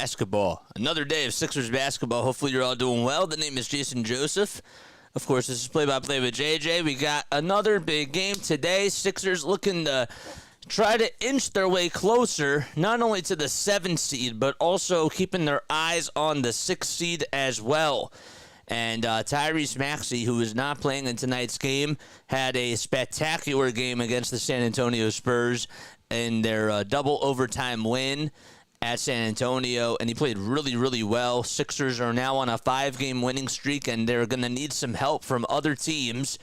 basketball. Another day of Sixers basketball. Hopefully you're all doing well. The name is Jason Joseph. Of course, this is Play-by-Play with JJ. We got another big game today. Sixers looking to try to inch their way closer, not only to the 7th seed, but also keeping their eyes on the 6th seed as well. And Tyrese Maxey, who is not playing in tonight's game, had a spectacular game against the San Antonio Spurs in their double overtime win at San Antonio, and he played really, really well. Sixers are now on a 5-game winning streak, and they're going to need some help from other teams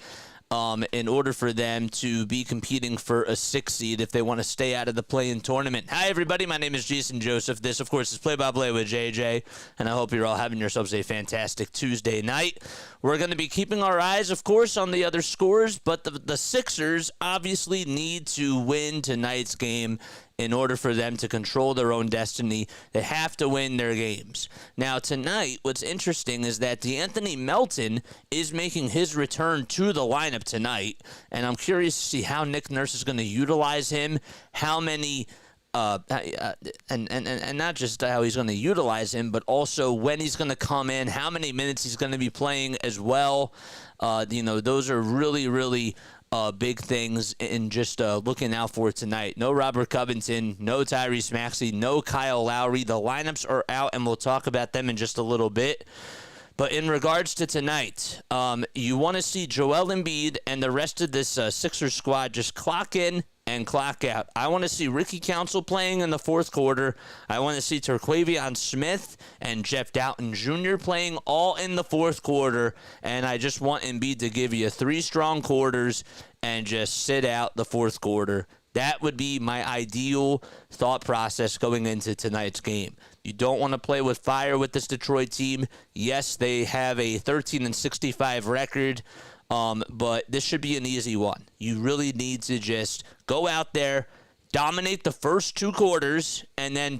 in order for them to be competing for a 6th seed if they want to stay out of the play-in tournament. Hi, everybody. My name is Jason Joseph. This, of course, is Play-by-Play with JJ, and I hope you're all having yourselves a fantastic Tuesday night. We're going to be keeping our eyes, of course, on the other scores, but the Sixers obviously need to win tonight's game in order for them to control their own destiny. They have to win their games. Now, tonight, what's interesting is that DeAnthony Melton is making his return to the lineup tonight, and I'm curious to see how Nick Nurse is going to utilize him, how many and not just how he's going to utilize him, but also when he's going to come in, how many minutes he's going to be playing as well. Those are really, really big things in just looking out for tonight. No Robert Covington, no Tyrese Maxey, no Kyle Lowry. The lineups are out, and we'll talk about them in just a little bit. But in regards to tonight, you want to see Joel Embiid and the rest of this Sixers squad just clock in and clock out. I want to see Ricky Council playing in the 4th quarter. I want to see Terquavion Smith and Jeff Doughton Jr. playing all in the 4th quarter. And I just want Embiid to give you 3 strong quarters and just sit out the 4th quarter. That would be my ideal thought process going into tonight's game. You don't want to play with fire with this Detroit team. Yes, they have a 13-65 record, but this should be an easy one. You really need to just go out there, dominate the first 2 quarters, and then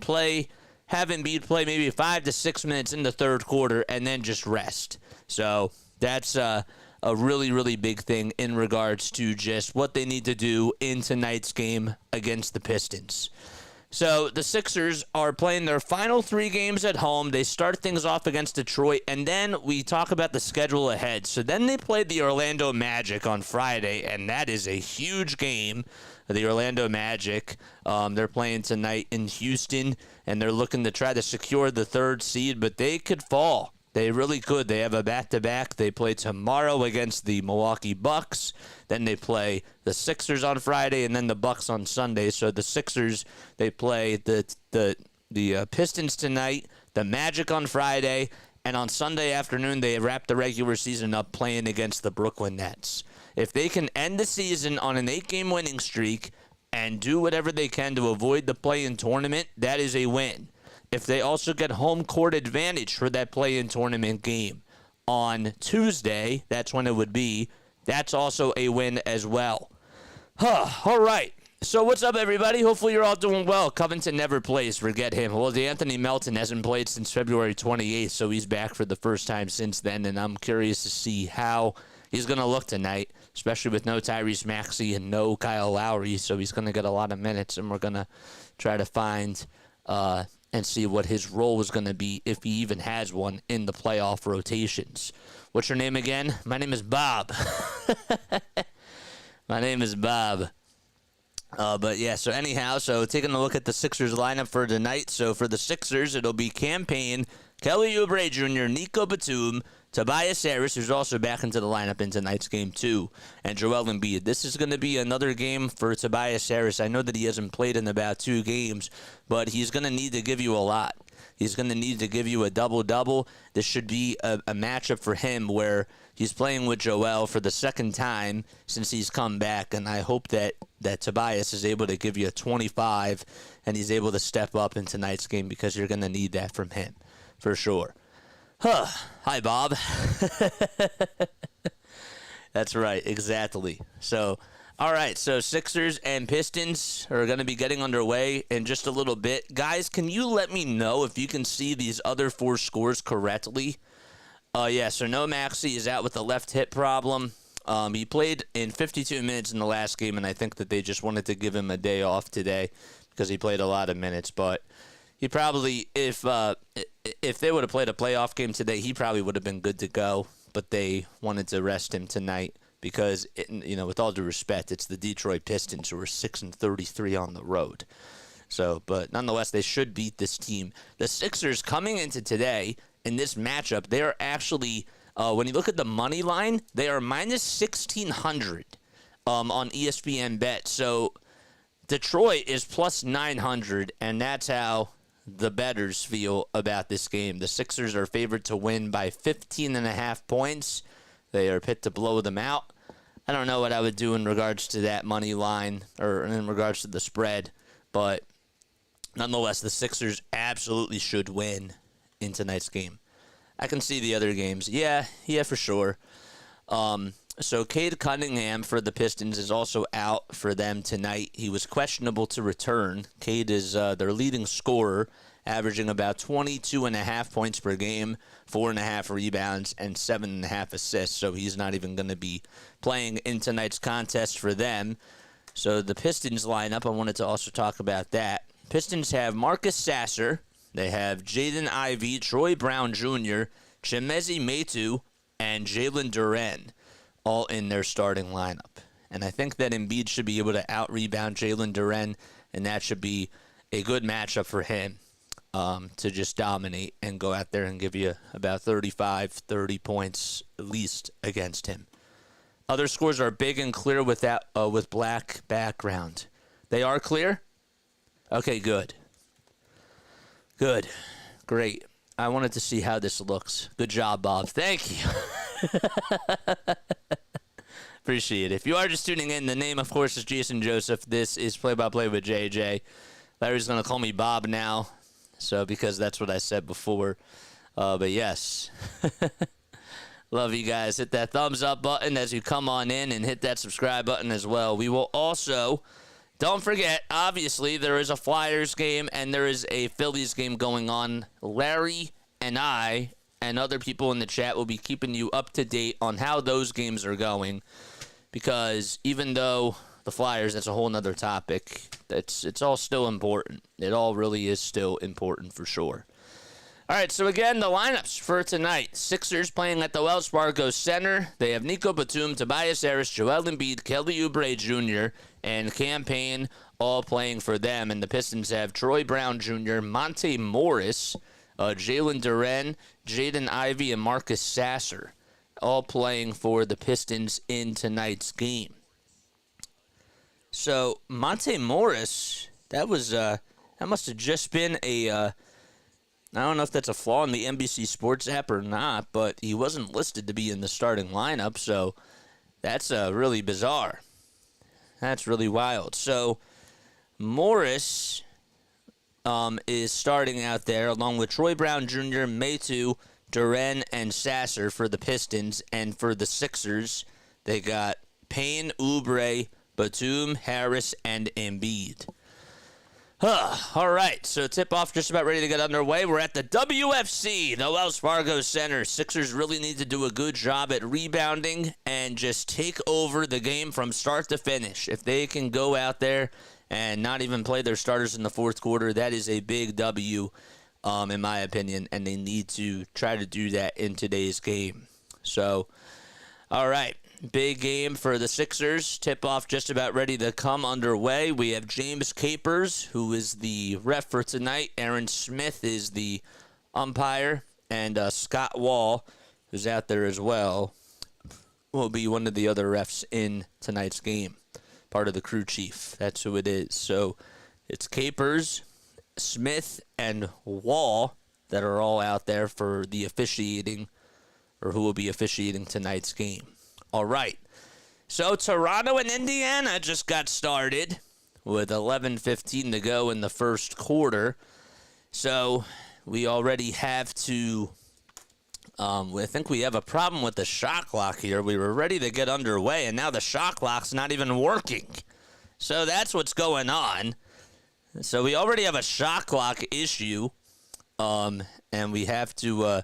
have Embiid play maybe 5 to 6 minutes in the 3rd quarter, and then just rest. So that's a really, really big thing in regards to just what they need to do in tonight's game against the Pistons. So the Sixers are playing their final 3 games at home. They start things off against Detroit, and then we talk about the schedule ahead. So then they play the Orlando Magic on Friday, and that is a huge game. The Orlando Magic, they're playing tonight in Houston, and they're looking to try to secure the 3rd seed, but they could fall. They really could. They have a back-to-back. They play tomorrow against the Milwaukee Bucks. Then they play the Sixers on Friday, and then the Bucks on Sunday. So the Sixers, they play the Pistons tonight, the Magic on Friday, and on Sunday afternoon they wrap the regular season up playing against the Brooklyn Nets. If they can end the season on an 8-game winning streak and do whatever they can to avoid the play-in tournament, that is a win. If they also get home court advantage for that play-in tournament game on Tuesday, that's when it would be, that's also a win as well. All right. So what's up, everybody? Hopefully you're all doing well. Covington never plays. Forget him. Well, DeAnthony Melton hasn't played since February 28th, so he's back for the first time since then, and I'm curious to see how he's going to look tonight, especially with no Tyrese Maxey and no Kyle Lowry, so he's going to get a lot of minutes, and we're going to try to find and see what his role is going to be, if he even has one, in the playoff rotations. What's your name again? My name is Bob. My name is Bob. But yeah, so anyhow, taking a look at the Sixers lineup for tonight. So for the Sixers, it'll be Cam Payne, Kelly Oubre Jr., Nico Batum, Tobias Harris, who's also back into the lineup in tonight's game too, and Joel Embiid. This is going to be another game for Tobias Harris. I know that he hasn't played in about 2 games, but he's going to need to give you a lot. He's going to need to give you a double-double. This should be a matchup for him where he's playing with Joel for the 2nd time since he's come back, and I hope that Tobias is able to give you a 25 and he's able to step up in tonight's game, because you're going to need that from him for sure. Hi, Bob. That's right, exactly. So, all right, so Sixers and Pistons are going to be getting underway in just a little bit. Guys, can you let me know if you can see these other 4 scores correctly? Yeah, so no Maxey is out with a left hip problem. He played in 52 minutes in the last game, and I think that they just wanted to give him a day off today because he played a lot of minutes. But He probably, if they would have played a playoff game today, he probably would have been good to go. But they wanted to rest him tonight because, with all due respect, it's the Detroit Pistons who are 6-33 on the road. So, but nonetheless, they should beat this team. The Sixers coming into today in this matchup, they are actually, when you look at the money line, they are minus 1,600 on ESPN Bet. So Detroit is plus 900, and that's how the bettors feel about this game. The Sixers are favored to win by 15.5 points. They are picked to blow them out. I don't know what I would do in regards to that money line or in regards to the spread, but nonetheless, the Sixers absolutely should win in tonight's game. I can see the other games. Yeah, for sure. So Cade Cunningham for the Pistons is also out for them tonight. He was questionable to return. Cade is their leading scorer, averaging about 22.5 points per game, 4.5 rebounds, and 7.5 assists. So he's not even going to be playing in tonight's contest for them. So the Pistons lineup, I wanted to also talk about that. Pistons have Marcus Sasser. They have Jaden Ivey, Troy Brown Jr., Chimezie Metu, and Jalen Duren, all in their starting lineup. And I think that Embiid should be able to out-rebound Jalen Duren, and that should be a good matchup for him to just dominate and go out there and give you about 35, 30 points at least against him. Other scores are big and clear with black background. They are clear? Okay, good. Good. Great. I wanted to see how this looks. Good job, Bob. Thank you. Appreciate it. If you are just tuning in, the name, of course, is Jason Joseph. This is Play-by-Play with JJ. Larry's going to call me Bob now, so because that's what I said before. But yes. Love you guys. Hit that thumbs up button as you come on in and hit that subscribe button as well. We will also, don't forget, obviously, there is a Flyers game and there is a Phillies game going on. Larry and I and other people in the chat will be keeping you up to date on how those games are going, because even though the Flyers, that's a whole nother topic, it's all still important. It all really is still important for sure. All right, so again, the lineups for tonight. Sixers playing at the Wells Fargo Center. They have Nico Batum, Tobias Harris, Joel Embiid, Kelly Oubre Jr., and Cam Payne all playing for them. And the Pistons have Troy Brown Jr., Monte Morris, Jalen Duren, Jaden Ivey, and Marcus Sasser, all playing for the Pistons in tonight's game. So Monte Morris, that must have just been I don't know if that's a flaw in the NBC Sports app or not, but he wasn't listed to be in the starting lineup, so that's really bizarre. That's really wild. So Morris is starting out there along with Troy Brown Jr., Metu, Duren, and Sasser for the Pistons. And for the Sixers, they got Payne, Oubre, Batum, Harris, and Embiid. All right, so tip-off just about ready to get underway. We're at the WFC, the Wells Fargo Center. Sixers really need to do a good job at rebounding and just take over the game from start to finish. If they can go out there and not even play their starters in the fourth quarter, that is a big W, in my opinion, and they need to try to do that in today's game. So, all right. Big game for the Sixers. Tip-off just about ready to come underway. We have James Capers, who is the ref for tonight. Aaron Smith is the umpire. And Scott Wall, who's out there as well, will be one of the other refs in tonight's game. Part of the crew chief. That's who it is. So it's Capers, Smith, and Wall that are all out there for the officiating, or who will be officiating tonight's game. All right, so Toronto and Indiana just got started with 11:15 to go in the first quarter. So we already have to, I think we have a problem with the shot clock here. We were ready to get underway, and now the shot clock's not even working. So that's what's going on. So we already have a shot clock issue, and we have to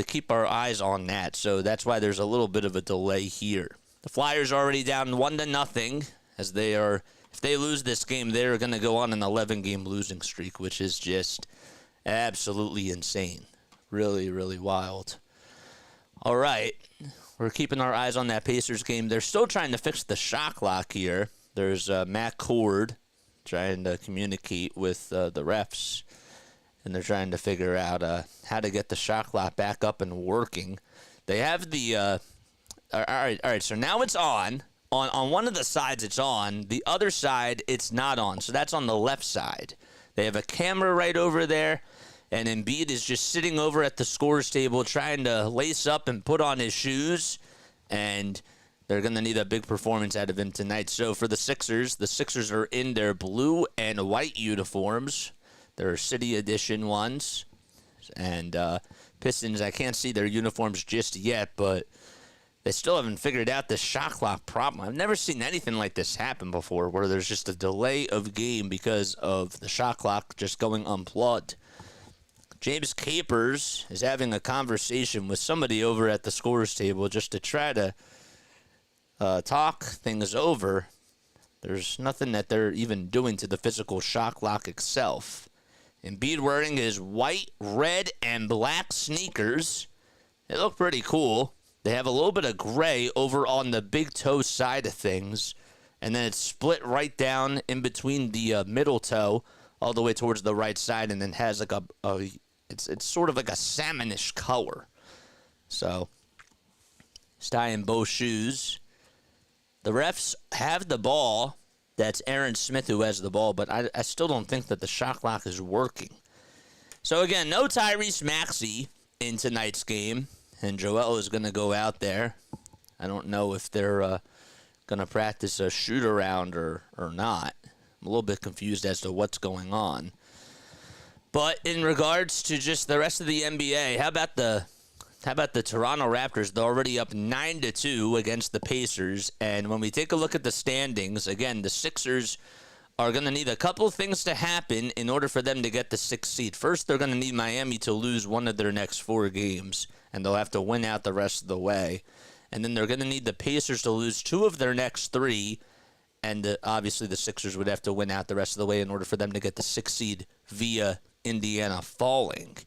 keep our eyes on that, so that's why there's a little bit of a delay here. The Flyers are already down 1-0 as they are if they lose this game, they're going to go on an 11-game losing streak, which is just absolutely insane. Really, really wild. All right. We're keeping our eyes on that Pacers game. They're still trying to fix the shot clock here. There's Matt Cord trying to communicate with the refs, and they're trying to figure out how to get the shot clock back up and working. They have the all right. So now it's on. On one of the sides, it's on. The other side, it's not on. So that's on the left side. They have a camera right over there, and Embiid is just sitting over at the scores table trying to lace up and put on his shoes, and they're going to need a big performance out of him tonight. So for the Sixers are in their blue and white uniforms. They're City Edition ones. And Pistons, I can't see their uniforms just yet, but they still haven't figured out the shot clock problem. I've never seen anything like this happen before, where there's just a delay of game because of the shot clock just going unplugged. James Capers is having a conversation with somebody over at the scorers table just to try to talk things over. There's nothing that they're even doing to the physical shot clock itself. Embiid wearing his white, red, and black sneakers. They look pretty cool. They have a little bit of gray over on the big toe side of things, and then it's split right down in between the middle toe all the way towards the right side, and then has like it's sort of like a salmonish color. So, he's tying both shoes. The refs have the ball. That's Aaron Smith who has the ball, but I still don't think that the shot clock is working. So, again, no Tyrese Maxey in tonight's game, and Joel is going to go out there. I don't know if they're going to practice a shoot-around or not. I'm a little bit confused as to what's going on. But in regards to just the rest of the NBA, how about the Toronto Raptors? They're already up 9-2 against the Pacers. And when we take a look at the standings, again, the Sixers are going to need a couple things to happen in order for them to get the 6th seed. First, they're going to need Miami to lose one of their next 4 games, and they'll have to win out the rest of the way. And then they're going to need the Pacers to lose 2 of their next 3, and obviously the Sixers would have to win out the rest of the way in order for them to get the 6th seed via Indiana falling.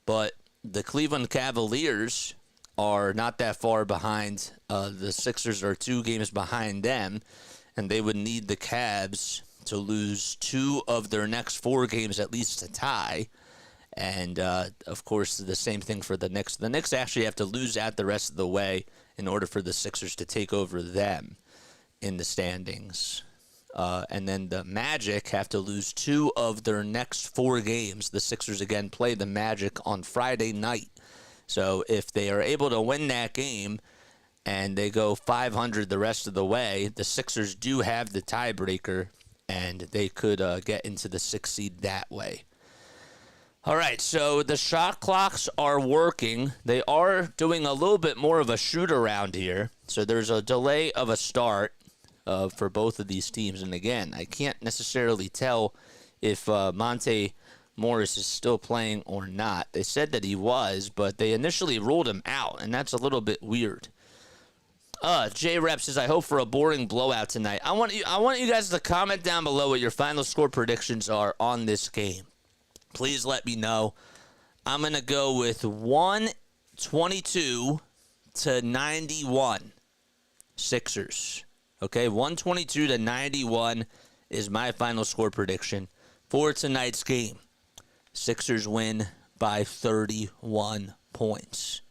But the Cleveland Cavaliers are not that far behind. The Sixers are 2 games behind them, and they would need the Cavs to lose 2 of their next 4 games at least to tie. And, of course, the same thing for the Knicks. The Knicks actually have to lose out the rest of the way in order for the Sixers to take over them in the standings. And then the Magic have to lose 2 of their next 4 games. The Sixers, again, play the Magic on Friday night. So if they are able to win that game and they go 500 the rest of the way, the Sixers do have the tiebreaker, and they could get into the 6th seed that way. All right, so the shot clocks are working. They are doing a little bit more of a shoot-around here. So there's a delay of a start for both of these teams. And again, I can't necessarily tell if Monte Morris is still playing or not. They said that he was, but they initially ruled him out, and that's a little bit weird. J Rep says, I hope for a boring blowout tonight. I want you guys to comment down below what your final score predictions are on this game. Please let me know. I'm going to go with 122-91 Sixers. Okay, 122-91 is my final score prediction for tonight's game. Sixers win by 31 points.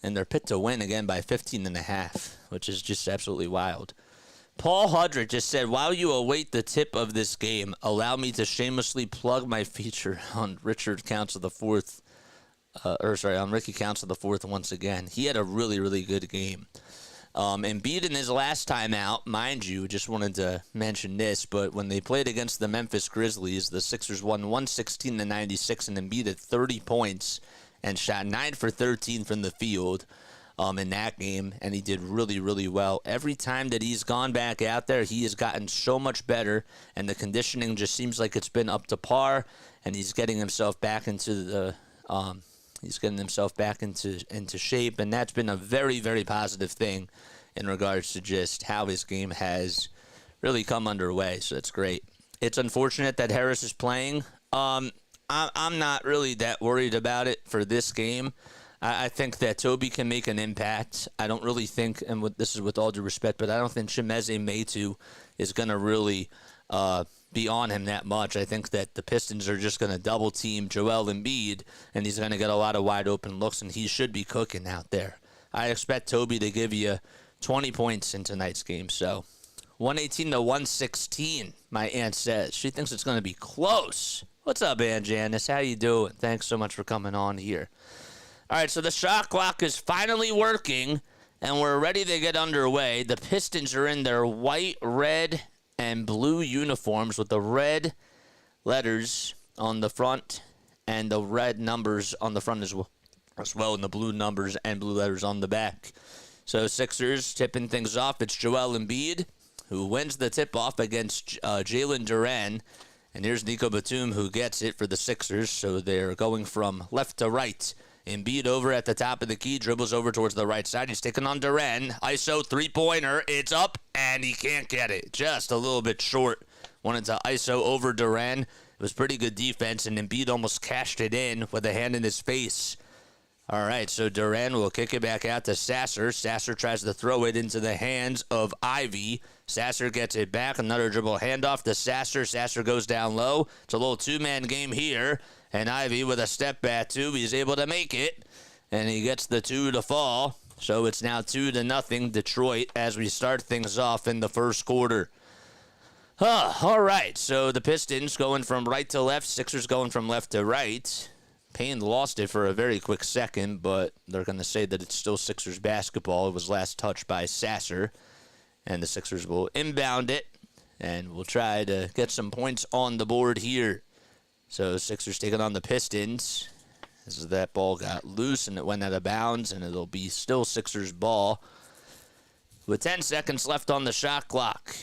And they're picked to win again by 15.5, which is just absolutely wild. Paul Hudrick just said, while you await the tip of this game, allow me to shamelessly plug my feature on Richard Counts of the Fourth, on Ricky Counts of the Fourth once again. He had a really, really good game. Embiid in his last time out, mind you, just wanted to mention this, but when they played against the Memphis Grizzlies, the Sixers won 116-96, and Embiid had 30 points and shot 9 for 13 from the field in that game, and he did really, really well. Every time that he's gone back out there, he has gotten so much better, and the conditioning just seems like it's been up to par, and he's getting himself back into the into shape, and that's been a very, very positive thing in regards to just how his game has really come underway, so it's great. It's unfortunate that Harris is playing. I'm not really that worried about it for this game. I think that Toby can make an impact. I don't really think, and this is with all due respect, but I don't think Chimezie Metu is going to really be on him that much. I think that the Pistons are just going to double team Joel Embiid, and he's going to get a lot of wide open looks, and he should be cooking out there. I expect Toby to give you 20 points in tonight's game. So 118 to 116, my aunt says. She thinks it's going to be close. What's up, Aunt Janice? How you doing? Thanks so much for coming on here. All right, so the shot clock is finally working, and we're ready to get underway. The Pistons are in their white, red, and blue uniforms with the red letters on the front and the red numbers on the front as well, and the blue numbers and blue letters on the back. So Sixers tipping things off. It's Joel Embiid who wins the tip-off against Jalen Duren. And here's Nico Batum who gets it for the Sixers. So they're going from left to right. Embiid over at the top of the key, dribbles over towards the right side. He's taking on Duren. ISO three-pointer. It's up, and he can't get it. Just a little bit short. Wanted to ISO over Duren. It was pretty good defense, and Embiid almost cashed it in with a hand in his face. All right, so Duren will kick it back out to Sasser. Sasser tries to throw it into the hands of Ivy. Sasser gets it back. Another dribble handoff to Sasser. Sasser goes down low. It's a little two-man game here. And Ivy with a step back, too. He's able to make it. And he gets the two to fall. So it's now 2-0 Detroit as we start things off in the first quarter. All right, so the Pistons going from right to left. Sixers going from left to right. Payne lost it for a very quick second, but they're going to say that it's still Sixers basketball. It was last touched by Sasser. And the Sixers will inbound it. And we'll try to get some points on the board here. So Sixers taking on the Pistons. As that ball got loose and it went out of bounds, and it'll be still Sixers ball with 10 seconds left on the shot clock.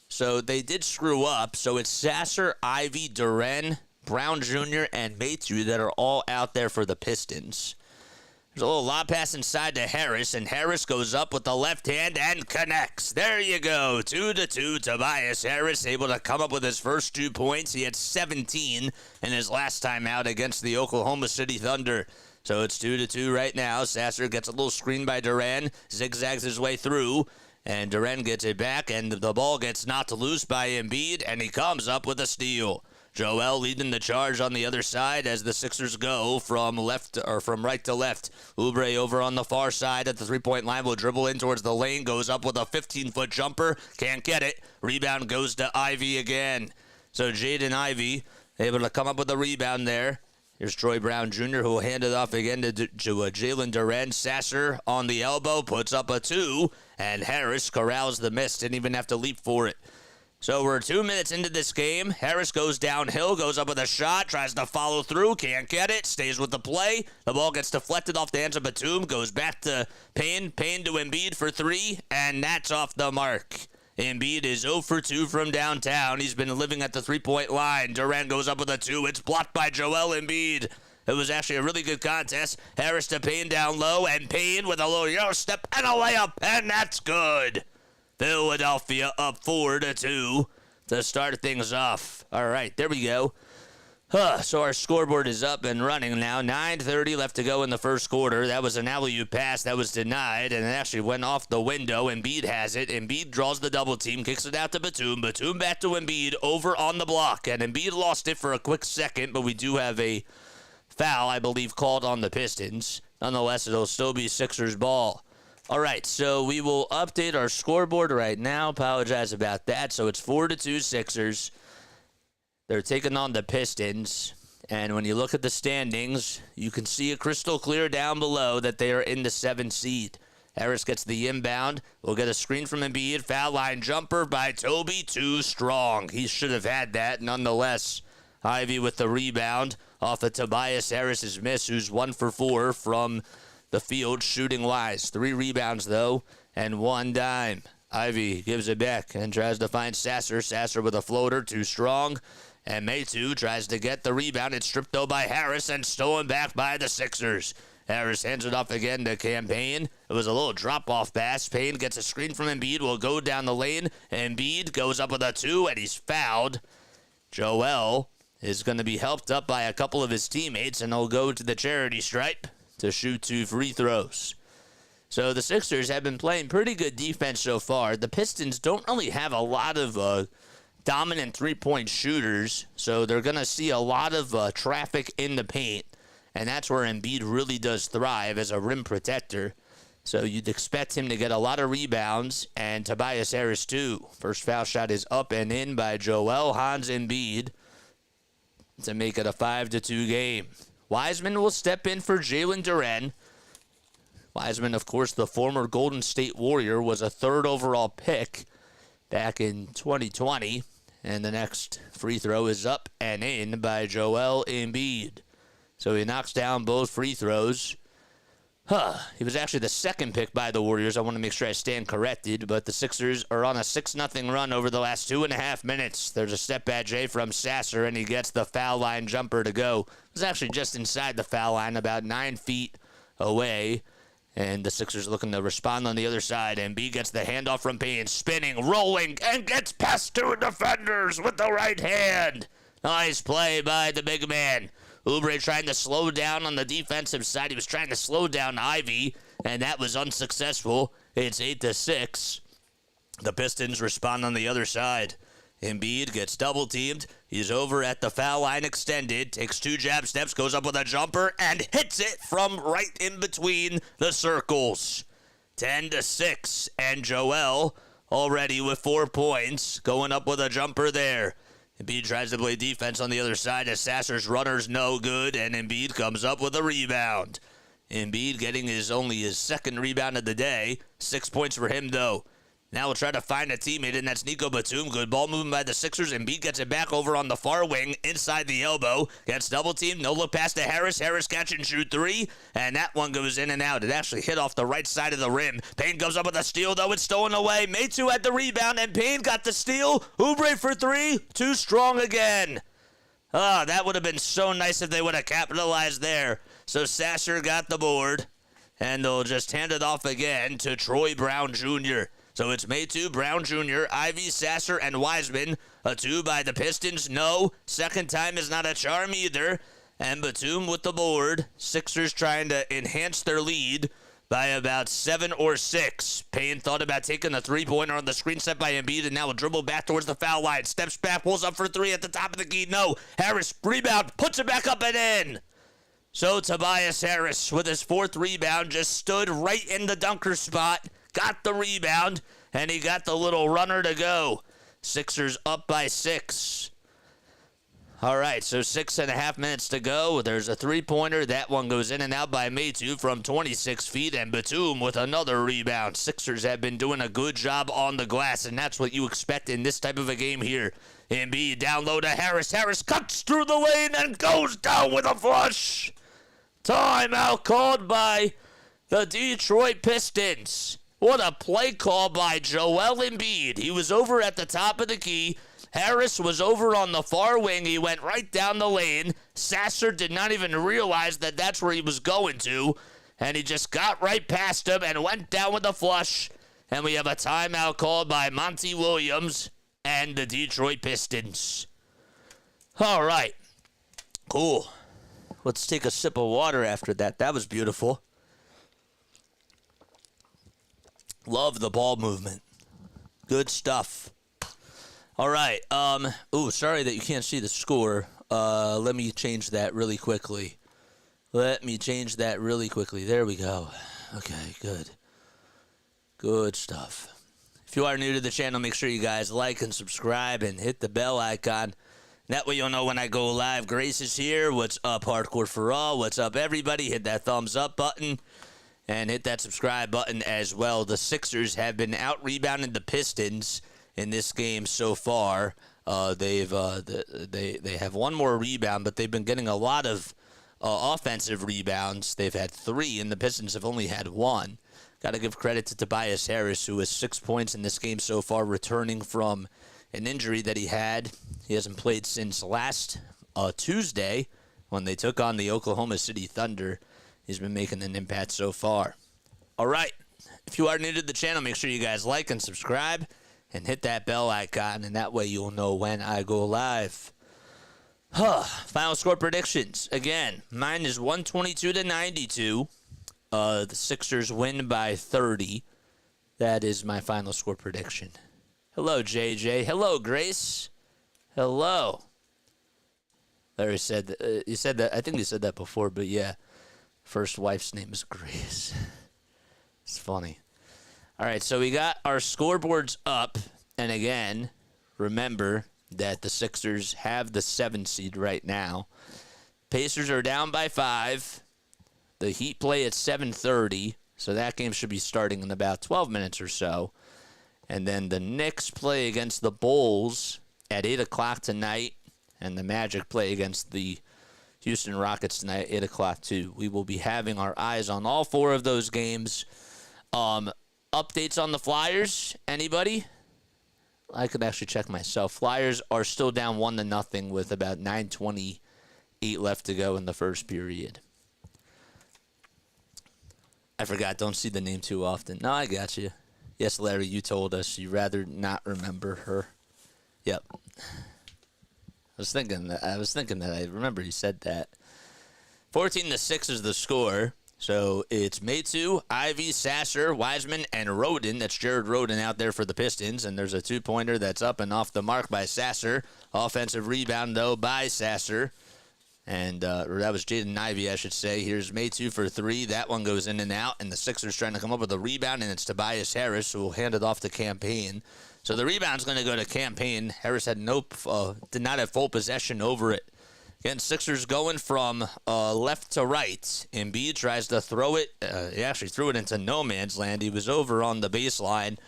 So they did screw up. So it's Sasser, Ivy, Duren, Brown Jr., and Metu that are all out there for the Pistons. There's a little lob pass inside to Harris, and Harris goes up with the left hand and connects. There you go, 2-2. Tobias Harris able to come up with his first 2 points. He had 17 in his last time out against the Oklahoma City Thunder. So it's 2-2 right now. Sasser gets a little screen by Duren, zigzags his way through, and Duren gets it back, and the ball gets knocked loose by Embiid, and he comes up with a steal. Joel leading the charge on the other side as the Sixers go from right to left. Oubre over on the far side at the three-point line will dribble in towards the lane, goes up with a 15-foot jumper, can't get it. Rebound goes to Ivy again. So Jaden Ivey able to come up with a rebound there. Here's Troy Brown Jr., who will hand it off again to Jalen Duren. Sasser on the elbow, puts up a 2, and Harris corrals the miss. Didn't even have to leap for it. So we're 2 minutes into this game. Harris goes downhill, goes up with a shot, tries to follow through, can't get it, stays with the play. The ball gets deflected off the hands of Batum, goes back to Payne. Payne to Embiid for 3, and that's off the mark. Embiid is 0 for 2 from downtown. He's been living at the three-point line. Duren goes up with a 2. It's blocked by Joel Embiid. It was actually a really good contest. Harris to Payne down low, and Payne with a little Euro step and a layup, and that's good. Philadelphia up 4-2 to start things off. All right, there we go. So our scoreboard is up and running now. 9:30 left to go in the first quarter. That was an alley-oop pass that was denied, and it actually went off the window. Embiid has it. Embiid draws the double team, kicks it out to Batum. Batum back to Embiid over on the block, and Embiid lost it for a quick second, but we do have a foul, I believe, called on the Pistons. Nonetheless, it'll still be Sixers ball. All right, so we will update our scoreboard right now. Apologize about that. So it's 4-2 Sixers. They're taking on the Pistons. And when you look at the standings, you can see it crystal clear down below that they are in the 7th seed. Harris gets the inbound. We'll get a screen from Embiid. Foul line jumper by Toby. Too strong. He should have had that nonetheless. Ivy with the rebound off of Tobias Harris's miss, who's 1 for 4 from the field shooting-wise. 3 rebounds, though, and 1 dime. Ivy gives it back and tries to find Sasser. Sasser with a floater, too strong. And Metu tries to get the rebound. It's stripped, though, by Harris and stolen back by the Sixers. Harris hands it off again to Payne. It was a little drop-off pass. Payne gets a screen from Embiid, will go down the lane. Embiid goes up with a 2, and he's fouled. Joel is going to be helped up by a couple of his teammates, and he'll go to the charity stripe to shoot 2 free throws. So the Sixers have been playing pretty good defense so far. The Pistons don't really have a lot of dominant three-point shooters, so they're going to see a lot of traffic in the paint. And that's where Embiid really does thrive as a rim protector. So you'd expect him to get a lot of rebounds, and Tobias Harris too. First foul shot is up and in by Joel Embiid to make it a 5-2 game. Wiseman will step in for Jalen Duren. Wiseman, of course, the former Golden State Warrior, was a 3rd overall pick back in 2020. And the next free throw is up and in by Joel Embiid. So he knocks down both free throws. He was actually the 2nd pick by the Warriors. I want to make sure I stand corrected. But the Sixers are on a 6-0 run over the last 2.5 minutes. There's a step back J from Sasser, and he gets the foul line jumper to go. It was actually just inside the foul line, about 9 feet away. And the Sixers looking to respond on the other side. Embiid gets the handoff from Payne, spinning, rolling, and gets past 2 defenders with the right hand. Nice play by the big man. Oubre trying to slow down on the defensive side. He was trying to slow down Ivy, and that was unsuccessful. It's 8-6. The Pistons respond on the other side. Embiid gets double-teamed. He's over at the foul line extended, takes 2 jab steps, goes up with a jumper, and hits it from right in between the circles. 10-6, and Joel already with 4 points, going up with a jumper there. Embiid tries to play defense on the other side as Sasser's runner's no good, and Embiid comes up with a rebound. Embiid getting only his 2nd rebound of the day. 6 points for him, though. Now we'll try to find a teammate, and that's Nico Batum. Good ball movement by the Sixers. Embiid gets it back over on the far wing, inside the elbow. Gets double-teamed. No look pass to Harris. Harris catch and shoot 3, and that one goes in and out. It actually hit off the right side of the rim. Payne goes up with a steal, though. It's stolen away. Maytu had the rebound, and Payne got the steal. Oubre for 3. Too strong again. That would have been so nice if they would have capitalized there. So Sasser got the board, and they'll just hand it off again to Troy Brown Jr., So it's Maytu, Brown Jr., Ivy, Sasser, and Wiseman. A 2 by the Pistons. No. Second time is not a charm either. And Batum with the board. Sixers trying to enhance their lead by about 7 or 6. Payne thought about taking the three-pointer on the screen set by Embiid, and now will dribble back towards the foul line. Steps back, pulls up for 3 at the top of the key. No. Harris, rebound, puts it back up and in. So Tobias Harris, with his 4th rebound, just stood right in the dunker spot, got the rebound, and he got the little runner to go. Sixers up by 6. All right, so 6.5 minutes to go. There's a three-pointer. That one goes in and out by Maytu from 26 feet, and Batum with another rebound. Sixers have been doing a good job on the glass, and that's what you expect in this type of a game here. Embiid down low to Harris. Harris cuts through the lane and goes down with a flush. Timeout called by the Detroit Pistons. What a play call by Joel Embiid. He was over at the top of the key. Harris was over on the far wing. He went right down the lane. Sasser did not even realize that that's where he was going to. And he just got right past him and went down with a flush. And we have a timeout called by Monty Williams and the Detroit Pistons. All right. Cool. Let's take a sip of water after that. That was beautiful. Love the ball movement. Good stuff. All right. Sorry that you can't see the score. Let me change that really quickly. There we go. Okay, good. Good stuff. If you are new to the channel, make sure you guys like and subscribe and hit the bell icon. That way you'll know when I go live. Grace is here. What's up, Hardcore for All? What's up, everybody? Hit that thumbs up button. And hit that subscribe button as well. The Sixers have been out-rebounding the Pistons in this game so far. They have one more rebound, but they've been getting a lot of offensive rebounds. They've had 3, and the Pistons have only had 1. Got to give credit to Tobias Harris, who has 6 points in this game so far, returning from an injury that he had. He hasn't played since last Tuesday when they took on the Oklahoma City Thunder. he's been making an impact so far. All right. If you are new to the channel, make sure you guys like and subscribe and hit that bell icon, and that way you'll know when I go live. Final score predictions. Again, mine is 122-92. The Sixers win by 30. That is my final score prediction. Hello, JJ. Hello, Grace. Hello. Larry said that, you said that. I think you said that before, but yeah. First wife's name is Grace. It's funny. All right, so we got our scoreboards up. And again, remember that the Sixers have the 7th seed right now. Pacers are down by 5. The Heat play at 7:30, so that game should be starting in about 12 minutes or so. And then the Knicks play against the Bulls at 8 o'clock tonight, and the Magic play against the Houston Rockets tonight at 8 o'clock too. We will be having our eyes on all 4 of those games. Updates on the Flyers? Anybody? I could actually check myself. Flyers are still down 1-0 with about 9:28 left to go in the first period. I forgot. Don't see the name too often. No, I got you. Yes, Larry, you told us you'd rather not remember her. Yep. I was thinking that I remember you said that. 14-6 is the score. So it's Maytu, Ivy, Sasser, Wiseman, and Roden. That's Jared Roden out there for the Pistons. And there's a 2-pointer that's up and off the mark by Sasser. Offensive rebound, though, by Sasser. And that was Jaden Ivey, I should say. Here's Maytu for 3. That one goes in and out. And the Sixers trying to come up with a rebound, and it's Tobias Harris, who will hand it off to Campaign. So the rebound's going to go to Campaign. Harris had did not have full possession over it. Again, Sixers going from left to right. Embiid tries to throw it. He actually threw it into no man's land. He was over on the baseline,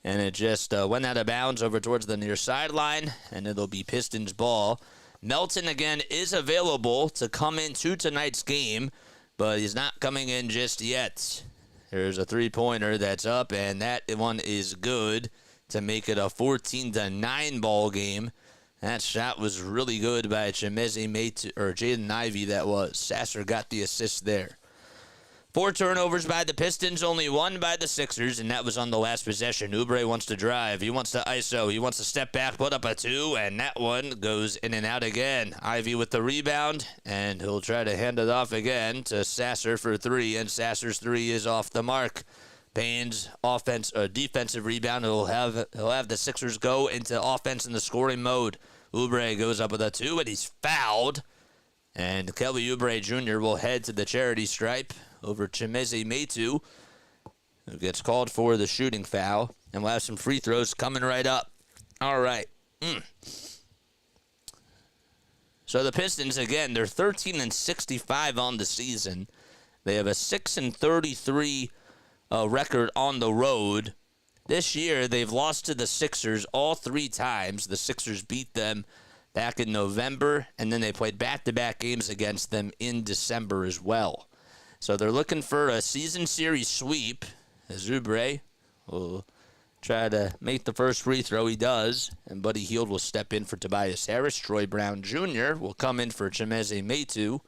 and it just went out of bounds over towards the near sideline, and it'll be Pistons ball. Melton, again, is available to come into tonight's game, but he's not coming in just yet. There's a 3-pointer that's up, and that one is good to make it a 14-9 ball game. That shot was really good by Jaden Ivey, that was. Sasser got the assist there. 4 turnovers by the Pistons, only 1 by the Sixers, and that was on the last possession. Oubre wants to drive. He wants to ISO. He wants to step back, put up a 2, and that one goes in and out again. Ivey with the rebound, and he'll try to hand it off again to Sasser for 3, and Sasser's 3 is off the mark. Payne's defensive rebound. He'll have the Sixers go into offense in the scoring mode. Oubre goes up with a 2, and he's fouled. And Kelly Oubre Jr. will head to the charity stripe over Chimezie Metu, who gets called for the shooting foul. And we'll have some free throws coming right up. All right. So the Pistons, again, they're 13-65 on the season. They have a 6-33 record on the road. This year, they've lost to the Sixers all 3 times. The Sixers beat them back in November, and then they played back-to-back games against them in December as well. So they're looking for a season series sweep. Oubre will try to make the first free throw. He does, and Buddy Hield will step in for Tobias Harris. Troy Brown Jr. will come in for Chimezie Metu.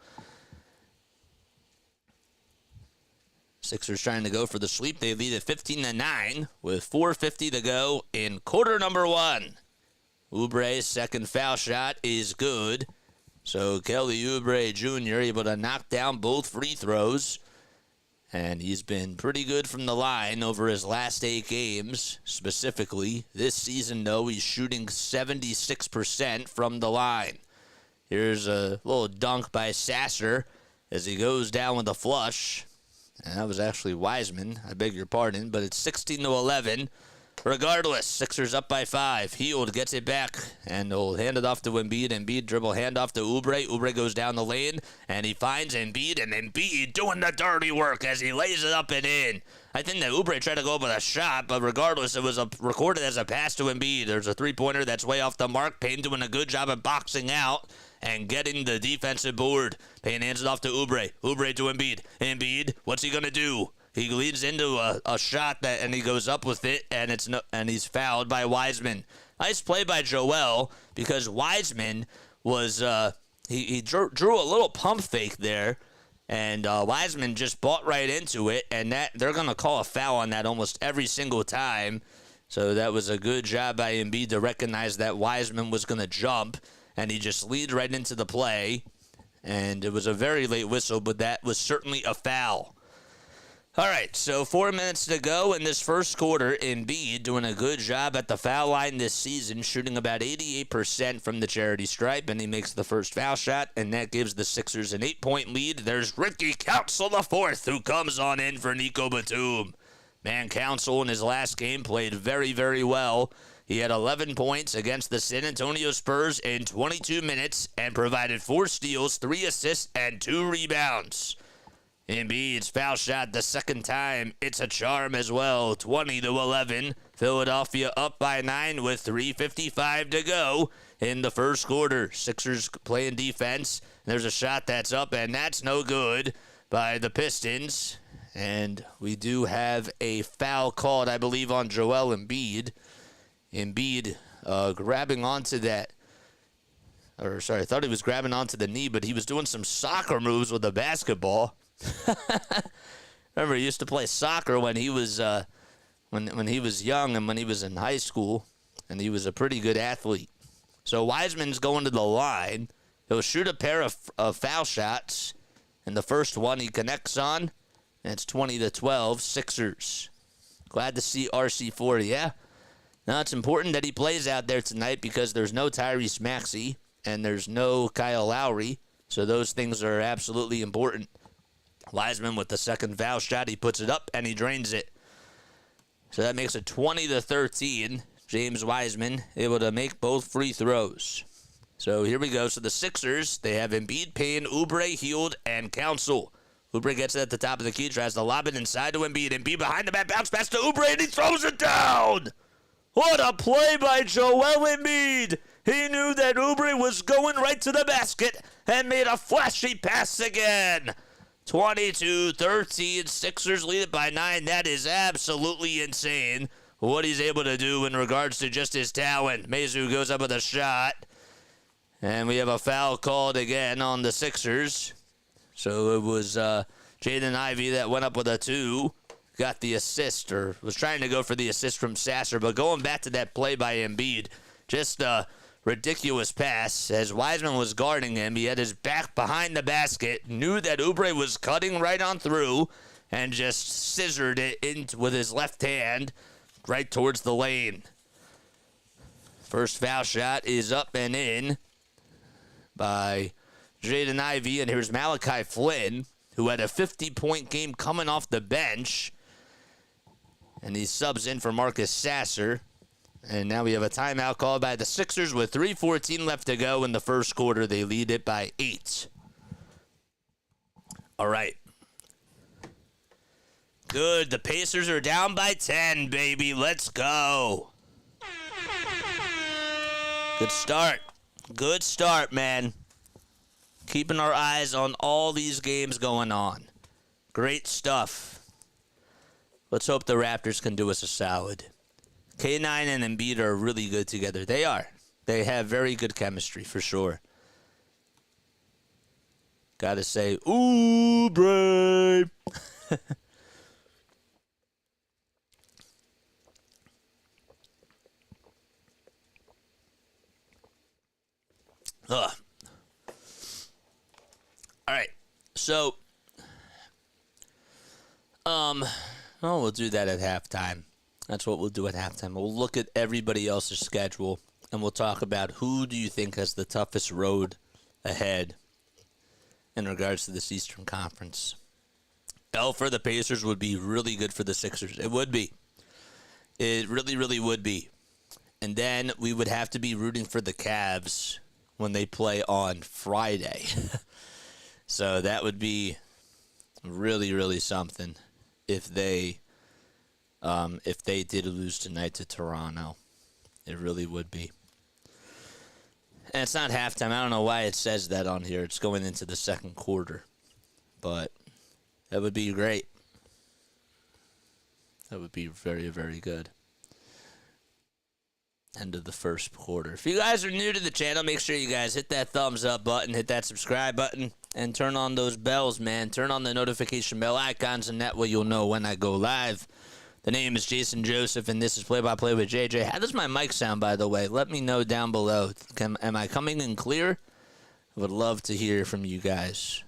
Sixers trying to go for the sweep. They lead at 15-9 with 4:50 to go in quarter number 1. Oubre's second foul shot is good. So Kelly Oubre Jr. able to knock down both free throws. And he's been pretty good from the line over his last 8 games. Specifically, this season, though, he's shooting 76% from the line. Here's a little dunk by Sasser as he goes down with a flush. And that was actually Wiseman. I beg your pardon. But it's 16-11. Regardless, Sixers up by 5. Hield gets it back, and he'll hand it off to Embiid. Embiid dribble handoff to Oubre. Oubre goes down the lane, and he finds Embiid, and Embiid doing the dirty work as he lays it up and in. I think that Oubre tried to go up with a shot, but regardless, it was recorded as a pass to Embiid. There's a 3-pointer that's way off the mark. Payne doing a good job of boxing out and getting the defensive board. Payne hands it off to Oubre. Oubre to Embiid. Embiid, what's he going to do? He leads into a shot and he goes up with it, and he's fouled by Wiseman. Nice play by Joel, because Wiseman was he drew a little pump fake there, And Wiseman just bought right into it, and that they're going to call a foul on that almost every single time. So that was a good job by Embiid to recognize that Wiseman was going to jump, and he just lead right into the play. And it was a very late whistle, but that was certainly a foul. All right, so 4 minutes to go in this first quarter. Embiid doing a good job at the foul line this season, shooting about 88% from the charity stripe, and he makes the first foul shot, and that gives the Sixers an 8-point lead. There's Ricky Council IV, who comes on in for Nico Batum. Man, Council in his last game played very, very well. He had 11 points against the San Antonio Spurs in 22 minutes and provided 4 steals, 3 assists, and 2 rebounds. Embiid's foul shot the second time. It's a charm as well. 20-11. Philadelphia up by 9 with 3:55 to go in the first quarter. Sixers playing defense. There's a shot that's up, and that's no good by the Pistons. And we do have a foul called, I believe, on Joel Embiid. Embiid grabbing onto that. I thought he was grabbing onto the knee, but he was doing some soccer moves with a basketball. Remember, he used to play soccer when he was when he was young and when he was in high school, and he was a pretty good athlete. So Wiseman's going to the line. He'll shoot a pair of foul shots, and the first one he connects on, and it's 20-12 Sixers. Glad to see RC4, yeah. Now it's important that he plays out there tonight because there's no Tyrese Maxey and there's no Kyle Lowry, so those things are absolutely important. Wiseman with the second foul shot, he puts it up and he drains it. So that makes it 20-13. James Wiseman able to make both free throws. So here we go. So the Sixers, they have Embiid, Payne, Oubre, Hield, and Council. Oubre gets it at the top of the key, tries to lob it inside to Embiid. Embiid behind the back, bounce pass to Oubre, and he throws it down. What a play by Joel Embiid. He knew that Oubre was going right to the basket and made a flashy pass again. 22-13, Sixers lead it by 9. That is absolutely insane what he's able to do in regards to just his talent. Mezu goes up with a shot, and we have a foul called again on the Sixers. So it was Jaden Ivey that went up with a 2, got the assist, or was trying to go for the assist from Sasser, but going back to that play by Embiid, just ridiculous pass. As Wiseman was guarding him, he had his back behind the basket, knew that Oubre was cutting right on through, and just scissored it in with his left hand right towards the lane. First foul shot is up and in by Jaden Ivey, and here's Malachi Flynn, who had a 50-point game coming off the bench, and he subs in for Marcus Sasser. And now we have a timeout called by the Sixers with 3:14 left to go in the first quarter. They lead it by 8. All right. Good. The Pacers are down by 10, baby. Let's go. Good start. Good start, man. Keeping our eyes on all these games going on. Great stuff. Let's hope the Raptors can do us a solid. K9 and Embiid are really good together. They are. They have very good chemistry, for sure. Gotta say, Oubre. All right. So, we'll do that at halftime. That's what we'll do at halftime. We'll look at everybody else's schedule, and we'll talk about who do you think has the toughest road ahead in regards to this Eastern Conference. L for the Pacers would be really good for the Sixers. It would be. It really, really would be. And then we would have to be rooting for the Cavs when they play on Friday. So that would be really, really something if they did lose tonight to Toronto. It really would be. And it's not halftime. I don't know why it says that on here. It's going into the second quarter. But that would be great. That would be very, very good. End of the first quarter. If you guys are new to the channel, make sure you guys hit that thumbs up button, hit that subscribe button, and turn on those bells, man. Turn on the notification bell icons, and that way you'll know when I go live. The name is Jason Joseph, and this is Play-by-Play with JJ. How does my mic sound, by the way? Let me know down below. Am I coming in clear? I would love to hear from you guys,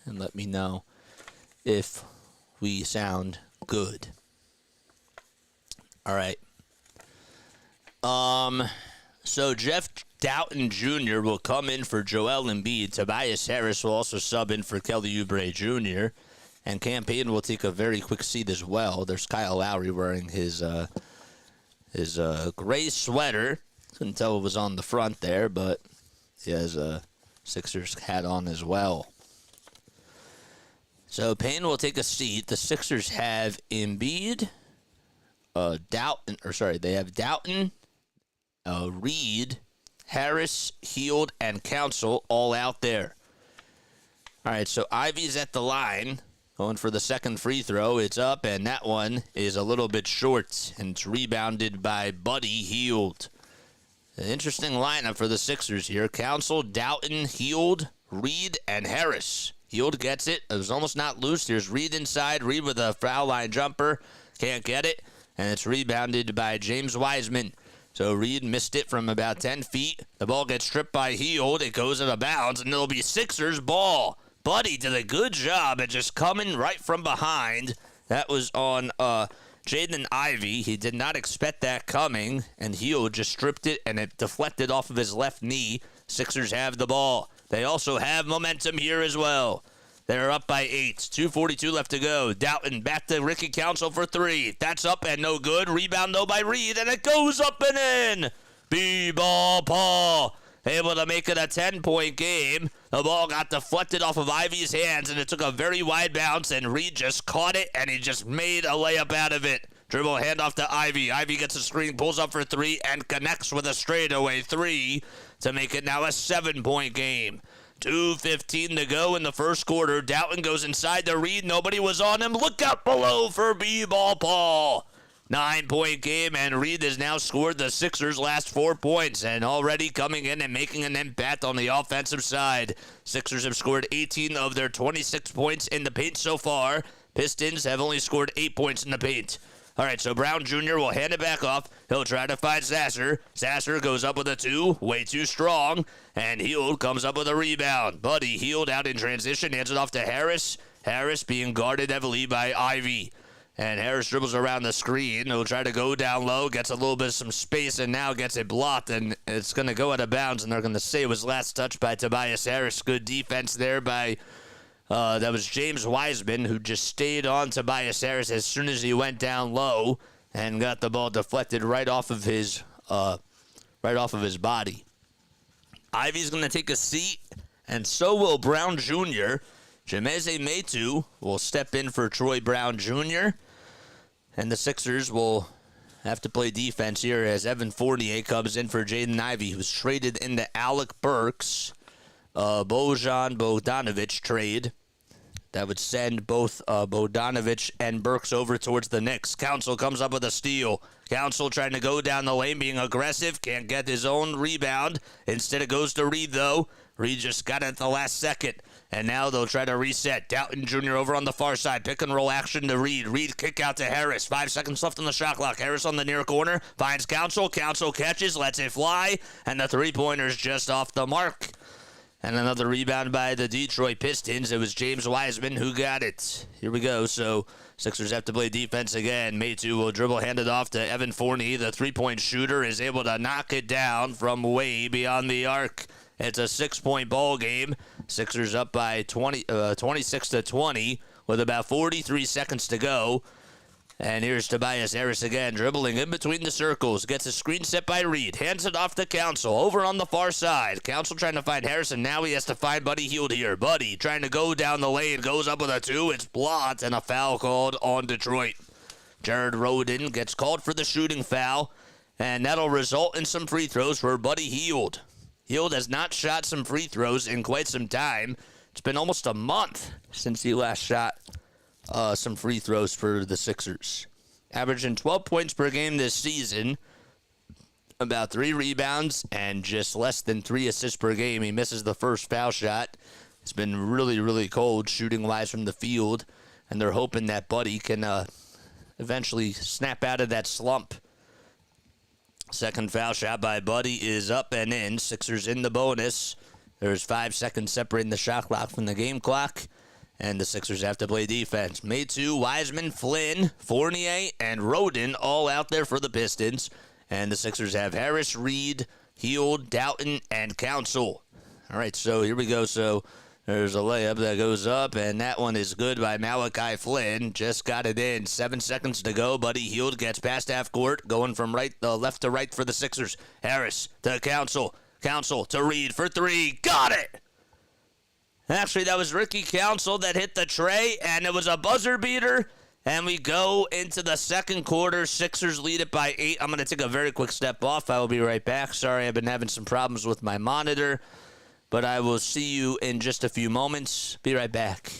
and let me know if we sound good. All right. So Jeff Doughton Jr. will come in for Joel Embiid. Tobias Harris will also sub in for Kelly Oubre Jr. And Cam Payton will take a very quick seat as well. There's Kyle Lowry wearing his gray sweater. Couldn't tell it was on the front there, but he has a Sixers hat on as well. So Payton will take a seat. The Sixers have Embiid, they have Doughton, Reed, Harris, Hield, and Council all out there. All right, so Ivy's at the line. Going for the second free throw. It's up, and that one is a little bit short, and it's rebounded by Buddy Hield. An interesting lineup for the Sixers here. Council, Doughton, Hield, Reed, and Harris. Hield gets it. It was almost not loose. There's Reed inside. Reed with a foul line jumper. Can't get it, and it's rebounded by James Wiseman. So Reed missed it from about 10 feet. The ball gets stripped by Hield. It goes out of bounds, and it'll be Sixers ball. Buddy did a good job at just coming right from behind. That was on Jaden Ivey. He did not expect that coming, and Hield just stripped it, and it deflected off of his left knee. Sixers have the ball. They also have momentum here as well. They're up by 8. 2:42 left to go. Doughton back to Ricky Council for 3. That's up and no good. Rebound, though, by Reed, and it goes up and in. B-ball Paul. Able to make it a 10-point game. The ball got deflected off of Ivy's hands, and it took a very wide bounce, and Reed just caught it, and he just made a layup out of it. Dribble handoff to Ivy. Ivy gets a screen, pulls up for 3, and connects with a straightaway 3 to make it now a 7-point game. 2:15 to go in the first quarter. Doughton goes inside to Reed. Nobody was on him. Look out below for B-ball Paul. 9-point game, and Reed has now scored the Sixers' last 4 points, and already coming in and making an impact on the offensive side. Sixers have scored 18 of their 26 points in the paint so far. Pistons have only scored 8 points in the paint. All right, so Brown Jr. will hand it back off. He'll try to find Sasser. Sasser goes up with a 2, way too strong, and Hield comes up with a rebound. Buddy Hield out in transition, hands it off to Harris. Harris being guarded heavily by Ivy. And Harris dribbles around the screen. He'll try to go down low, gets a little bit of some space, and now gets it blocked, and it's going to go out of bounds, and they're going to say it was last touched by Tobias Harris. Good defense there by, that was James Wiseman, who just stayed on Tobias Harris as soon as he went down low and got the ball deflected right off of his body. Ivy's going to take a seat, and so will Brown Jr. Chimezie Metu will step in for Troy Brown Jr., and the Sixers will have to play defense here as Evan Fournier comes in for Jaden Ivey, who's traded into Alec Burks, Bojan Bogdanovic trade. That would send both Bogdanovic and Burks over towards the Knicks. Council comes up with a steal. Council trying to go down the lane, being aggressive. Can't get his own rebound. Instead it goes to Reed, though. Reed just got it at the last second. And now they'll try to reset. Doughton Jr. over on the far side. Pick and roll action to Reed. Reed kick out to Harris. 5 seconds left on the shot clock. Harris on the near corner. Finds Council. Council catches. Lets it fly. And the three-pointer's just off the mark. And another rebound by the Detroit Pistons. It was James Wiseman who got it. Here we go. So Sixers have to play defense again. Metu will dribble, hand it off to Evan Fournier. The three-point shooter is able to knock it down from way beyond the arc. It's a 6-point ball game. Sixers up by 26-20 with about 43 seconds to go. And here's Tobias Harris again, dribbling in between the circles. Gets a screen set by Reed. Hands it off to Council over on the far side. Council trying to find Harris, and now he has to find Buddy Hield here. Buddy trying to go down the lane. Goes up with a 2. It's blocked, and a foul called on Detroit. Jared Rhoden gets called for the shooting foul, and that'll result in some free throws for Buddy Hield. Hield has not shot some free throws in quite some time. It's been almost a month since he last shot some free throws for the Sixers. Averaging 12 points per game this season. about 3 rebounds and just less than 3 assists per game. He misses the first foul shot. It's been really, really cold shooting-wise from the field, and they're hoping that Buddy can eventually snap out of that slump. Second foul shot by Buddy is up and in. Sixers in the bonus. There's 5 seconds separating the shot clock from the game clock, and the Sixers have to play defense. Maytu, Wiseman, Flynn, Fournier, and Roden all out there for the Pistons. And the Sixers have Harris, Reed, Hield, Doughton, and Council. All right, so here we go. So there's a layup that goes up, and that one is good by Malachi Flynn. Just got it in. 7 seconds to go. Buddy Hield gets past half court, going from left to right for the Sixers. Harris to Council. Council to Reed for 3. Got it! Actually, that was Ricky Council that hit the tray, and it was a buzzer beater. And we go into the second quarter. Sixers lead it by 8. I'm going to take a very quick step off. I will be right back. Sorry, I've been having some problems with my monitor. But I will see you in just a few moments. Be right back.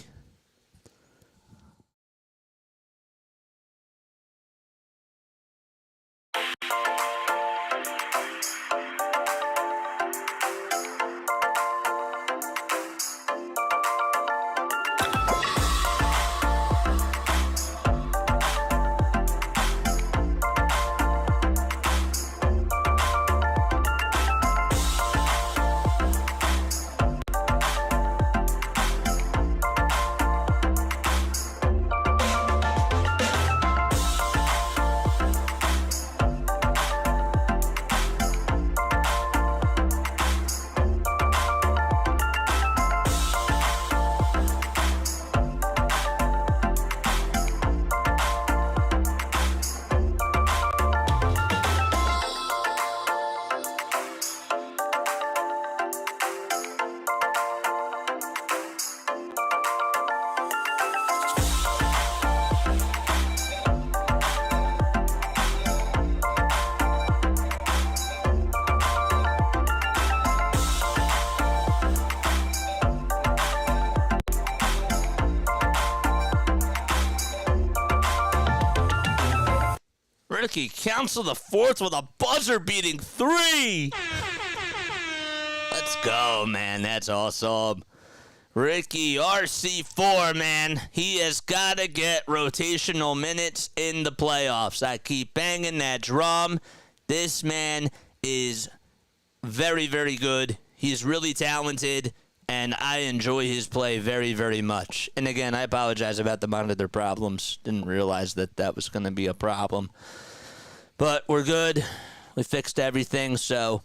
Ricky Council the fourth with a buzzer-beating 3. Let's go, man. That's awesome. Ricky RC4, man. He has got to get rotational minutes in the playoffs. I keep banging that drum. This man is very, very good. He's really talented, and I enjoy his play very, very much. And again, I apologize about the monitor problems. Didn't realize that was going to be a problem. But we're good. We fixed everything, so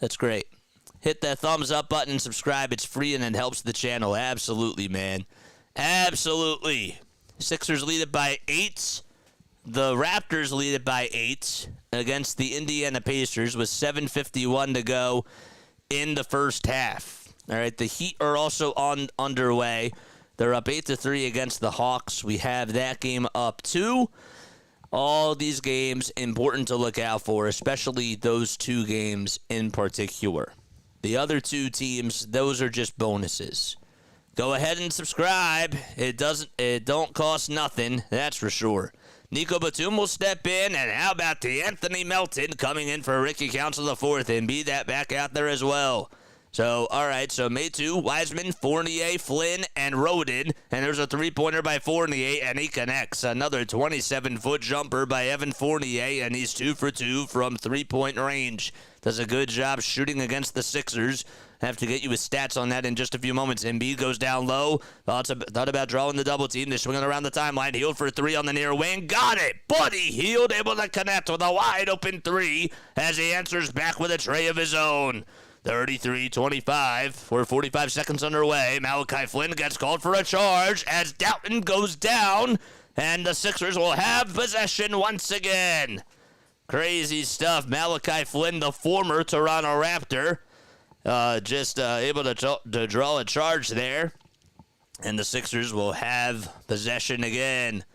that's great. Hit that thumbs up button, subscribe. It's free and it helps the channel. Absolutely, man. Absolutely. Sixers lead it by 8. The Raptors lead it by 8 against the Indiana Pacers with 7:51 to go in the first half. All right, the Heat are also underway. They're up 8-3 against the Hawks. We have that game up 2. All these games important to look out for, especially those 2 games in particular. The other 2 teams, those are just bonuses. Go ahead and subscribe. It don't cost nothing, that's for sure. Nico Batum will step in, and how about the Anthony Melton coming in for Ricky Council IV and be that back out there as well. So, all right, so Maytu, Wiseman, Fournier, Flynn, and Roden. And there's a three-pointer by Fournier, and he connects. Another 27-foot jumper by Evan Fournier, and he's 2 for 2 from three-point range. Does a good job shooting against the Sixers. I have to get you his stats on that in just a few moments. Embiid goes down low. Thought about drawing the double team. They're swinging around the timeline. Hield for 3 on the near wing. Got it! Buddy Hield able to connect with a wide-open 3 as he answers back with a tray of his own. 33-25. We're 45 seconds underway. Malachi Flynn gets called for a charge as Doughton goes down, and the Sixers will have possession once again. Crazy stuff. Malachi Flynn, the former Toronto Raptor, just able to draw a charge there, and the Sixers will have possession again.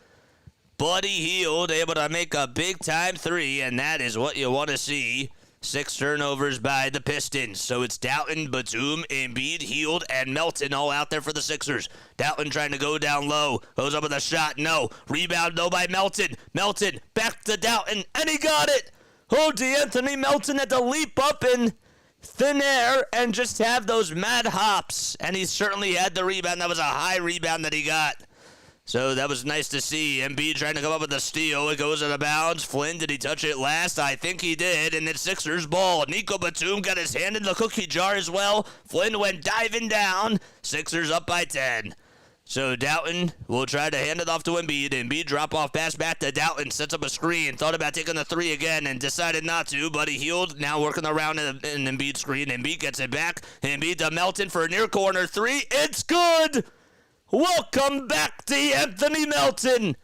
Buddy Hield able to make a big-time 3, and that is what you want to see. 6 turnovers by the Pistons. So it's Doughton, Batum, Embiid, Hield, and Melton all out there for the Sixers. Doughton trying to go down low. Goes up with a shot. No. Rebound, no, by Melton. Melton back to Doughton, and he got it. Oh, D'Anthony Melton had to leap up in thin air and just have those mad hops. And he certainly had the rebound. That was a high rebound that he got. So that was nice to see. Embiid trying to come up with a steal. It goes out of bounds. Flynn, did he touch it last? I think he did. And it's Sixers ball. Nico Batum got his hand in the cookie jar as well. Flynn went diving down. Sixers up by 10. So Doughton will try to hand it off to Embiid. Embiid drop-off pass back to Doughton. Sets up a screen. Thought about taking the three again and decided not to, but he healed. Now working around in Embiid screen. Embiid gets it back. Embiid to Melton for a near corner three. It's good! Welcome back to Anthony Melton.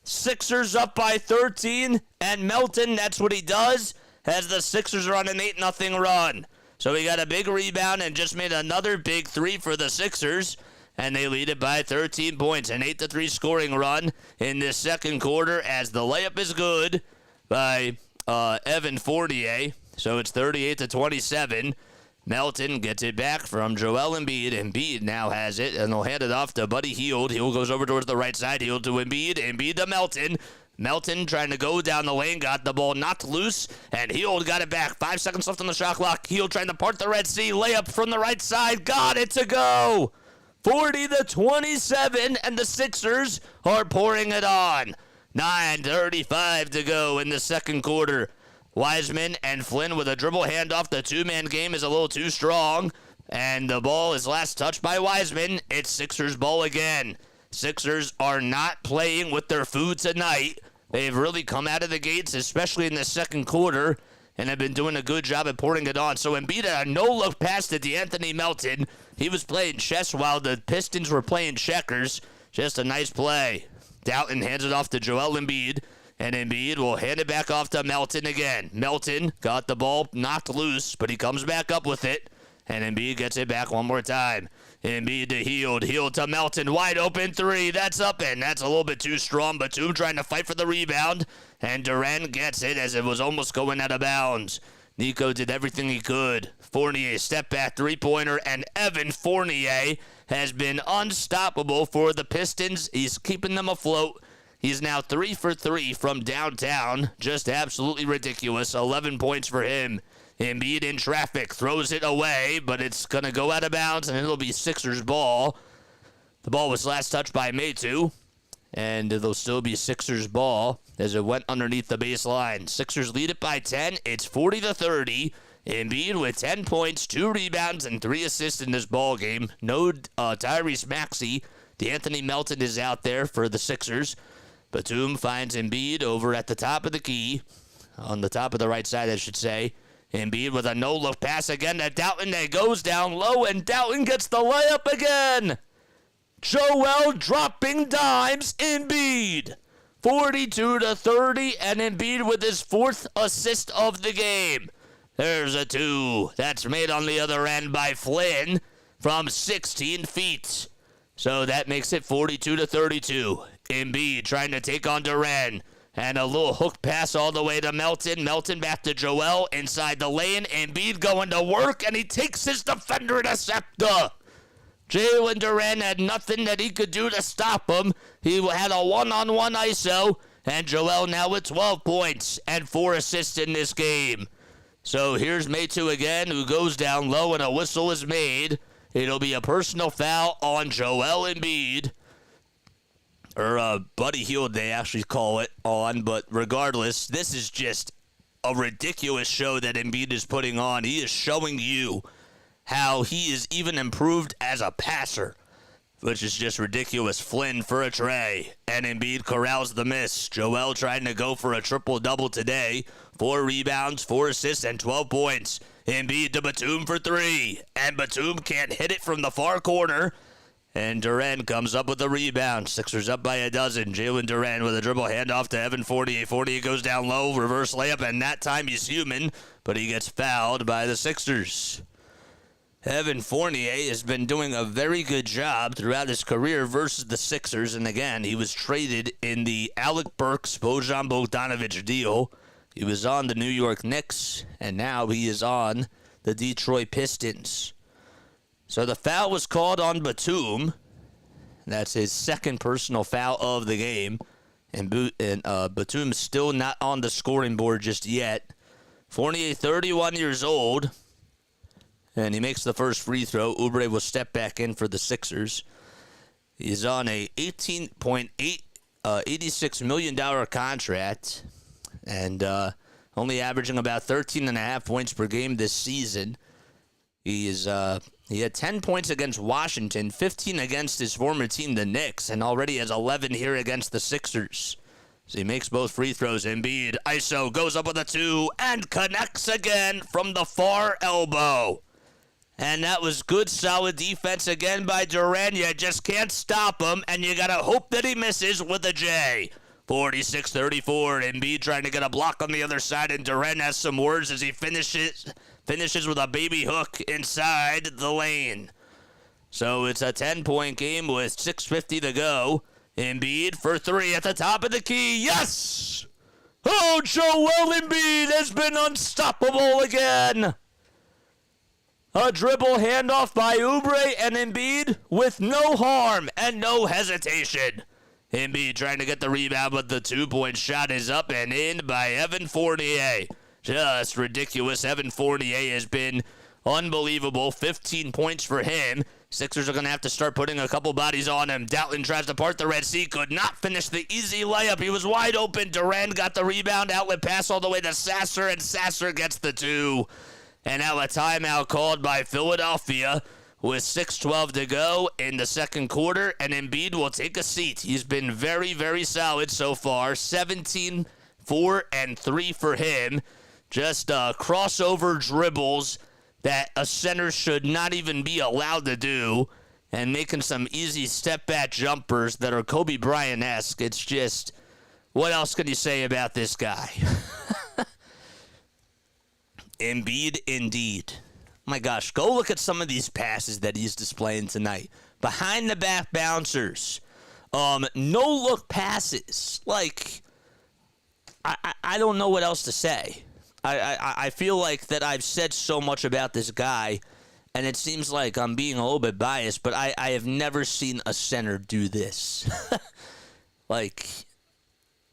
Sixers up by 13, and Melton, that's what he does, as the Sixers are on an 8-0 run. So he got a big rebound and just made another big three for the Sixers, and they lead it by 13 points. An 8-3 scoring run in this second quarter, as the layup is good by Evan Fournier. So it's 38-27. Melton gets it back from Joel Embiid. Embiid now has it, and they'll hand it off to Buddy Hield. Hield goes over towards the right side. Hield to Embiid. Embiid to Melton. Melton trying to go down the lane, got the ball knocked loose, and Hield got it back. 5 seconds left on the shot clock. Hield trying to part the Red Sea. Layup from the right side. Got it to go. 40-27, and the Sixers are pouring it on. 9:35 to go in the second quarter. Wiseman and Flynn with a dribble handoff. The two-man game is a little too strong, and the ball is last touched by Wiseman. It's Sixers ball again. Sixers are not playing with their food tonight. They've really come out of the gates, especially in the second quarter, and have been doing a good job at pouring it on. So Embiid had a no-look pass to D'Anthony Melton. He was playing chess while the Pistons were playing checkers. Just a nice play. Doughton hands it off to Joel Embiid. And Embiid will hand it back off to Melton again. Melton got the ball knocked loose, but he comes back up with it. And Embiid gets it back one more time. Embiid to Hield. Hield to Melton. Wide open three. That's up, and that's a little bit too strong. Batum trying to fight for the rebound. And Durant gets it as it was almost going out of bounds. Nico did everything he could. Fournier step back three-pointer. And Evan Fournier has been unstoppable for the Pistons. He's keeping them afloat. He's now 3 for 3 from downtown. Just absolutely ridiculous. 11 points for him. Embiid in traffic. Throws it away, but it's going to go out of bounds, and it'll be Sixers ball. The ball was last touched by Maytu, and it'll still be Sixers ball as it went underneath the baseline. Sixers lead it by 10. It's 40-30. Embiid with 10 points, 2 rebounds, and 3 assists in this ball game. No Tyrese Maxey. D'Anthony Melton is out there for the Sixers. Batum finds Embiid over at the top of the key, on the top of the right side, I should say. Embiid with a no-look pass again to Doughton. That goes down low, and Doughton gets the layup again. Joel dropping dimes. Embiid. 42-30, and Embiid with his 4th assist of the game. There's a 2. That's made on the other end by Flynn from 16 feet. So that makes it 42-32. Embiid trying to take on Durant. And a little hook pass all the way to Melton. Melton back to Joel inside the lane. Embiid going to work, and he takes his defender in a scepter. Jalen Durant had nothing that he could do to stop him. He had a one-on-one ISO. And Joel now with 12 points and 4 assists in this game. So here's Maytu again, who goes down low, and a whistle is made. It'll be a personal foul on Joel Embiid. Or Buddy Hield, they actually call it on. But regardless, this is just a ridiculous show that Embiid is putting on. He is showing you how he is even improved as a passer, which is just ridiculous. Flynn for a tray, and Embiid corrals the miss. Joel trying to go for a triple-double today. 4 rebounds, 4 assists, and 12 points. Embiid to Batum for 3, and Batum can't hit it from the far corner. And Durant comes up with a rebound. Sixers up by a dozen. Jalen Durant with a dribble handoff to Evan Fournier. Fournier goes down low, reverse layup, and that time he's human, but he gets fouled by the Sixers. Evan Fournier has been doing a very good job throughout his career versus the Sixers, and again, he was traded in the Alec Burks-Bojan Bogdanovic deal. He was on the New York Knicks, and now he is on the Detroit Pistons. So the foul was called on Batum. That's his 2nd personal foul of the game. And Batum's still not on the scoring board just yet. Fournier, 31 years old, and he makes the first free throw. Oubre will step back in for the Sixers. He's on a $86 million contract, and only averaging about 13.5 points per game this season. He had 10 points against Washington, 15 against his former team, the Knicks, and already has 11 here against the Sixers. So he makes both free throws. Embiid, ISO, goes up with a 2, and connects again from the far elbow. And that was good, solid defense again by Durant. You just can't stop him, and you got to hope that he misses with a J. 46-34, Embiid trying to get a block on the other side, and Durant has some words as he finishes with a baby hook inside the lane. So it's a 10-point game with 6:50 to go. Embiid for 3 at the top of the key. Yes! Oh, Joel Embiid has been unstoppable again. A dribble handoff by Oubre and Embiid with no harm and no hesitation. Embiid trying to get the rebound, but the 2-point shot is up and in by Evan Fournier. Just ridiculous. Evan Fournier has been unbelievable. 15 points for him. Sixers are going to have to start putting a couple bodies on him. Doughton tries to part the Red Sea. Could not finish the easy layup. He was wide open. Durant got the rebound. Outlet pass all the way to Sasser, and Sasser gets the 2. And now a timeout called by Philadelphia with 6:12 to go in the second quarter. And Embiid will take a seat. He's been very, very solid so far. 17, 4, and 3 for him. Just crossover dribbles that a center should not even be allowed to do, and making some easy step-back jumpers that are Kobe Bryant-esque. It's just, what else can you say about this guy? Embiid, indeed. My gosh, go look at some of these passes that he's displaying tonight. Behind-the-back bouncers. No-look passes. Like, I don't know what else to say. I feel like that I've said so much about this guy, and it seems like I'm being a little bit biased, but I have never seen a center do this. Like,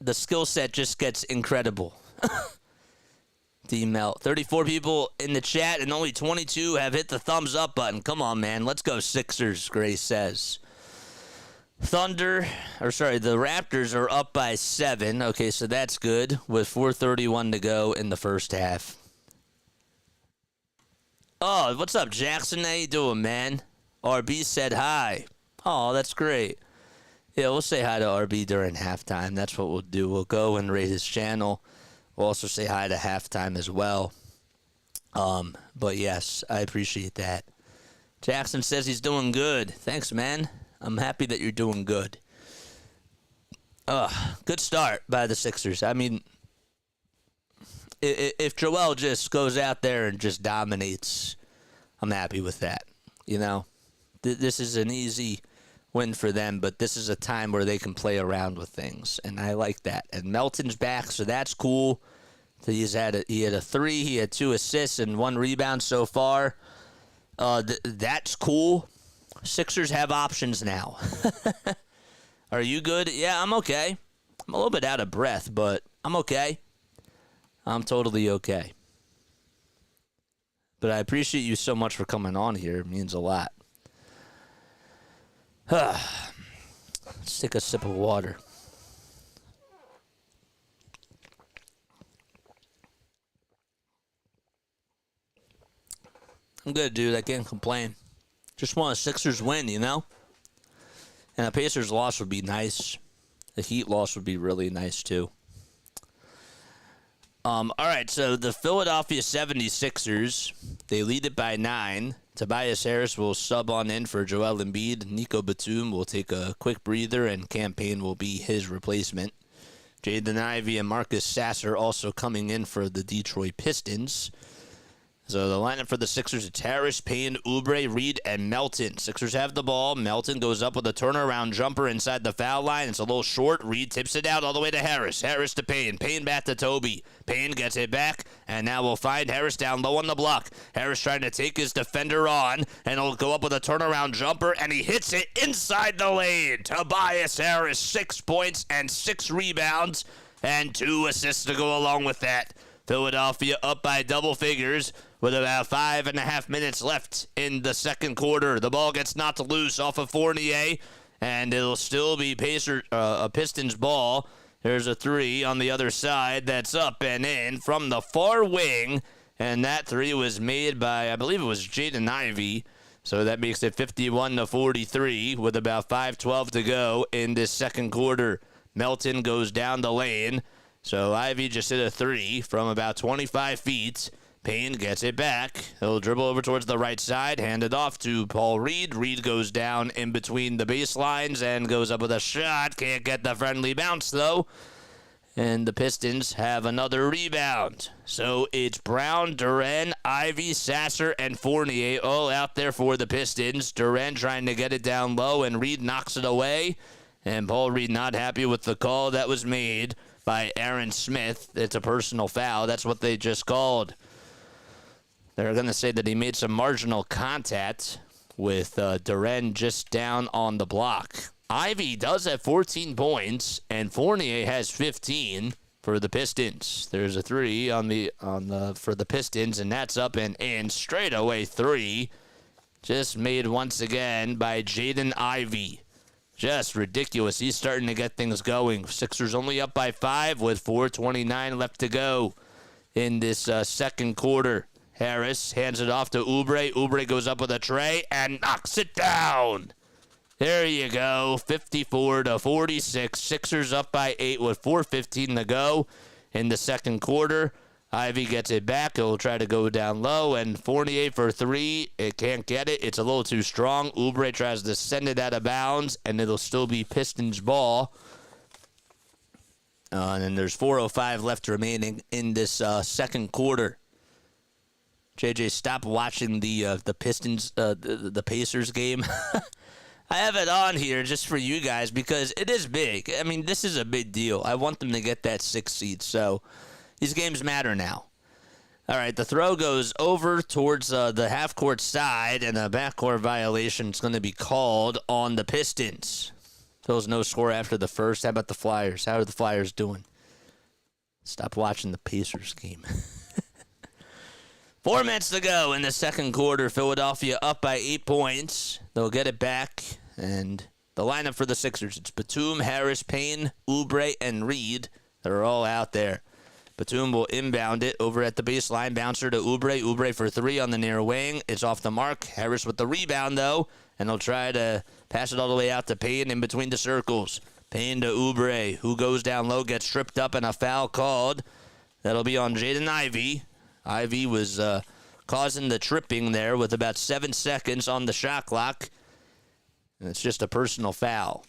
the skill set just gets incredible. D-Melt. 34 people in the chat, and only 22 have hit the thumbs up button. Come on, man. Let's go Sixers, Grace says. The Raptors are up by 7. Okay, so that's good with 4:31 to go in the first half. Oh, what's up, Jackson? How you doing, man? RB said hi. Oh, that's great. Yeah, we'll say hi to RB during halftime. That's what we'll do. We'll go and rate his channel. We'll also say hi to halftime as well. But yes, I appreciate that. Jackson says he's doing good. Thanks, man. I'm happy that you're doing good. Good start by the Sixers. I mean, if Joel just goes out there and just dominates, I'm happy with that. You know, this is an easy win for them, but this is a time where they can play around with things, and I like that. And Melton's back, so that's cool. So he had a 3, he had 2 assists and 1 rebound so far. That's cool. Sixers have options now. Are you good? Yeah, I'm okay. I'm a little bit out of breath, but I'm okay. I'm totally okay. But I appreciate you so much for coming on here. It means a lot. Let's take a sip of water. I'm good, dude. I can't complain. Just want a Sixers win, you know? And a Pacers loss would be nice. The Heat loss would be really nice, too. All right, so the Philadelphia 76ers, they lead it by 9. Tobias Harris will sub on in for Joel Embiid. Nico Batum will take a quick breather, and Campaign will be his replacement. Jaden Ivey and Marcus Sasser also coming in for the Detroit Pistons. So the lineup for the Sixers, it's Harris, Payne, Oubre, Reed, and Melton. Sixers have the ball. Melton goes up with a turnaround jumper inside the foul line. It's a little short. Reed tips it out all the way to Harris. Harris to Payne. Payne back to Toby. Payne gets it back, and now we'll find Harris down low on the block. Harris trying to take his defender on, and he'll go up with a turnaround jumper, and he hits it inside the lane. Tobias Harris, 6 points and 6 rebounds, and 2 assists to go along with that. Philadelphia up by double figures with about 5.5 minutes left in the second quarter. The ball gets knocked loose off of Fournier, and it'll still be a Pistons ball. There's a three on the other side that's up and in from the far wing, and that three was made by, I believe it was Jaden Ivey. So that makes it 51-43 with about 5:12 to go in this second quarter. Melton goes down the lane. So Ivey just hit a three from about 25 feet. Payne gets it back. He'll dribble over towards the right side, hand it off to Paul Reed. Reed goes down in between the baselines and goes up with a shot. Can't get the friendly bounce, though. And the Pistons have another rebound. So it's Brown, Duren, Ivey, Sasser, and Fournier all out there for the Pistons. Duren trying to get it down low, and Reed knocks it away. And Paul Reed not happy with the call that was made by Aaron Smith. It's a personal foul. That's what they just called. They're going to say that he made some marginal contact with Duren just down on the block. Ivey does have 14 points, and Fournier has 15 for the Pistons. There's a three for the Pistons, and that's up and in. Straightaway three. Just made once again by Jaden Ivey. Just ridiculous. He's starting to get things going. Sixers only up by 5 with 4:29 left to go in this second quarter. Harris hands it off to Oubre. Oubre goes up with a tray and knocks it down. There you go. 54-46. Sixers up by 8 with 4:15 to go in the second quarter. Ivey gets it back. He'll try to go down low, and Fournier for three. It can't get it. It's a little too strong. Oubre tries to send it out of bounds, and it'll still be Pistons ball. And then there's 4:05 left remaining in this second quarter. JJ, stop watching the Pistons, the Pacers game. I have it on here just for you guys because it is big. I mean, this is a big deal. I want them to get that 6th seed, so these games matter now. All right, the throw goes over towards the half-court side, and a backcourt violation is going to be called on the Pistons. There's no score after the first. How about the Flyers? How are the Flyers doing? Stop watching the Pacers game. 4 minutes to go in the second quarter. Philadelphia up by 8 points. They'll get it back. And the lineup for the Sixers, it's Batum, Harris, Payne, Oubre, and Reed. They're all out there. Batum will inbound it over at the baseline. Bouncer to Oubre. Oubre for three on the near wing. It's off the mark. Harris with the rebound, though. And they'll try to pass it all the way out to Payne in between the circles. Payne to Oubre, who goes down low, gets tripped up, and a foul called. That'll be on Jaden Ivey. Ivey was causing the tripping there with about 7 seconds on the shot clock. And it's just a personal foul.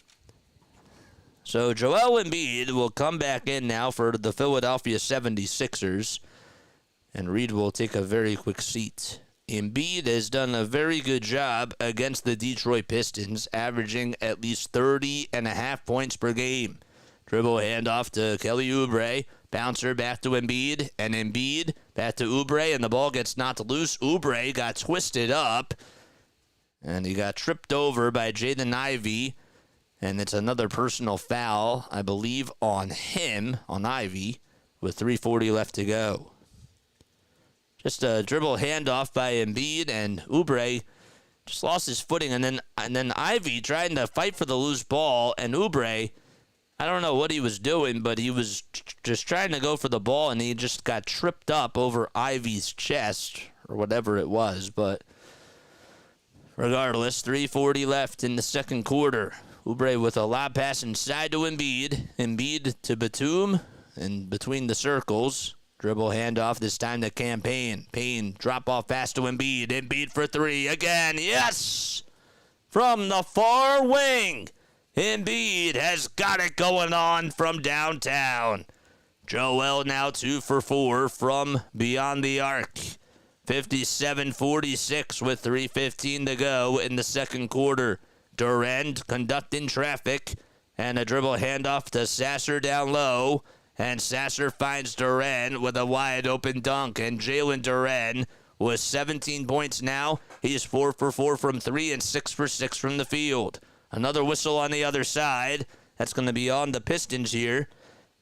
So Joel Embiid will come back in now for the Philadelphia 76ers. And Reed will take a very quick seat. Embiid has done a very good job against the Detroit Pistons, averaging at least 30.5 points per game. Dribble handoff to Kelly Oubre. Bouncer back to Embiid, and Embiid back to Oubre, and the ball gets knocked loose. Oubre got twisted up, and he got tripped over by Jaden Ivey, and it's another personal foul, I believe, on him, on Ivey, with 3:40 left to go. Just a dribble handoff by Embiid, and Oubre just lost his footing, and then Ivey trying to fight for the loose ball, and Oubre, I don't know what he was doing, but he was just trying to go for the ball, and he just got tripped up over Ivey's chest, or whatever it was. But regardless, 3:40 left in the second quarter. Oubre with a lob pass inside to Embiid. Embiid to Batum, and between the circles. Dribble handoff, this time to Payne. Payne drop off pass to Embiid. Embiid for three again. Yes! From the far wing. Embiid has got it going on from downtown. Joel now 2 for 4 from beyond the arc. 57-46 with 3:15 to go in the second quarter. Durant conducting traffic, and a dribble handoff to Sasser down low. And Sasser finds Durant with a wide open dunk. And Jalen Durant with 17 points now. He's 4 for 4 from 3 and 6 for 6 from the field. Another whistle on the other side. That's going to be on the Pistons here.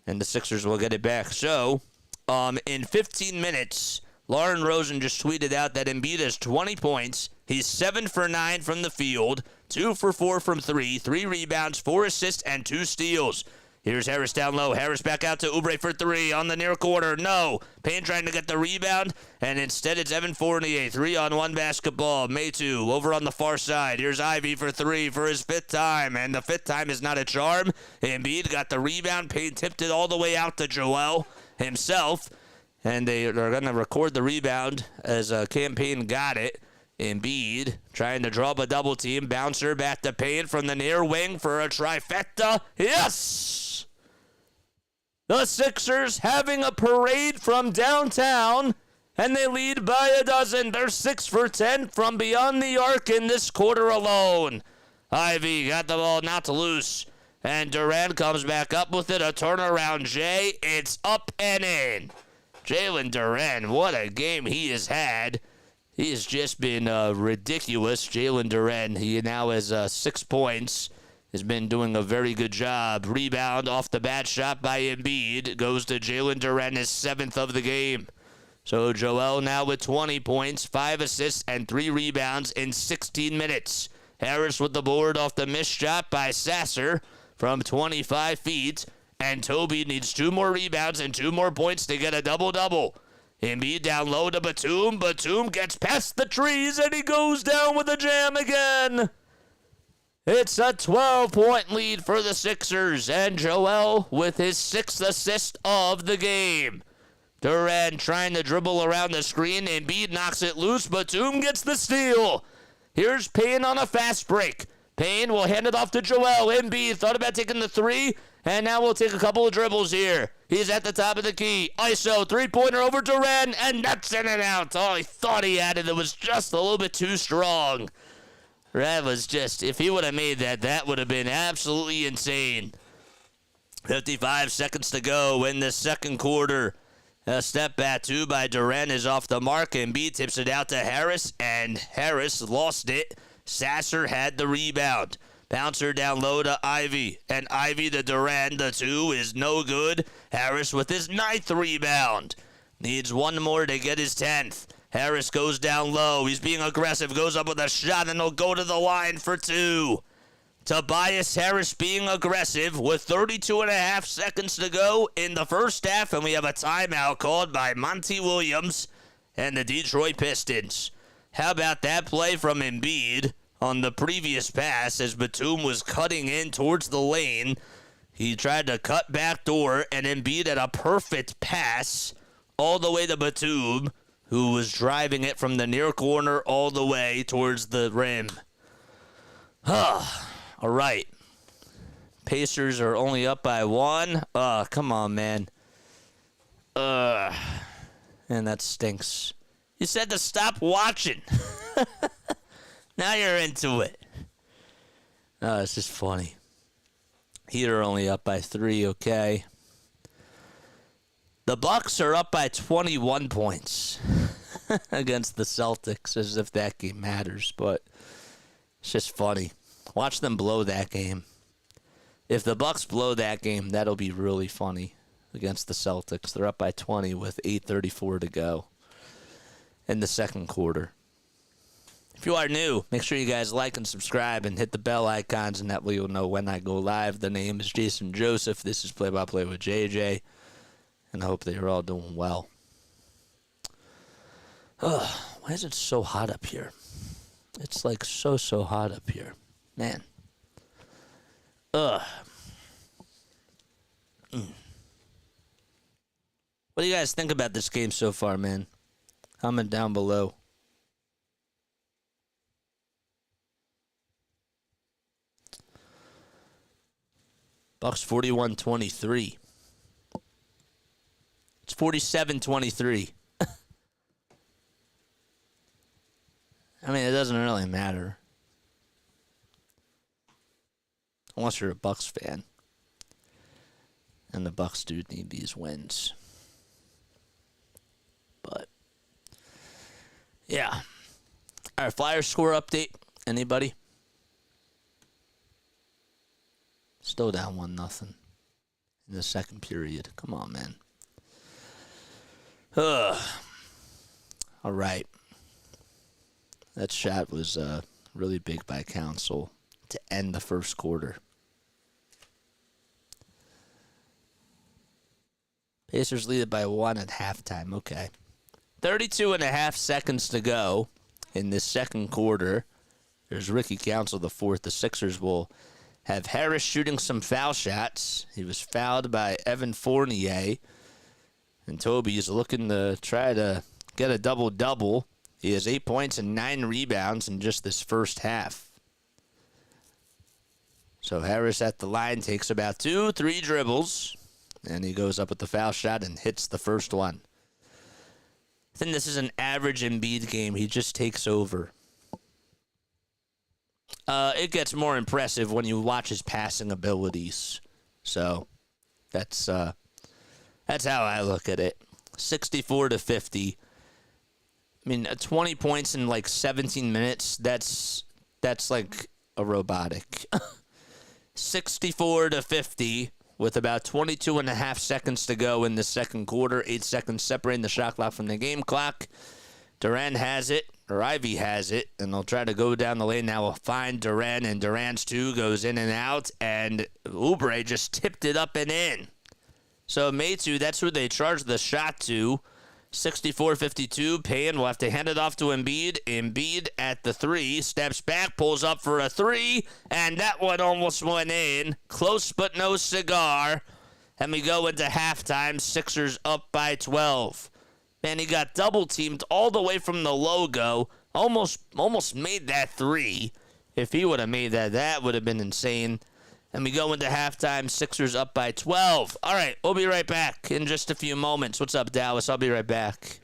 And the Sixers will get it back. So In 15 minutes, Lauren Rosen just tweeted out that Embiid has 20 points. He's 7 for 9 from the field, 2 for 4 from 3, 3 rebounds, 4 assists, and 2 steals. Here's Harris down low. Harris back out to Oubre for 3 on the near corner. No. Payne trying to get the rebound, and instead it's Evan Fournier. 3-on-1 basketball. Maytu over on the far side. Here's Ivy for 3 for his 5th time, and the 5th time is not a charm. Embiid got the rebound. Payne tipped it all the way out to Joel himself, and they are going to record the rebound as Cam Payne got it. Embiid trying to draw up a double team. Bouncer back to Payne from the near wing for a trifecta. Yes! The Sixers having a parade from downtown, and they lead by a dozen. They're 6 for 10 from beyond the arc in this quarter alone. Ivy got the ball not loose, and Durant comes back up with it. A turnaround, Jay. It's up and in. Jalen Durant, what a game he has had. He has just been ridiculous. Jalen Durant, he now has 6 points. Has been doing a very good job. Rebound off the bat shot by Embiid. Goes to Jalen Durant, his 7th of the game. So Joel now with 20 points, 5 assists, and 3 rebounds in 16 minutes. Harris with the board off the missed shot by Sasser from 25 feet. And Toby needs 2 more rebounds and 2 more points to get a double-double. Embiid down low to Batum. Batum gets past the trees, and he goes down with a jam again. It's a 12-point lead for the Sixers, and Joel with his 6th assist of the game. Durant trying to dribble around the screen. Embiid knocks it loose. Batum gets the steal. Here's Payne on a fast break. Payne will hand it off to Joel. Embiid thought about taking the 3, and now we'll take a couple of dribbles here. He's at the top of the key. ISO, 3-pointer over Durant, and that's in and out. Oh, he thought he had it. It was just a little bit too strong. That was just, if he would have made that, that would have been absolutely insane. 55 seconds to go in the second quarter. A step back two by Durant is off the mark. Embiid tips it out to Harris, and Harris lost it. Sasser had the rebound. Bouncer down low to Ivy, and Ivy to Durant. The 2 is no good. Harris with his 9th rebound. Needs 1 more to get his 10th. Harris goes down low. He's being aggressive. Goes up with a shot, and he'll go to the line for 2. Tobias Harris being aggressive with 32.5 seconds to go in the first half, and we have a timeout called by Monty Williams and the Detroit Pistons. How about that play from Embiid on the previous pass as Batum was cutting in towards the lane? He tried to cut back door, and Embiid had a perfect pass all the way to Batum, who was driving it from the near corner all the way towards the rim. All right. Pacers are only up by 1. Come on, man. And that stinks. You said to stop watching. Now you're into it. It's just funny. Heat are only up by 3, okay. The Bucks are up by 21 points against the Celtics, as if that game matters, but it's just funny. Watch them blow that game. If the Bucks blow that game, that'll be really funny against the Celtics. They're up by 20 with 8:34 to go in the second quarter. If you are new, make sure you guys like and subscribe and hit the bell icons, and that way you'll know when I go live. The name is Jason Joseph. This is Play by Play with JJ. And I hope that you're all doing well. Why is it so hot up here? It's like so hot up here. Man. What do you guys think about this game so far, man? Comment down below. Bucks 41-23. It's 47-23. I mean, it doesn't really matter. Unless you're a Bucks fan. And the Bucks do need these wins. But, yeah. All right, Flyers score update. Anybody? Still down 1-0 in the second period. Come on, man. All right. That shot was really big by Council to end the first quarter. Pacers lead it by 1 at halftime. Okay. 32 and a half seconds to go in this second quarter. There's Ricky Council, the fourth. The Sixers will have Harris shooting some foul shots. He was fouled by Evan Fournier. And Toby is looking to try to get a double-double. He has 8 points and 9 rebounds in just this first half. So Harris at the line takes about 2-3 dribbles. And he goes up with the foul shot and hits the first one. I think this is an average Embiid game. He just takes over. It gets more impressive when you watch his passing abilities. So that's how I look at it. 64-50. I mean, 20 points in like 17 minutes. That's like a robotic. 64-50 with about 22 and a half seconds to go in the second quarter. 8 seconds separating the shot clock from the game clock. Durant has it, or Ivy has it, and they'll try to go down the lane. Now we'll find Durant, and Durant's two goes in and out, and Oubre just tipped it up and in. So Maytu, that's who they charged the shot to. 64-52. Payne will have to hand it off to Embiid. Embiid at the three. Steps back, pulls up for a three. And that one almost went in. Close but no cigar. And we go into halftime. Sixers up by 12. Man, he got double-teamed all the way from the logo. Almost made that three. If he would have made that, that would have been insane. And we go into halftime, Sixers up by 12. All right, we'll be right back in just a few moments. What's up, Dallas? I'll be right back.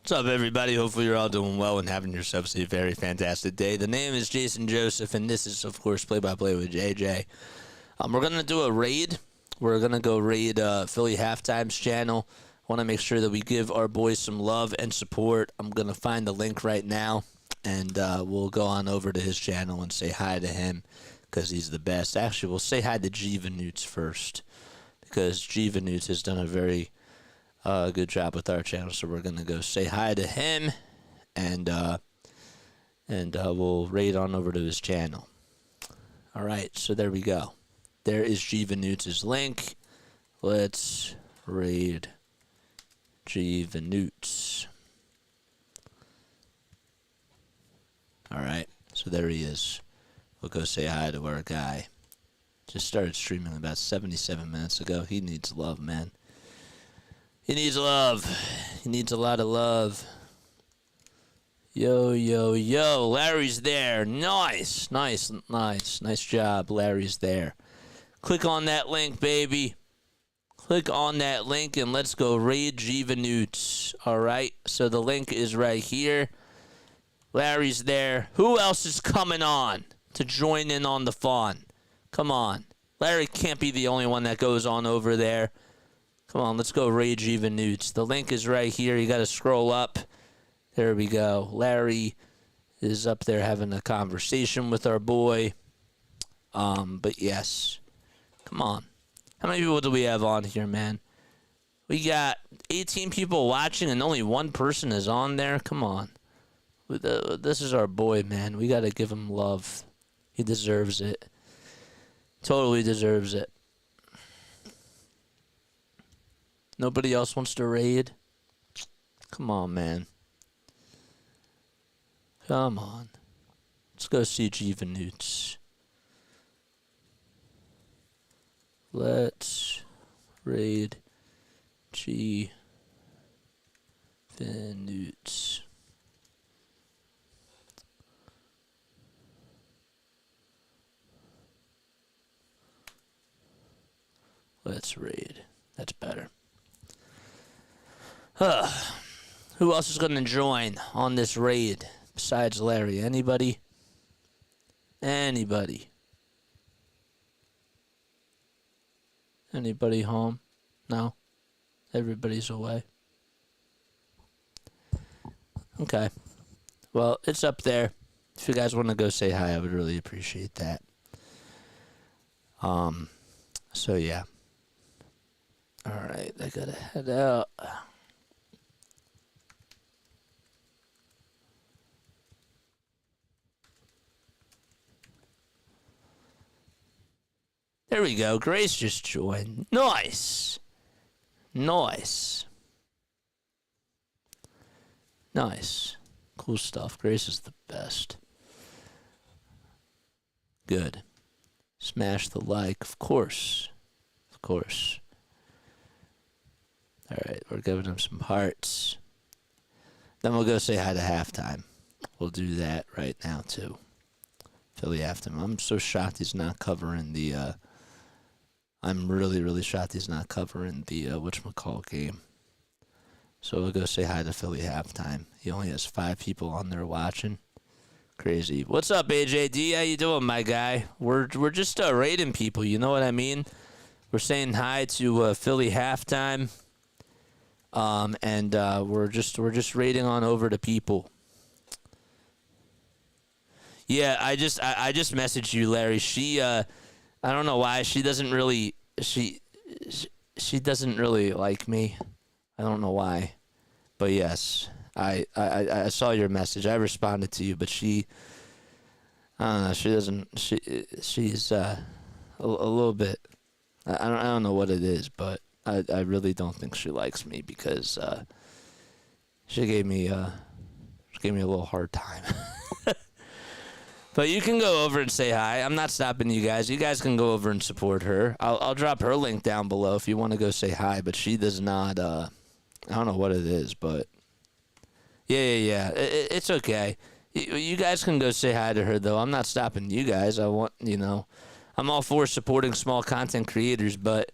What's up, everybody? Hopefully you're all doing well and having yourselves a very fantastic day. The name is Jason Joseph, and this is, of course, Play-by-Play with JJ. We're going to do a raid we're going to go raid Philly Halftime's channel. Want to make sure that we give our boys some love and support. I'm going to find the link right now, and we'll go on over to his channel and say hi to him because he's the best. Actually, we'll say hi to Jivanutes first because Jivanutes has done a very good job with our channel. So we're going to go say hi to him, and we'll raid on over to his channel. All right, so there we go. There is Jivanutes' link. Let's raid Jivanutes. All right, so there he is. We'll go say hi to our guy. Just started streaming about 77 minutes ago. He needs love, man. He needs love. He needs a lot of love. Yo, yo, yo. Larry's there. Nice, nice, nice. Nice job. Larry's there. Click on that link, baby. Click on that link and let's go raid Jivanutes. All right, so the link is right here. Larry's there. Who else is coming on to join in on the fun? Come on. Larry can't be the only one that goes on over there. Come on, let's go raid Jivanutes. The link is right here. You got to scroll up. There we go. Larry is up there having a conversation with our boy. But yes, come on. How many people do we have on here, man? We got 18 people watching and only one person is on there. Come on. This is our boy, man. We got to give him love. He deserves it. Totally deserves it. Nobody else wants to raid? Come on, man. Come on. Let's go see Jivanutes. Let's raid Jivanutes. Let's raid. That's better. Who else is going to join on this raid besides Larry? Anybody? Anybody? Anybody home? No? Everybody's away. Okay. Well, it's up there. If you guys want to go say hi, I would really appreciate that. So yeah. All right, I gotta head out. There we go. Grace just joined. Nice. Nice. Nice. Cool stuff. Grace is the best. Good. Smash the like, of course. Of course. All right, we're giving him some hearts. Then we'll go say hi to Halftime. We'll do that right now, too. Philly Halftime. I'm so shocked he's not covering the... I'm really, really shocked he's not covering the whatchamacallit game. So we'll go say hi to Philly Halftime. He only has 5 people on there watching. Crazy. What's up, AJD? How you doing, my guy? We're just raiding people. You know what I mean? We're saying hi to Philly Halftime. And we're just raiding on over to people. Yeah, I just messaged you, Larry. She I don't know why she doesn't really she doesn't really like me. I don't know why, but yes, I saw your message. I responded to you, but she I don't know. She doesn't. She's a little bit. I don't know what it is, but I really don't think she likes me because she gave me a little hard time. But you can go over and say hi. I'm not stopping you guys. You guys can go over and support her. I'll drop her link down below if you want to go say hi. But she does not. I don't know what it is, but yeah. It's okay. You guys can go say hi to her though. I'm not stopping you guys. I'm all for supporting small content creators, but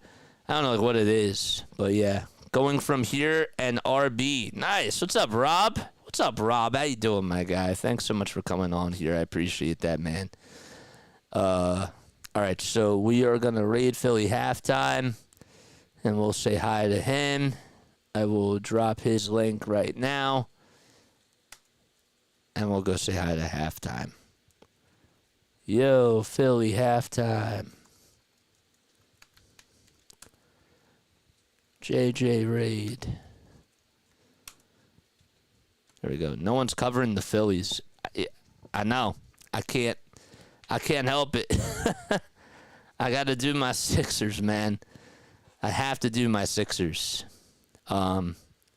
I don't know what it is. But yeah, going from here and RB. Nice. What's up, Rob? What's up, Rob? How you doing, my guy? Thanks so much for coming on here. I appreciate that, man. All right, so we are going to raid Philly halftime, and we'll say hi to him. I will drop his link right now, and we'll go say hi to halftime. Yo, Philly halftime. JJ raid. There we go. No one's covering the Phillies. I know. I can't help it. I got to do my Sixers, man. I have to do my Sixers. But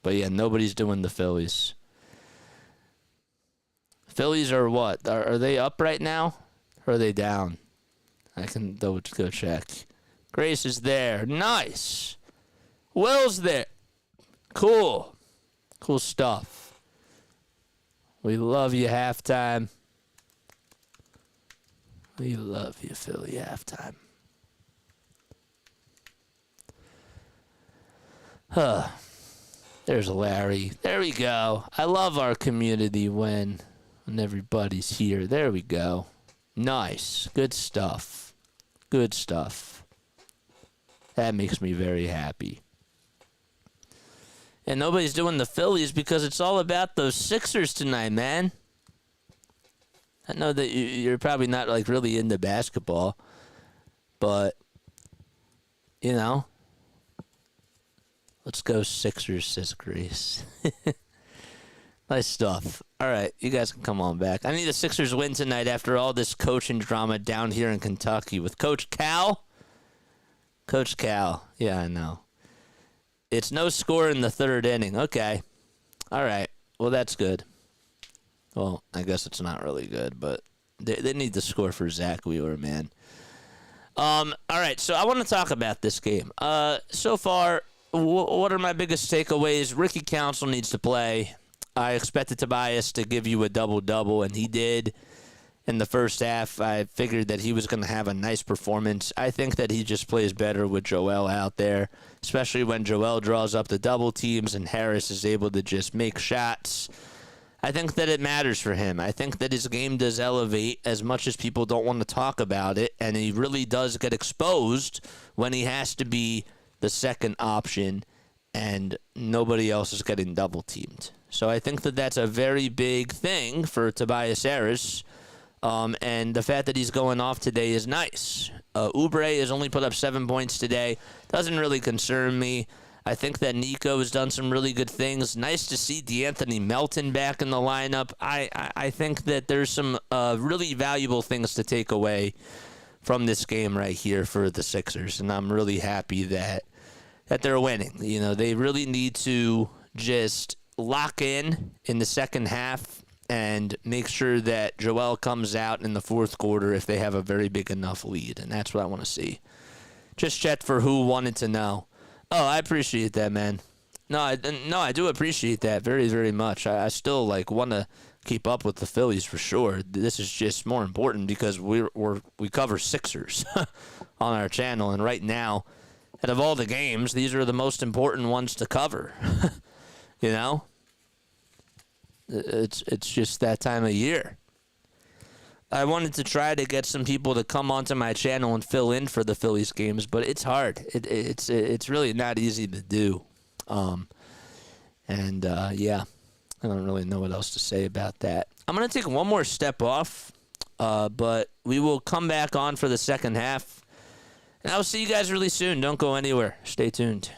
yeah, nobody's doing the Phillies. Phillies are what? Are they up right now? Or are they down? I can go check. Grace is there. Nice. Will's there. Cool. Cool stuff. We love you, halftime. We love you, Philly, halftime. There's Larry. There we go. I love our community when everybody's here. There we go. Nice. Good stuff. Good stuff. That makes me very happy. And nobody's doing the Phillies because it's all about those Sixers tonight, man. I know that you're probably not like really into basketball, but you know, let's go Sixers, says Grace. Nice stuff. All right, you guys can come on back. I need the Sixers win tonight after all this coaching drama down here in Kentucky with Coach Cal. Coach Cal, yeah, I know. It's no score in the third inning. Okay. All right. Well, that's good. Well, I guess it's not really good, but they need to score for Zach Wheeler, man. All right, so I want to talk about this game. So far, what are my biggest takeaways? Ricky Council needs to play. I expected Tobias to give you a double-double, and he did. In the first half, I figured that he was going to have a nice performance. I think that he just plays better with Joel out there, especially when Joel draws up the double teams and Harris is able to just make shots. I think that it matters for him. I think that his game does elevate as much as people don't want to talk about it, and he really does get exposed when he has to be the second option and nobody else is getting double teamed. So I think that that's a very big thing for Tobias Harris. And the fact that he's going off today is nice. Oubre has only put up 7 points today. Doesn't really concern me. I think that Nico has done some really good things. Nice to see DeAnthony Melton back in the lineup. I think that there's some really valuable things to take away from this game right here for the Sixers. And I'm really happy that they're winning. You know, they really need to just lock in the second half and make sure that Joel comes out in the fourth quarter if they have a very big enough lead. And that's what I want to see. Just check for who wanted to know. Oh, I appreciate that, man. No, I do appreciate that very, very much. I still want to keep up with the Phillies for sure. This is just more important because we cover Sixers on our channel. And right now, out of all the games, these are the most important ones to cover. You know? It's just that time of year. I wanted to try to get some people to come onto my channel and fill in for the Phillies games, but it's hard. It's really not easy to do. Yeah, I don't really know what else to say about that. I'm going to take one more step off, but we will come back on for the second half. And I'll see you guys really soon. Don't go anywhere. Stay tuned.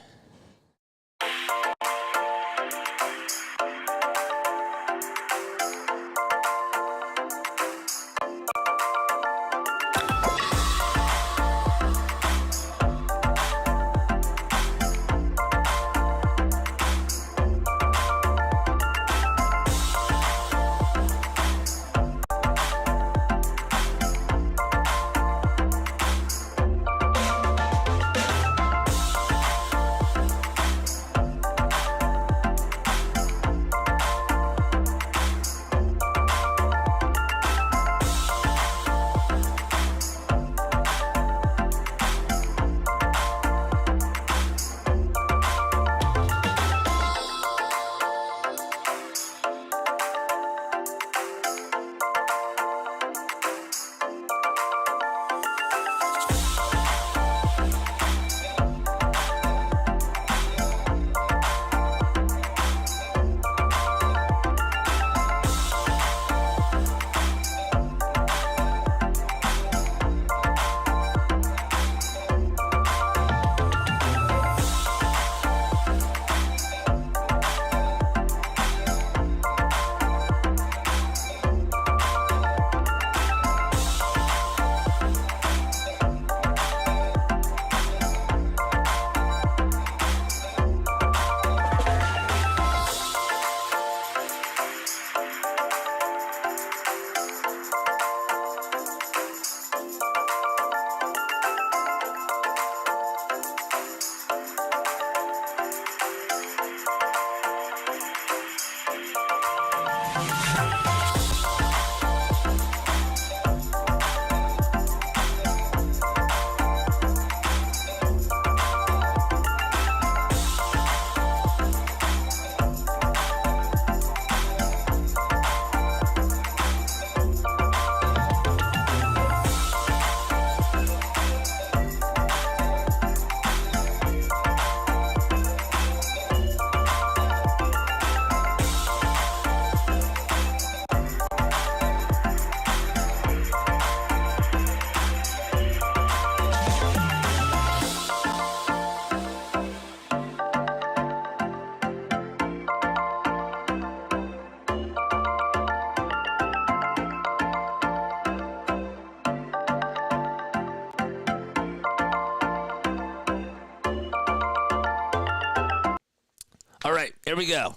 All right, here we go.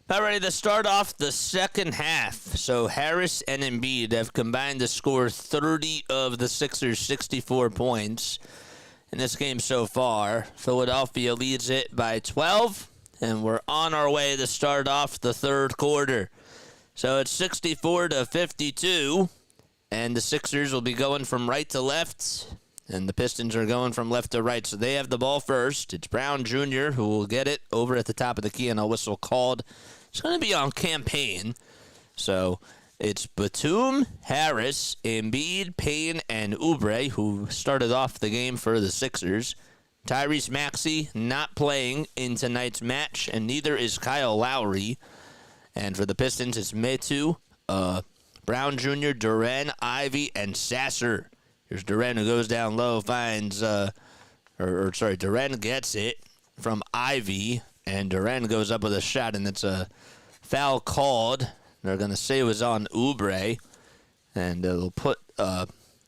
About ready to start off the second half. So Harris and Embiid have combined to score 30 of the Sixers' 64 points in this game so far. Philadelphia leads it by 12, and we're on our way to start off the third quarter. So it's 64-52, and the Sixers will be going from right to left, and the Pistons are going from left to right. So they have the ball first. It's Brown Jr. who will get it over at the top of the key, and a whistle called. It's going to be on campaign. So it's Batum, Harris, Embiid, Payne, and Oubre, who started off the game for the Sixers. Tyrese Maxey not playing in tonight's match, and neither is Kyle Lowry. And for the Pistons, it's Metu, Brown Jr., Duren, Ivy, and Sasser. Here's Duren, who goes down low, finds, Duren gets it from Ivy, and Duren goes up with a shot, and it's a foul called. They're going to say it was on Oubre, and they'll put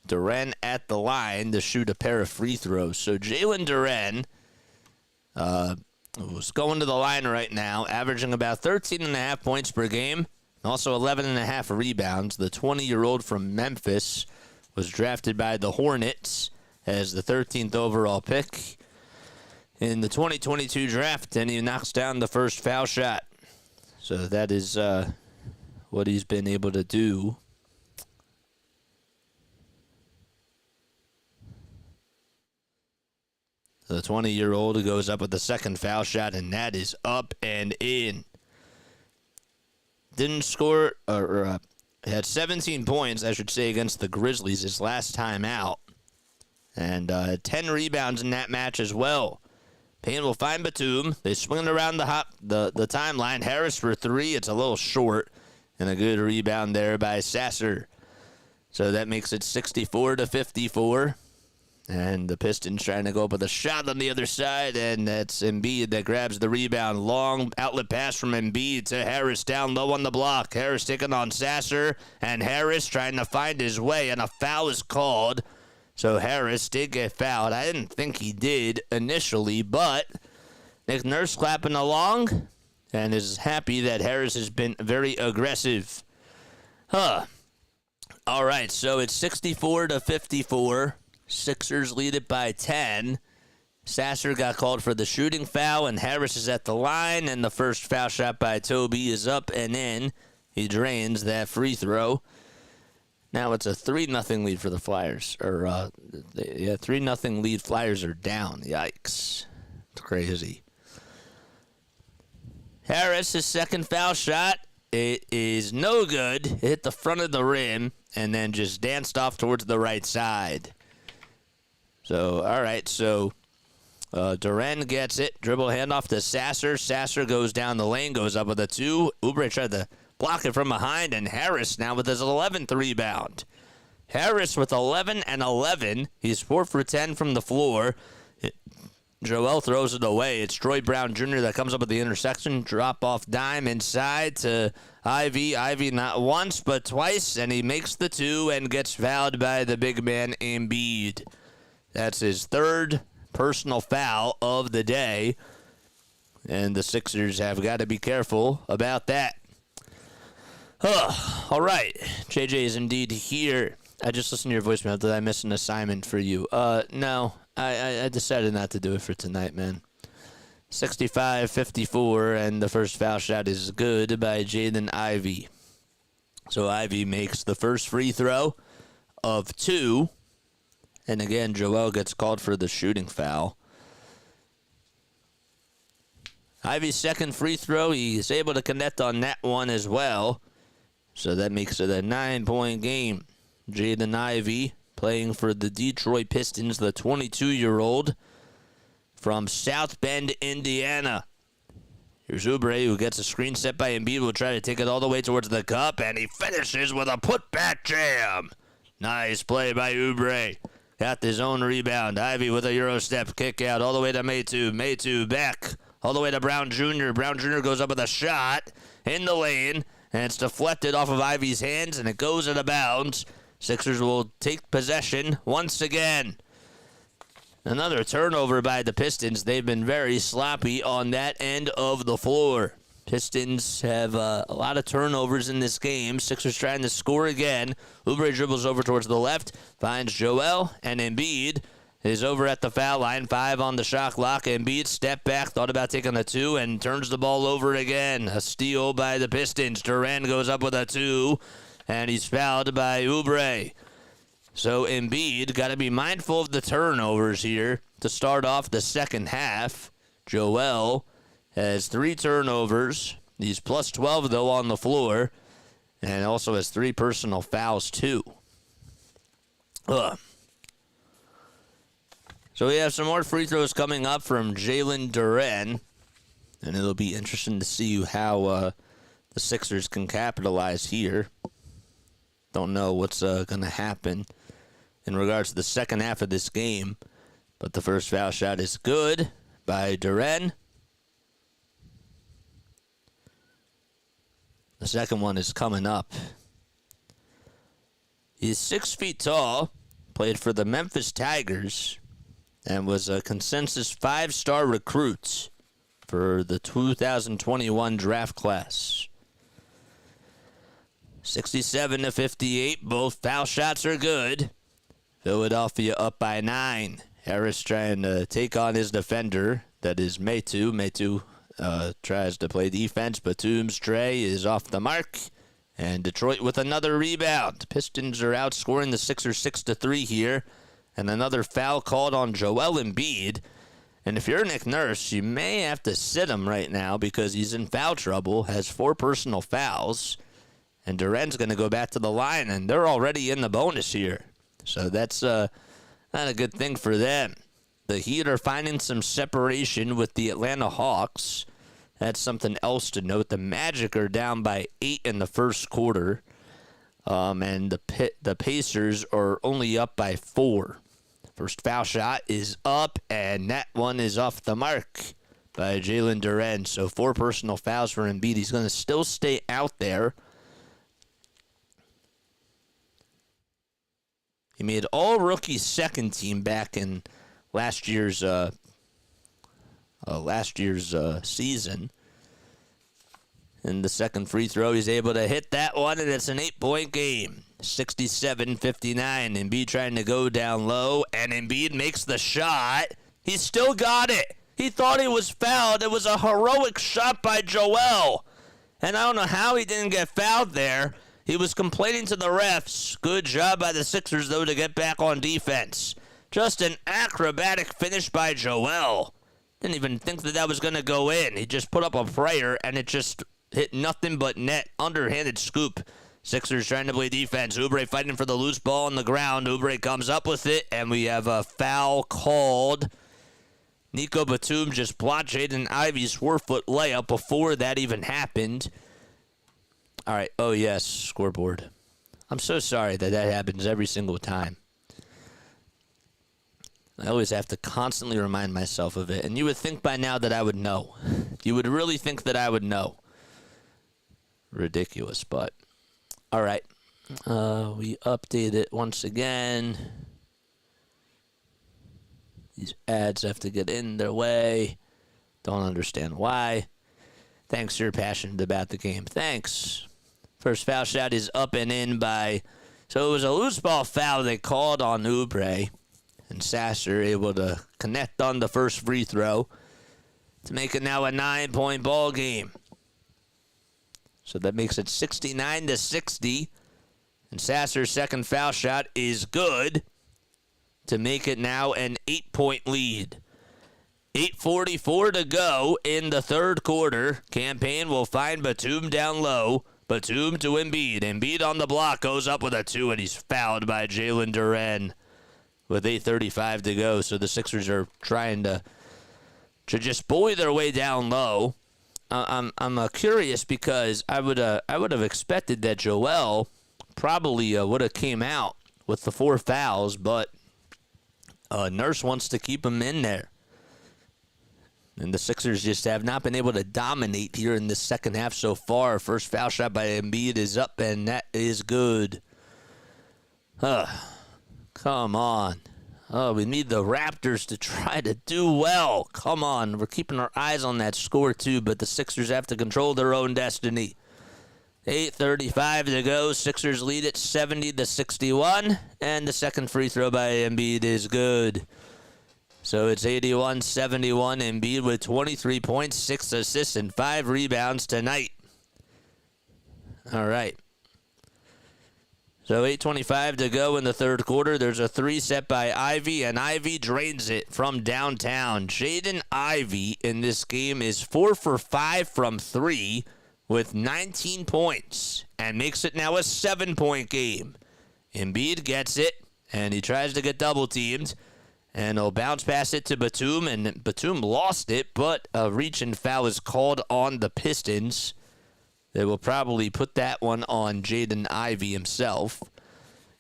Duren at the line to shoot a pair of free throws. So Jalen Duren who's going to the line right now, averaging about 13.5 points per game, also 11.5 rebounds. The 20-year-old from Memphis was drafted by the Hornets as the 13th overall pick in the 2022 draft, and he knocks down the first foul shot. So that is what he's been able to do. The 20-year-old who goes up with the second foul shot, and that is up and in. Didn't score, had 17 points, I should say, against the Grizzlies his last time out. And 10 rebounds in that match as well. Payne will find Batum. They swing it around the timeline. Harris for three. It's a little short. And a good rebound there by Sasser. So that makes it 64-54. And the Pistons trying to go up with a shot on the other side, and that's Embiid that grabs the rebound. Long outlet pass from Embiid to Harris down low on the block. Harris taking on Sasser, and Harris trying to find his way, and a foul is called. So Harris did get fouled. I didn't think he did initially, but Nick Nurse clapping along and is happy that Harris has been very aggressive. All right, so it's 64-54. Sixers lead it by 10. Sasser got called for the shooting foul, and Harris is at the line, and the first foul shot by Toby is up and in. He drains that free throw. Now it's a 3-0 lead for the Flyers. 3-0 lead. Flyers are down. Yikes. It's crazy. Harris, his second foul shot. It is no good. It hit the front of the rim and then just danced off towards the right side. So, all right, so Duren gets it. Dribble handoff to Sasser. Sasser goes down the lane, goes up with a 2. Oubre tried to block it from behind, and Harris now with his 11th rebound. Harris with 11 and 11. He's 4 for 10 from the floor. Joel throws it away. It's Troy Brown Jr. that comes up with the intersection. Drop-off dime inside to Ivy. Ivy not once but twice, and he makes the 2 and gets fouled by the big man Embiid. That's his third personal foul of the day, and the Sixers have got to be careful about that. All right. JJ is indeed here. I just listened to your voicemail. Did I miss an assignment for you? No. I decided not to do it for tonight, man. 65-54, and the first foul shot is good by Jaden Ivey. So Ivey makes the first free throw of 2. And again, Joel gets called for the shooting foul. Ivey's second free throw, he's able to connect on that one as well. So that makes it a 9-point game. Jaden Ivey playing for the Detroit Pistons, the 22-year-old from South Bend, Indiana. Here's Oubre, who gets a screen set by Embiid, will try to take it all the way towards the cup, and he finishes with a putback jam. Nice play by Oubre. Got his own rebound. Ivey with a Euro step kick out all the way to Metu. Metu back all the way to Brown Jr. Brown Jr. goes up with a shot in the lane, and it's deflected off of Ivey's hands, and it goes out of bounds. Sixers will take possession once again. Another turnover by the Pistons. They've been very sloppy on that end of the floor. Pistons have a lot of turnovers in this game. Sixers trying to score again. Oubre dribbles over towards the left, finds Joel, and Embiid is over at the foul line. 5 on the shot clock. Embiid step back, thought about taking a 2, and turns the ball over again. A steal by the Pistons. Durant goes up with a 2, and he's fouled by Oubre. So Embiid got to be mindful of the turnovers here to start off the second half. Joel has 3 turnovers. He's plus 12, though, on the floor, and also has 3 personal fouls, too. So we have some more free throws coming up from Jalen Duren, and it'll be interesting to see how the Sixers can capitalize here. Don't know what's going to happen in regards to the second half of this game, but the first foul shot is good by Duren. The second one is coming up. He's 6 feet tall, played for the Memphis Tigers, and was a consensus 5-star recruit for the 2021 draft class. 67-58, both foul shots are good. Philadelphia up by 9. Harris trying to take on his defender, that is Metu. Metu tries to play defense. Batum's tray is off the mark. And Detroit with another rebound. Pistons are outscoring the Sixers 6-3 here. And another foul called on Joel Embiid. And if you're Nick Nurse, you may have to sit him right now because he's in foul trouble, has 4 personal fouls. And Durant's going to go back to the line, and they're already in the bonus here. So that's not a good thing for them. The Heat are finding some separation with the Atlanta Hawks. That's something else to note. The Magic are down by 8 in the first quarter. And the Pacers are only up by 4. First foul shot is up, and that one is off the mark by Jalen Duren. So 4 personal fouls for Embiid. He's going to still stay out there. He made all-rookie second team back in last year's season. In the second free throw, he's able to hit that one, and it's an 8-point game. 67-59. Embiid trying to go down low, and Embiid makes the shot. He still got it. He thought he was fouled. It was a heroic shot by Joel. And I don't know how he didn't get fouled there. He was complaining to the refs. Good job by the Sixers, though, to get back on defense. Just an acrobatic finish by Joel. Didn't even think that was going to go in. He just put up a prayer, and it just hit nothing but net. Underhanded scoop. Sixers trying to play defense. Oubre fighting for the loose ball on the ground. Oubre comes up with it, and we have a foul called. Nico Batum just blocked Jaden Ivey's 4-foot layup before that even happened. All right. Oh, yes, scoreboard. I'm so sorry that happens every single time. I always have to constantly remind myself of it. And you would think by now that I would know. You would really think that I would know. Ridiculous, but all right. We update it once again. These ads have to get in their way. Don't understand why. Thanks, you're passionate about the game. Thanks. First foul shot is up and in by... So it was a loose ball foul they called on Oubre. And Sasser able to connect on the first free throw to make it now a 9-point ball game. So that makes it 69-60. And Sasser's second foul shot is good to make it now an 8-point lead. 8:44 to go in the third quarter. Campaign will find Batum down low. Batum to Embiid. Embiid on the block goes up with a 2, and he's fouled by Jalen Duren with 8:35 to go. So the Sixers are trying to just bully their way down low. I'm curious because I would have expected that Joel probably would have came out with the 4 fouls, but Nurse wants to keep him in there. And the Sixers just have not been able to dominate here in this second half so far. First foul shot by Embiid is up, and that is good. Come on. Oh, we need the Raptors to try to do well. Come on. We're keeping our eyes on that score, too, but the Sixers have to control their own destiny. 8:35 to go. Sixers lead it 70-61, and the second free throw by Embiid is good. So it's 81-71. Embiid with 23 points, 6 assists, and 5 rebounds tonight. All right. So 8:25 to go in the third quarter. There's a 3 set by Ivy, and Ivy drains it from downtown. Jaden Ivey in this game is 4 for 5 from 3 with 19 points and makes it now a 7-point game. Embiid gets it, and he tries to get double-teamed, and he'll bounce pass it to Batum, and Batum lost it, but a reach-and foul is called on the Pistons. They will probably put that one on Jaden Ivey himself.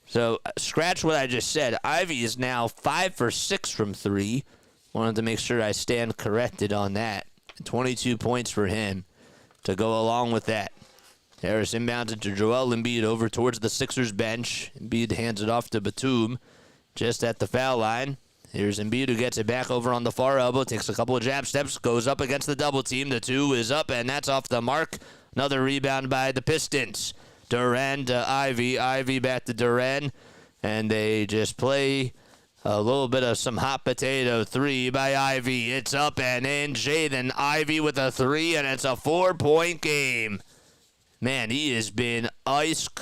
So scratch what I just said. Ivey is now 5 for 6 from 3. Wanted to make sure I stand corrected on that. 22 points for him to go along with that. Harris inbounds it to Joel Embiid over towards the Sixers bench. Embiid hands it off to Batum just at the foul line. Here's Embiid, who gets it back over on the far elbow, takes a couple of jab steps, goes up against the double team. The 2 is up, and that's off the mark. Another rebound by the Pistons. Duran to Ivy. Ivy back to Duran. And they just play a little bit of some hot potato. 3 by Ivy. It's up and in. Jaden Ivey with a 3, and it's a 4-point game. Man, he has been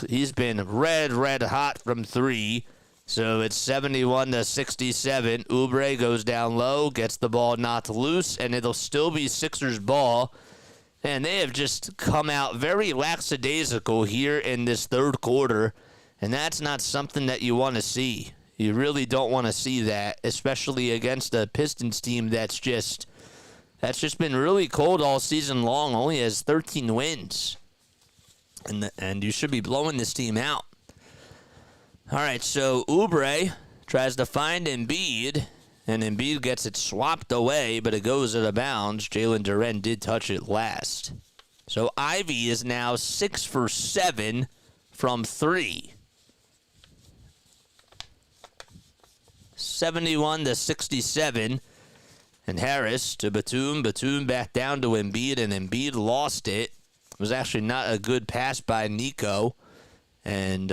he's been red hot from 3. So it's 71-67. Oubre goes down low, gets the ball knocked loose, and it'll still be Sixers ball. And they have just come out very lackadaisical here in this third quarter, and that's not something that you want to see. You really don't want to see that, especially against a Pistons team that's just been really cold all season long, only has 13 wins. And you should be blowing this team out. All right, so Oubre tries to find Embiid, and Embiid gets it swapped away, but it goes out of bounds. Jalen Duren did touch it last. So Ivy is now 6 for 7 from 3. 71-67. And Harris to Batum. Batum back down to Embiid, and Embiid lost it. It was actually not a good pass by Nico. And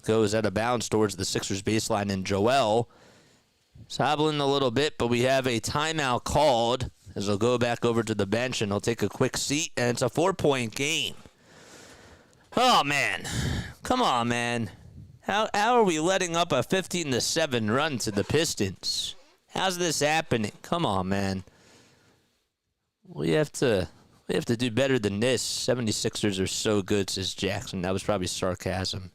goes out of bounds towards the Sixers baseline, and Joel is hobbling a little bit, but we have a timeout called as he'll go back over to the bench, and he'll take a quick seat, and it's a 4-point game. Oh, man. Come on, man. How are we letting up a 15-7 run to the Pistons? How's this happening? Come on, man. We have to do better than this. 76ers are so good, says Jackson. That was probably sarcasm.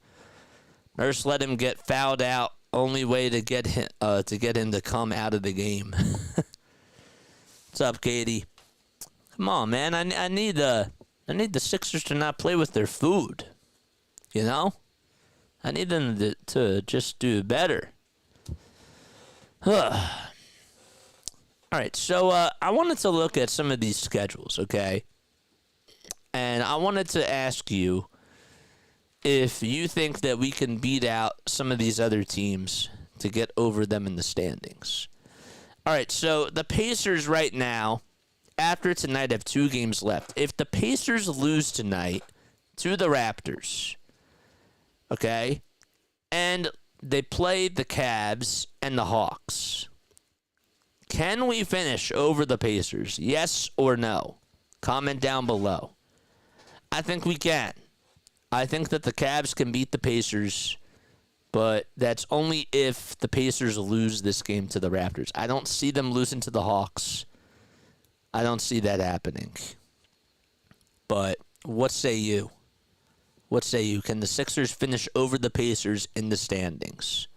Nurse let him get fouled out. Only way to get him to come out of the game. What's up, Katie? Come on, man. I need the Sixers to not play with their food. You know, I need them to just do better. All right, so I wanted to look at some of these schedules, okay? And I wanted to ask you if you think that we can beat out some of these other teams to get over them in the standings. All right, so the Pacers right now, after tonight, have 2 games left. If the Pacers lose tonight to the Raptors, okay, and they play the Cavs and the Hawks, can we finish over the Pacers? Yes or no? Comment down below. I think we can. I think that the Cavs can beat the Pacers, but that's only if the Pacers lose this game to the Raptors. I don't see them losing to the Hawks. I don't see that happening. But what say you? What say you? Can the Sixers finish over the Pacers in the standings?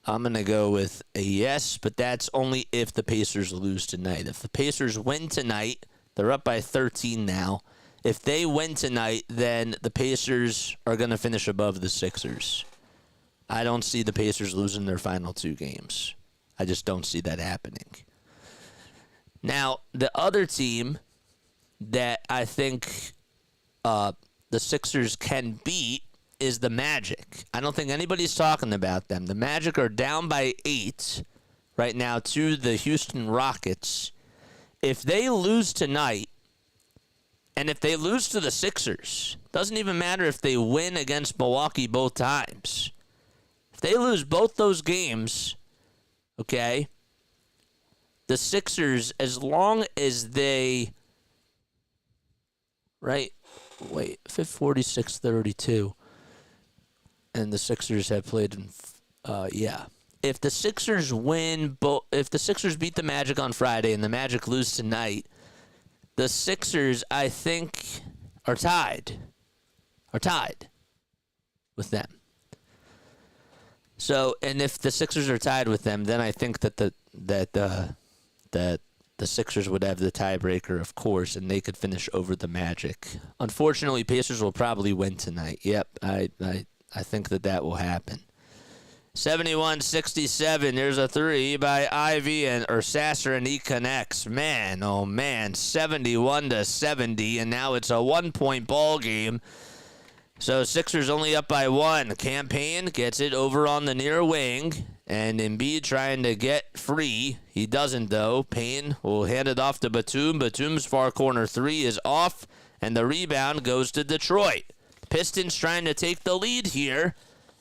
I'm going to go with a yes, but that's only if the Pacers lose tonight. If the Pacers win tonight, they're up by 13 now. If they win tonight, then the Pacers are going to finish above the Sixers. I don't see the Pacers losing their final 2 games. I just don't see that happening. Now, the other team that I think the Sixers can beat is the Magic. Magic. I don't think anybody's talking about them. The Magic are down by 8 right now to the Houston Rockets. If they lose tonight, and if they lose to the Sixers, doesn't even matter if they win against Milwaukee both times. If they lose both those games, okay, the Sixers, as long as they, right, wait, 46-32, and the Sixers have played in, yeah. If the Sixers if the Sixers beat the Magic on Friday and the Magic lose tonight, the Sixers, I think, are tied with them. So, and if the Sixers are tied with them, then I think that the Sixers would have the tiebreaker, of course, and they could finish over the Magic. Unfortunately, Pacers will probably win tonight. Yep, I think that will happen. 71-67. There's a three by Ivy or Sasser, and he connects. Man, oh man, 71-70, and now it's a 1-point ball game. So Sixers only up by 1. Campaign gets it over on the near wing, and Embiid trying to get free. He doesn't, though. Payne will hand it off to Batum. Batum's far corner three is off, and the rebound goes to Detroit. Pistons trying to take the lead here.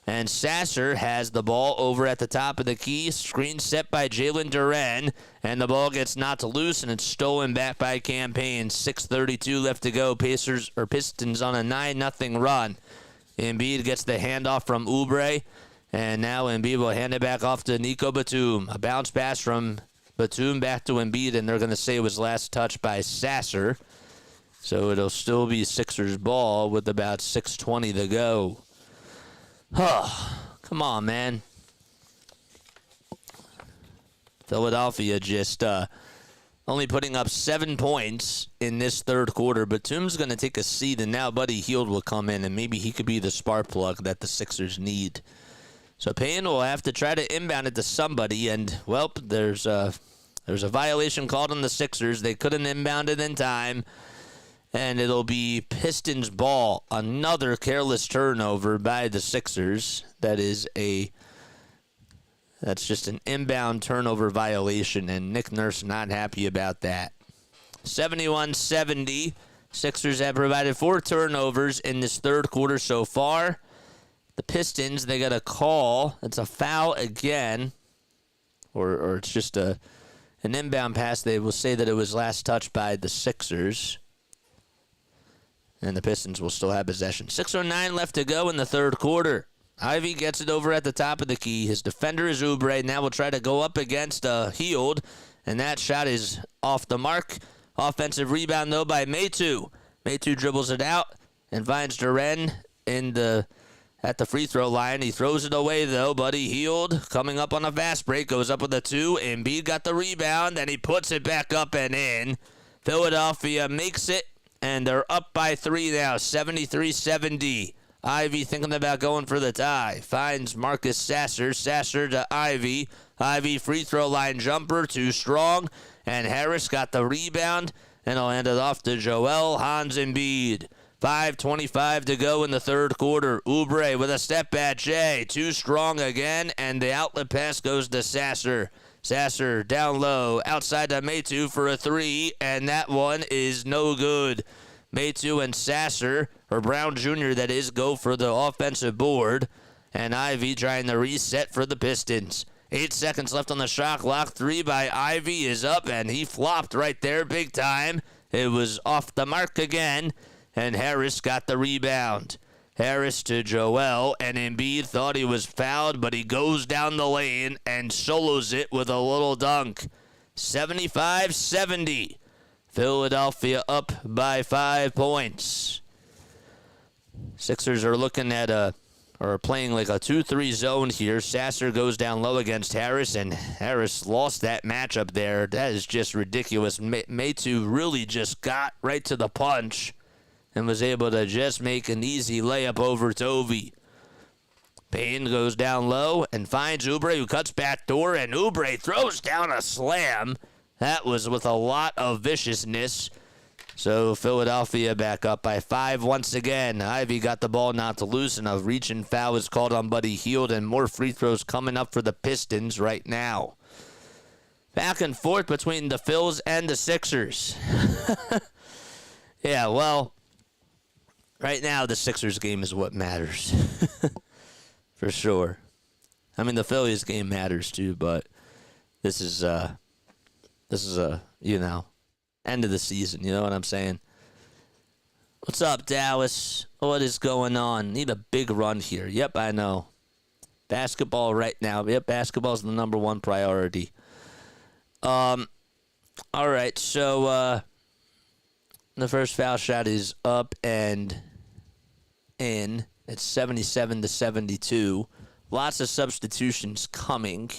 And Sasser has the ball over at the top of the key. Screen set by Jalen Duren. And the ball gets knocked loose, and it's stolen back by Campaign. 6:32 left to go. Pistons on a 9-0 run. Embiid gets the handoff from Oubre. And now Embiid will hand it back off to Nico Batum. A bounce pass from Batum back to Embiid, and they're going to say it was last touched by Sasser. So it'll still be Sixers ball with about 6:20 to go. Oh, come on, man. Philadelphia just only putting up 7 points in this third quarter. Batum's going to take a seat, and now Buddy Hield will come in, and maybe he could be the spark plug that the Sixers need. So Payne will have to try to inbound it to somebody, and, well, there's a violation called on the Sixers. They couldn't inbound it in time. And it'll be Pistons ball. Another careless turnover by the Sixers. That's just an inbound turnover violation, and Nick Nurse not happy about that. 71-70. Sixers have provided 4 turnovers in this third quarter so far. The Pistons, they got a call. It's a foul again. Or it's just an inbound pass. They will say that it was last touched by the Sixers. And the Pistons will still have possession. 6:09 left to go in the third quarter. Ivy gets it over at the top of the key. His defender is Oubre. Now will try to go up against Hield. And that shot is off the mark. Offensive rebound, though, by Maytu. Maytu dribbles it out and finds Duren at the free throw line. He throws it away, though. Buddy Hield coming up on a fast break. Goes up with a 2. Embiid got the rebound, and he puts it back up and in. Philadelphia makes it. And they're up by 3 now, 73-70. Ivy thinking about going for the tie. Finds Marcus Sasser. Sasser to Ivy. Ivy free throw line jumper, too strong. And Harris got the rebound. And he'll hand it off to Joel Embiid. 5:25 to go in the third quarter. Oubre with a step back J. Too strong again. And the outlet pass goes to Sasser. Sasser down low, outside to Maytu for a 3, and that one is no good. Maytu and Sasser, or Brown Jr., that is, go for the offensive board, and Ivy trying to reset for the Pistons. 8 seconds left on the shot clock. 3 by Ivy is up, and he flopped right there big time. It was off the mark again, and Harris got the rebound. Harris to Joel, and Embiid thought he was fouled, but he goes down the lane and solos it with a little dunk. 75-70. Philadelphia up by 5 points. Sixers are looking at playing like a 2-3 zone here. Sasser goes down low against Harris, and Harris lost that matchup there. That is just ridiculous. Maytu really just got right to the punch and was able to just make an easy layup over Toby. Payne goes down low and finds Oubre, who cuts back door, and Oubre throws down a slam. That was with a lot of viciousness. So Philadelphia back up by 5 once again. Ivy got the ball knocked loose, and a reach and foul is called on Buddy Hield, and more free throws coming up for the Pistons right now. Back and forth between the Phils and the Sixers. Yeah, well, right now the Sixers game is what matters. For sure. I mean, the Phillies game matters too, but this is a, end of the season. You know what I'm saying? What's up, Dallas? What is going on? Need a big run here. Yep, I know. Basketball right now. Yep, basketball's the number one priority. All right, so the first foul shot is up and in. It's 77-72. Lots of substitutions coming.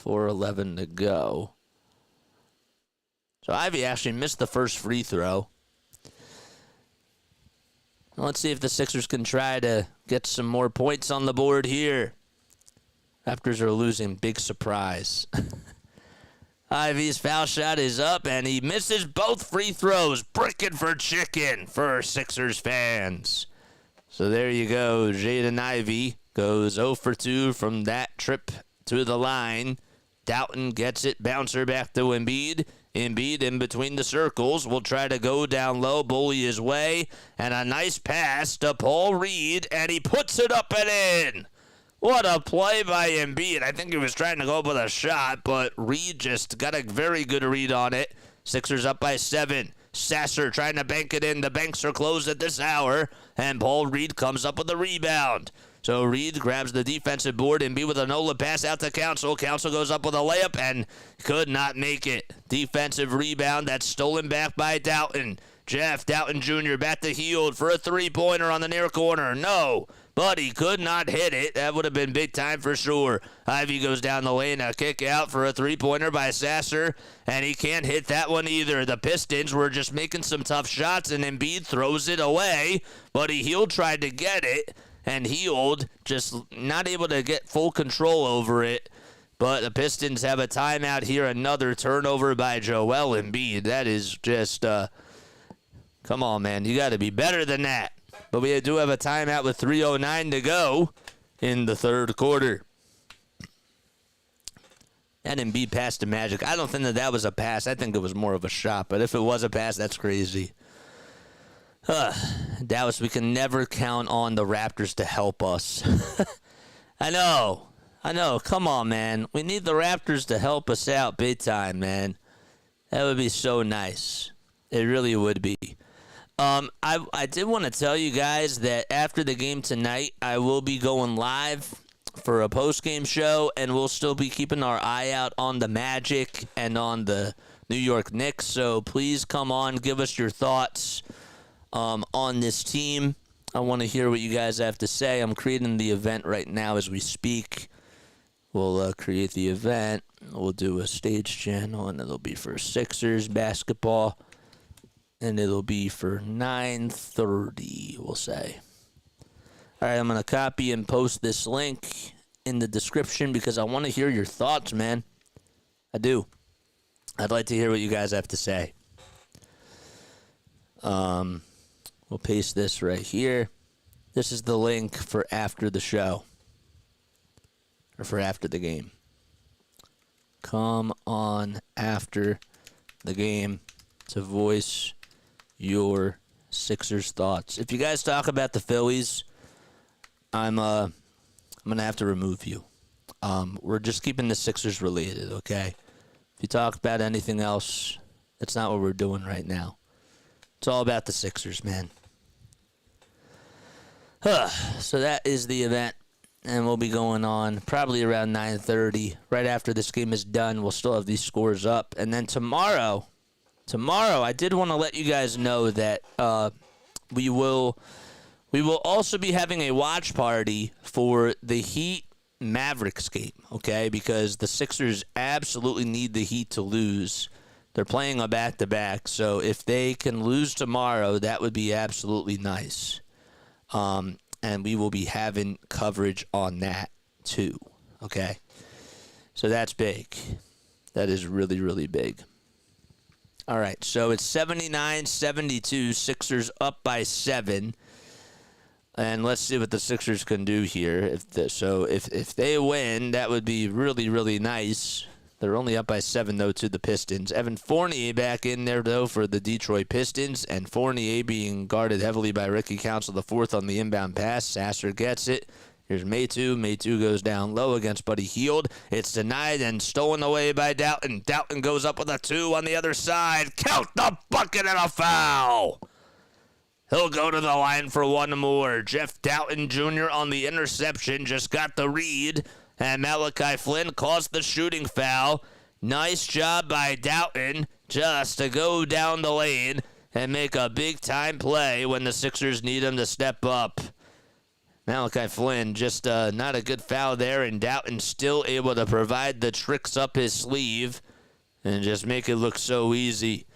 .4:11 to go. So Ivy actually missed the first free throw. Let's see if the Sixers can try to get some more points on the board here. Raptors are losing. Big surprise. Ivy's foul shot is up, and he misses both free throws. Bricking for chicken for Sixers fans. So there you go. Jaden Ivey goes 0 for 2 from that trip to the line. Doughton gets it. Bouncer back to Embiid. Embiid in between the circles will try to go down low, bully his way, and a nice pass to Paul Reed, and he puts it up and in. What a play by Embiid. I think he was trying to go up with a shot, but Reed just got a very good read on it. Sixers up by 7. Sasser trying to bank it in. The banks are closed at this hour, and Paul Reed comes up with the rebound. So Reed grabs the defensive board. Embiid with a no-look pass out to Council. Council goes up with a layup and could not make it. Defensive rebound that's stolen back by Doughton. Jeff Doughton Jr. back to Hield for a three-pointer on the near corner. No, but he could not hit it. That would have been big time for sure. Ivy goes down the lane, a kick out for a three-pointer by Sasser, and he can't hit that one either. The Pistons were just making some tough shots, and Embiid throws it away, but Hield tried to get it, and Hield just not able to get full control over it. But the Pistons have a timeout here. Another turnover by Joel Embiid. That is just, come on, man. You got to be better than that. But we do have a timeout with 3:09 to go in the third quarter. That Embiid pass to Magic. I don't think that was a pass. I think it was more of a shot. But if it was a pass, that's crazy. Dallas, we can never count on the Raptors to help us. I know. Come on, man. We need the Raptors to help us out big time, man. That would be so nice. It really would be. I did want to tell you guys that after the game tonight, I will be going live for a post-game show, and we'll still be keeping our eye out on the Magic and on the New York Knicks. So please come on, give us your thoughts on this team. I want to hear what you guys have to say. I'm creating the event right now as we speak. We'll create the event. We'll do a stage channel, and it'll be for Sixers basketball. And it'll be for 9:30, we'll say. All right, I'm going to copy and post this link in the description because I want to hear your thoughts, man. I do. I'd like to hear what you guys have to say. We'll paste this right here. This is the link for after the show. Or for after the game. Come on after the game to voice your Sixers thoughts. If you guys talk about the Phillies, I'm gonna have to remove you. We're just keeping the Sixers related, okay? If you talk about anything else, that's not what we're doing right now. It's all about the Sixers, man. So that is the event, and we'll be going on probably around 9:30. Right after this game is done, we'll still have these scores up, and then tomorrow, I did want to let you guys know that we will also be having a watch party for the Heat Mavericks game, okay? Because the Sixers absolutely need the Heat to lose. They're playing a back-to-back, so if they can lose tomorrow, that would be absolutely nice. And we will be having coverage on that too, okay? So that's big. That is really, really big. All right, so it's 79-72. Sixers up by 7. And let's see what the Sixers can do here. If they win, that would be really, really nice. They're only up by 7, though, to the Pistons. Evan Fournier back in there, though, for the Detroit Pistons. And Fournier being guarded heavily by Ricky Council IV on the inbound pass. Sasser gets it. Here's Maytu. Maytu goes down low against Buddy Hield. It's denied and stolen away by Doughton. Doughton goes up with a 2 on the other side. Count the bucket and a foul. He'll go to the line for one more. Jeff Doughton Jr. on the interception just got the read. And Malachi Flynn caused the shooting foul. Nice job by Doughton just to go down the lane and make a big-time play when the Sixers need him to step up. Malachi Flynn, just not a good foul there, and Doughton still able to provide the tricks up his sleeve and just make it look so easy.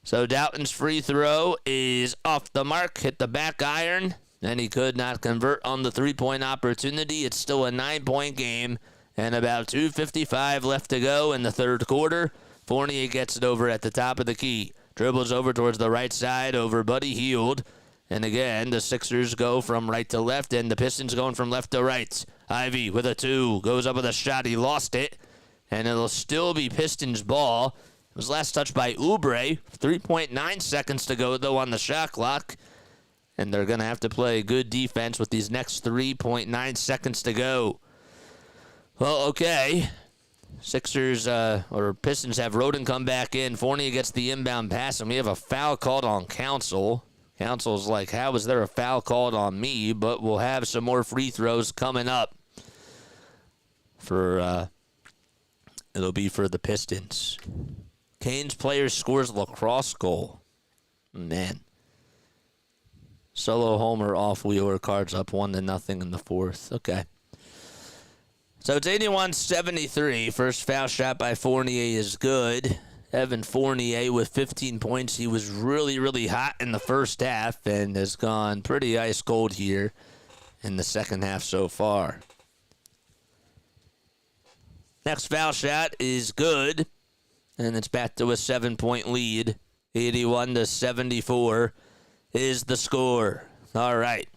So Doughton's free throw is off the mark, hit the back iron, and he could not convert on the three-point opportunity. It's still a 9-point game, and about 2:55 left to go in the third quarter. Fournier gets it over at the top of the key. Dribbles over towards the right side over Buddy Hield. And again, the Sixers go from right to left, and the Pistons going from left to right. Ivy with a 2. Goes up with a shot. He lost it. And it'll still be Pistons ball. It was last touched by Oubre. 3.9 seconds to go, though, on the shot clock. And they're going to have to play good defense with these next 3.9 seconds to go. Well, okay. Sixers or Pistons have Roden come back in. Fournier gets the inbound pass, and we have a foul called on Council. Council's like, how is there a foul called on me? But we'll have some more free throws coming up. It'll be for the Pistons. Canes player scores lacrosse goal. Man. Solo homer off Wheeler, Cards up 1-0 in the fourth. Okay. So it's 81-73. First foul shot by Fournier is good. Evan Fournier with 15 points. He was really, really hot in the first half and has gone pretty ice cold here in the second half so far. Next foul shot is good, and it's back to a 7-point lead. 81-74 is the score. All right.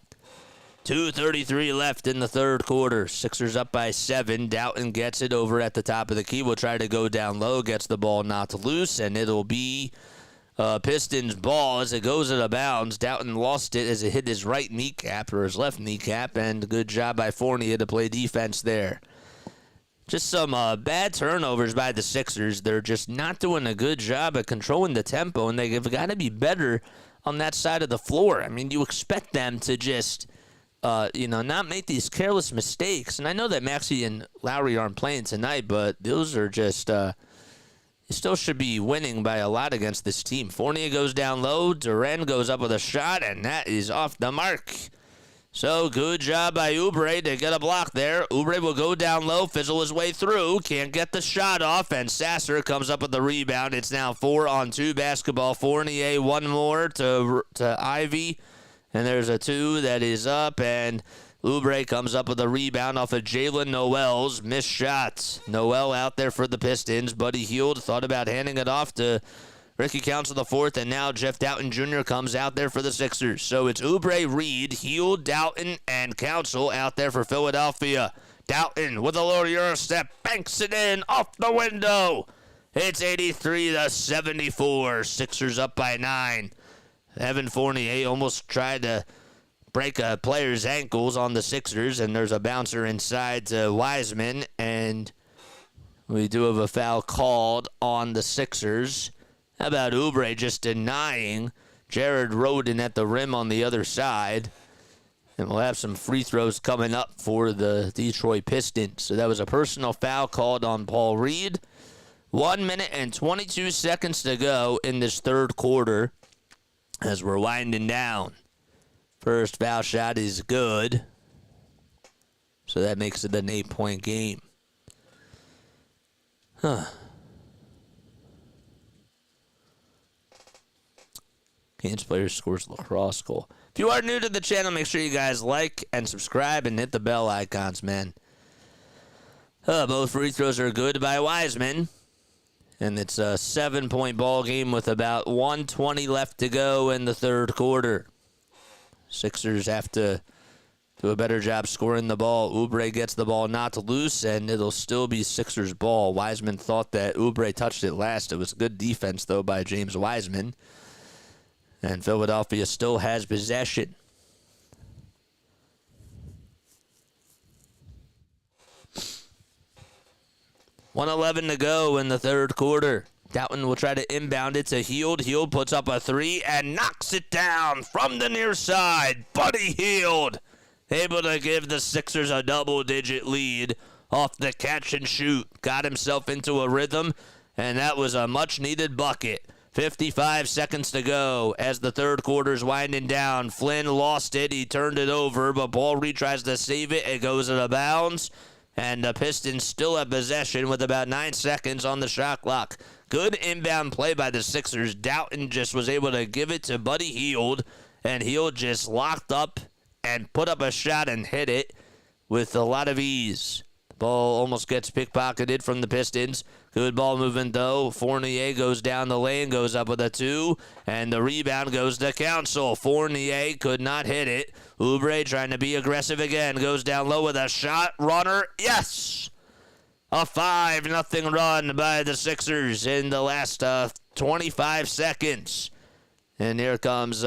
2:33 left in the third quarter. Sixers up by 7. Doughton gets it over at the top of the key. Will try to go down low. Gets the ball knocked loose, and it'll be Pistons ball as it goes out of bounds. Doughton lost it as it hit his right kneecap or his left kneecap, and good job by Fournier to play defense there. Just some bad turnovers by the Sixers. They're just not doing a good job at controlling the tempo, and they've got to be better on that side of the floor. I mean, you expect them to just not make these careless mistakes. And I know that Maxey and Lowry aren't playing tonight, but those are just, you still should be winning by a lot against this team. Fournier goes down low. Duran goes up with a shot, and that is off the mark. So good job by Oubre to get a block there. Oubre will go down low, fizzle his way through, can't get the shot off, and Sasser comes up with the rebound. It's now 4-on-2 basketball. Fournier, one more to Ivy. And there's a 2 that is up, and Oubre comes up with a rebound off of Jalen Noel's missed shots. Noel out there for the Pistons. Buddy Hield thought about handing it off to Ricky Council IV, and now Jeff Doughton Jr. comes out there for the Sixers. So it's Oubre, Reed, Hield, Doughton, and Council out there for Philadelphia. Doughton with a low Euro step, banks it in off the window. It's 83-74. Sixers up by 9. Evan Fournier almost tried to break a player's ankles on the Sixers, and there's a bouncer inside to Wiseman, and we do have a foul called on the Sixers. How about Oubre just denying Jared Roden at the rim on the other side? And we'll have some free throws coming up for the Detroit Pistons. So that was a personal foul called on Paul Reed. 1 minute and 22 seconds to go in this third quarter as we're winding down. First foul shot is good. So that makes it an 8-point game. Canes player scores lacrosse goal. If you are new to the channel, make sure you guys like and subscribe and hit the bell icons, man. Both free throws are good by Wiseman. And it's a 7-point ball game with about 1:20 left to go in the third quarter. Sixers have to do a better job scoring the ball. Oubre gets the ball knocked loose, and it'll still be Sixers ball. Wiseman thought that Oubre touched it last. It was good defense, though, by James Wiseman. And Philadelphia still has possession. .111 to go in the third quarter. Doughton will try to inbound it to Hield. Hield puts up a three and knocks it down from the near side. Buddy Hield able to give the Sixers a double-digit lead off the catch and shoot. Got himself into a rhythm, and that was a much-needed bucket. 55 seconds to go as the third quarter's winding down. Flynn lost it. He turned it over, but ball retries to save it. It goes out of bounds, and the Pistons still have possession with about 9 seconds on the shot clock. Good inbound play by the Sixers. Doughton just was able to give it to Buddy Hield, and Hield just locked up and put up a shot and hit it with a lot of ease. Ball almost gets pickpocketed from the Pistons. Good ball movement, though. Fournier goes down the lane, goes up with a 2, and the rebound goes to Council. Fournier could not hit it. Oubre trying to be aggressive again. Goes down low with a shot. Runner, yes! A 5-0 run by the Sixers in the last 25 seconds. And here comes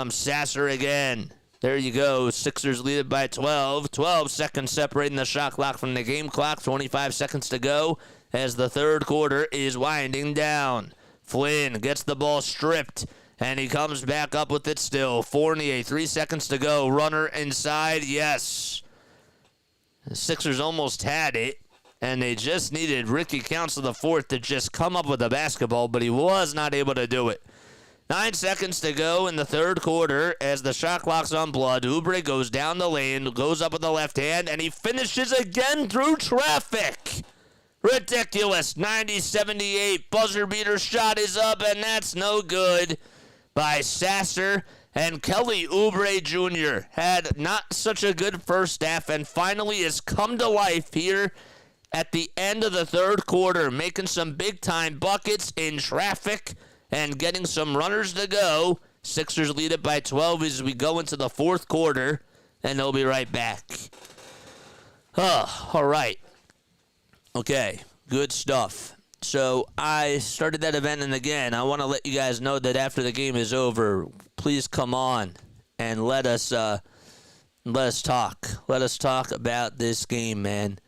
Sasser again. There you go. Sixers lead it by 12. 12 seconds separating the shot clock from the game clock. 25 seconds to go as the third quarter is winding down. Flynn gets the ball stripped, and he comes back up with it still. Fournier, 3 seconds to go. Runner inside, yes. The Sixers almost had it, and they just needed Ricky Council IV to just come up with the basketball, but he was not able to do it. 9 seconds to go in the third quarter as the shot clock's on blood. Oubre goes down the lane, goes up with the left hand, and he finishes again through traffic. Ridiculous. 90-78. Buzzer beater shot is up, and that's no good by Sasser. And Kelly Oubre Jr. had not such a good first half and finally has come to life here at the end of the third quarter, making some big-time buckets in traffic and getting some runners to go. Sixers lead it by 12 as we go into the fourth quarter, and they'll be right back. All right. Okay, good stuff. So I started that event, and again, I want to let you guys know that after the game is over, please come on and let us talk. Let us talk about this game, man.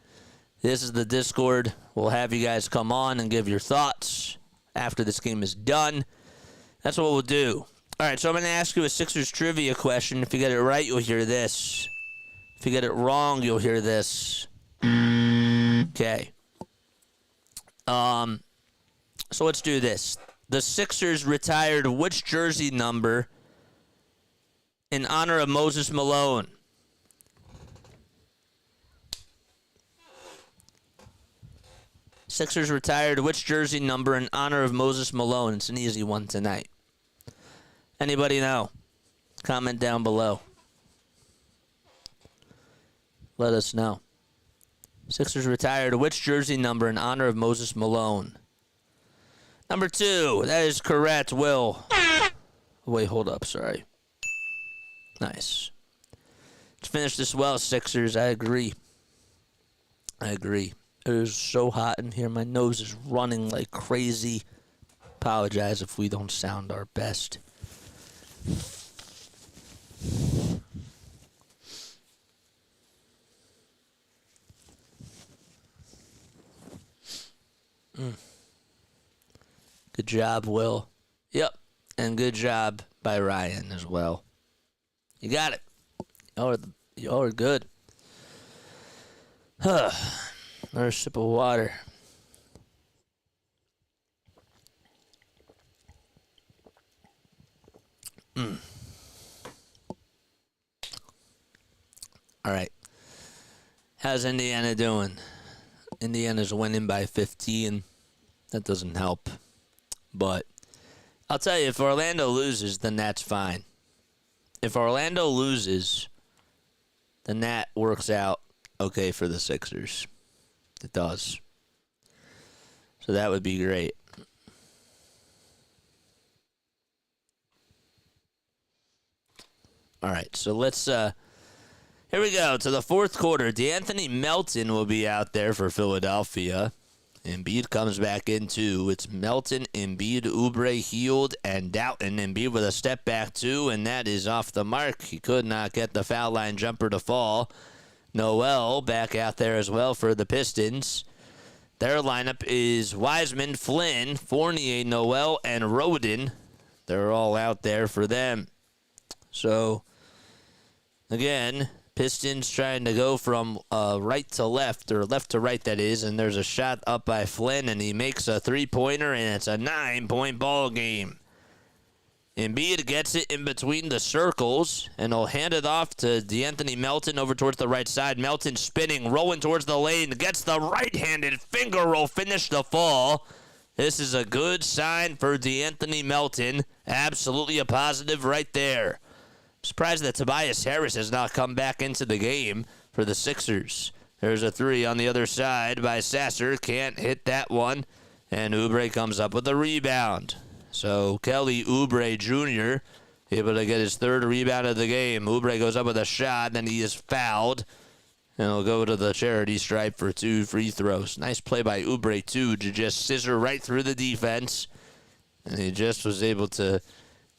This is the Discord. We'll have you guys come on and give your thoughts after this game is done. That's what we'll do. All right, so I'm going to ask you a Sixers trivia question. If you get it right, you'll hear this. If you get it wrong, you'll hear this. Okay. So let's do this. The Sixers retired which jersey number in honor of Moses Malone? Sixers retired which jersey number in honor of Moses Malone? It's an easy one tonight. Anybody know? Comment down below. Let us know. Sixers retired which jersey number in honor of Moses Malone? Number 2. That is correct, Will. Wait, hold up. Sorry. Nice. Let's finish this well, Sixers. I agree. It is so hot in here. My nose is running like crazy. Apologize if we don't sound our best. Good job, Will. Yep. And good job by Ryan as well. You got it. Y'all are good. Another sip of water. All right. How's Indiana doing? Indiana's winning by 15. That doesn't help. But I'll tell you, if Orlando loses, then that's fine. If Orlando loses, then that works out okay for the Sixers. It does. So that would be great. All right, so let's here we go to the fourth quarter. D'Anthony Melton will be out there for Philadelphia. Embiid comes back in too. It's Melton, Embiid, Oubre, Hield, and Doughton. Embiid with a step back too, and that is off the mark. He could not get the foul line jumper to fall. Noel back out there as well for the Pistons. Their lineup is Wiseman, Flynn, Fournier, Noel, and Rodin. They're all out there for them. So, again, Pistons trying to go from right to left, or left to right, that is, and there's a shot up by Flynn, and he makes a three-pointer, and it's a 9-point ball game. Embiid gets it in between the circles, and he'll hand it off to D'Anthony Melton over towards the right side. Melton spinning, rolling towards the lane, gets the right-handed finger roll finish to fall. This is a good sign for D'Anthony Melton. Absolutely a positive right there. Surprised that Tobias Harris has not come back into the game for the Sixers. There's a three on the other side by Sasser. Can't hit that one. And Oubre comes up with a rebound. So Kelly Oubre Jr. able to get his third rebound of the game. Oubre goes up with a shot, then he is fouled. And he'll go to the charity stripe for 2 free throws. Nice play by Oubre, too, to just scissor right through the defense. And he just was able to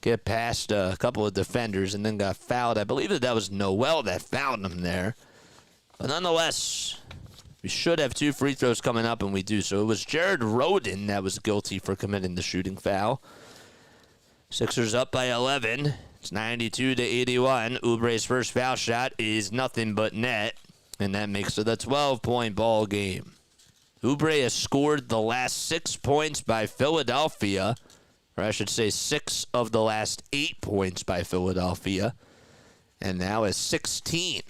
get past a couple of defenders and then got fouled. I believe that was Noel that fouled him there. But nonetheless, we should have 2 free throws coming up, and we do. So it was Jared Rodin that was guilty for committing the shooting foul. Sixers up by 11. It's 92-81. Oubre's first foul shot is nothing but net, and that makes it a 12-point ball game. Oubre has scored the last 6 points by Philadelphia, or I should say 6 of the last 8 points by Philadelphia, and now is 16.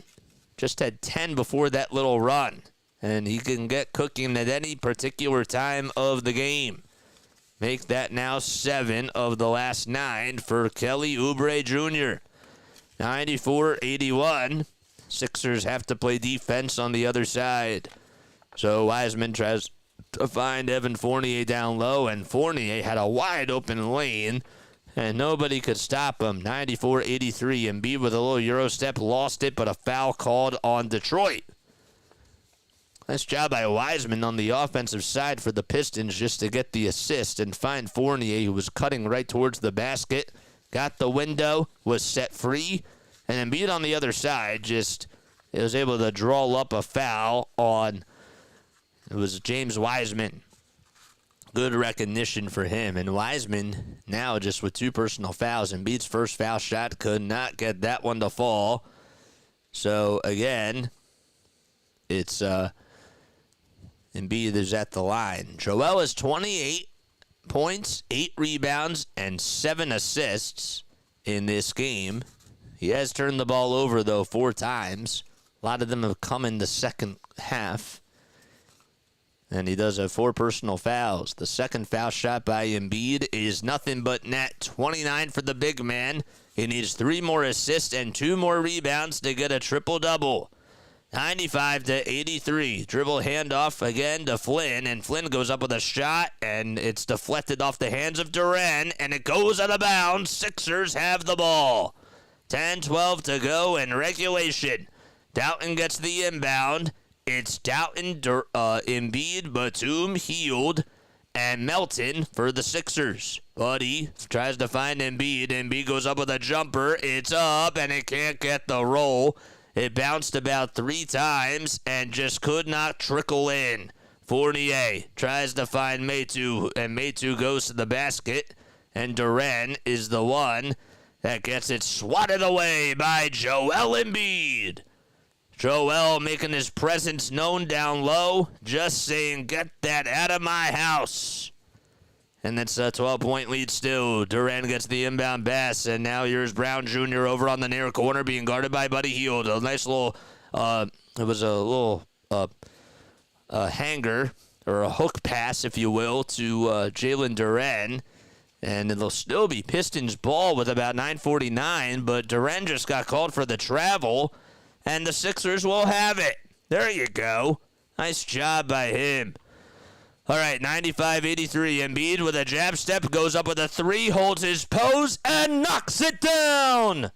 Just had 10 before that little run, and he can get cooking at any particular time of the game. Make that now 7 of the last 9 for Kelly Oubre Jr. 94-81. Sixers have to play defense on the other side. So Wiseman tries to find Evan Fournier down low, and Fournier had a wide open lane, and nobody could stop him. 94-83. Embiid with a little Euro step, lost it, but a foul called on Detroit. Nice job by Wiseman on the offensive side for the Pistons just to get the assist and find Fournier, who was cutting right towards the basket. Got the window, was set free, and Embiid on the other side just was able to draw up a foul on, it was James Wiseman. Good recognition for him. And Wiseman now just with 2 personal fouls. Embiid's first foul shot could not get that one to fall. So, again, it's Embiid is at the line. Joel has 28 points, 8 rebounds, and 7 assists in this game. He has turned the ball over, though, 4 times. A lot of them have come in the second half. And he does have 4 personal fouls. The second foul shot by Embiid is nothing but net. 29 for the big man. He needs 3 more assists and 2 more rebounds to get a triple-double. 95-83. Dribble handoff again to Flynn, and Flynn goes up with a shot, and it's deflected off the hands of Duren, and it goes out of bounds. Sixers have the ball. 10-12 to go in regulation. Doughton gets the inbound. It's Doughton, Embiid, Batum, Hield, and Melton for the Sixers. Buddy tries to find Embiid. Embiid goes up with a jumper. It's up, and it can't get the roll. It bounced about 3 times and just could not trickle in. Fournier tries to find Metu, and Metu goes to the basket, and Duren is the one that gets it swatted away by Joel Embiid. Joel making his presence known down low, just saying, get that out of my house. And that's a 12-point lead still. Duren gets the inbound pass, and now here's Brown Jr. over on the near corner being guarded by Buddy Hield. A nice little, it was a little hanger, or a hook pass, if you will, to Jalen Duren. And it'll still be Pistons ball with about 9:49, but Duren just got called for the travel, and the Sixers will have it. There you go. Nice job by him. All right, 95-83. Embiid with a jab step, goes up with a three, holds his pose, and knocks it down.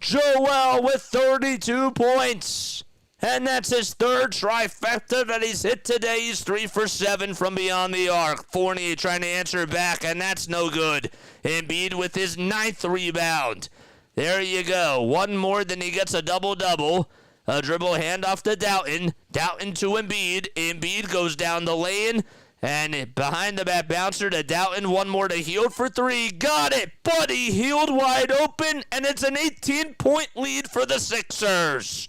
Joel with 32 points. And that's his third trifecta that he's hit today. He's 3 for 7 from beyond the arc. Fournier trying to answer back, and that's no good. Embiid with his 9th rebound. There you go. One more, then he gets a double-double. A dribble handoff to Doughton. Doughton to Embiid. Embiid goes down the lane. And behind the back bouncer to Doughton. One more to Hield for 3. Got it, buddy. Hield wide open. And it's an 18-point lead for the Sixers.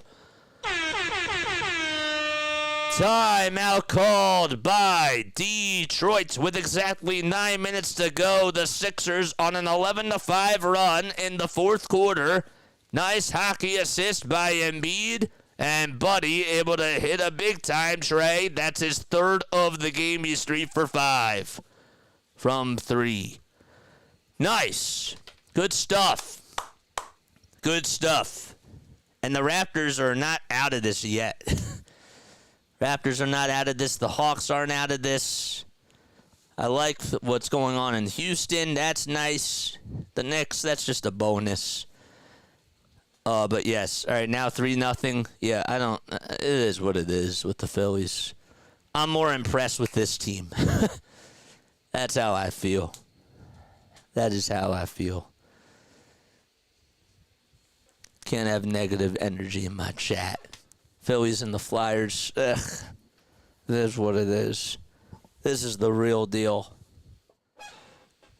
Timeout called by Detroit with exactly 9 minutes to go. The Sixers on an 11-5 run in the fourth quarter. Nice hockey assist by Embiid. And Buddy able to hit a big-time tray. That's his third of the game. He's 3 for 5 from 3. Nice. Good stuff. Good stuff. And the Raptors are not out of this yet. Raptors are not out of this. The Hawks aren't out of this. I like what's going on in Houston. That's nice. The Knicks, that's just a bonus. But yes. All right, now 3-0. Yeah, it is what it is with the Phillies. I'm more impressed with this team. That's how I feel. That is how I feel. Can't have negative energy in my chat. Phillies and the Flyers. Ugh. This is what it is. This is the real deal.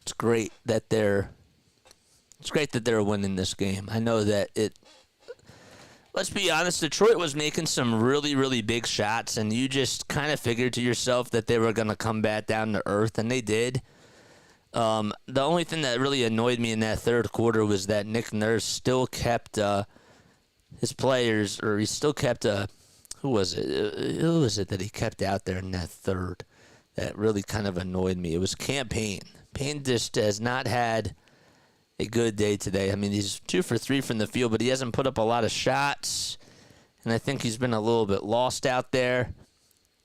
It's great that they're winning this game. I know that let's be honest, Detroit was making some really, really big shots, and you just kind of figured to yourself that they were going to come back down to earth, and they did. The only thing that really annoyed me in that third quarter was that Nick Nurse still kept his players, or he still kept who was it that he kept out there in that third? That really kind of annoyed me. It was Payne. Payne just has not had a good day today. I mean, he's 2 for 3 from the field, but he hasn't put up a lot of shots, and I think he's been a little bit lost out there.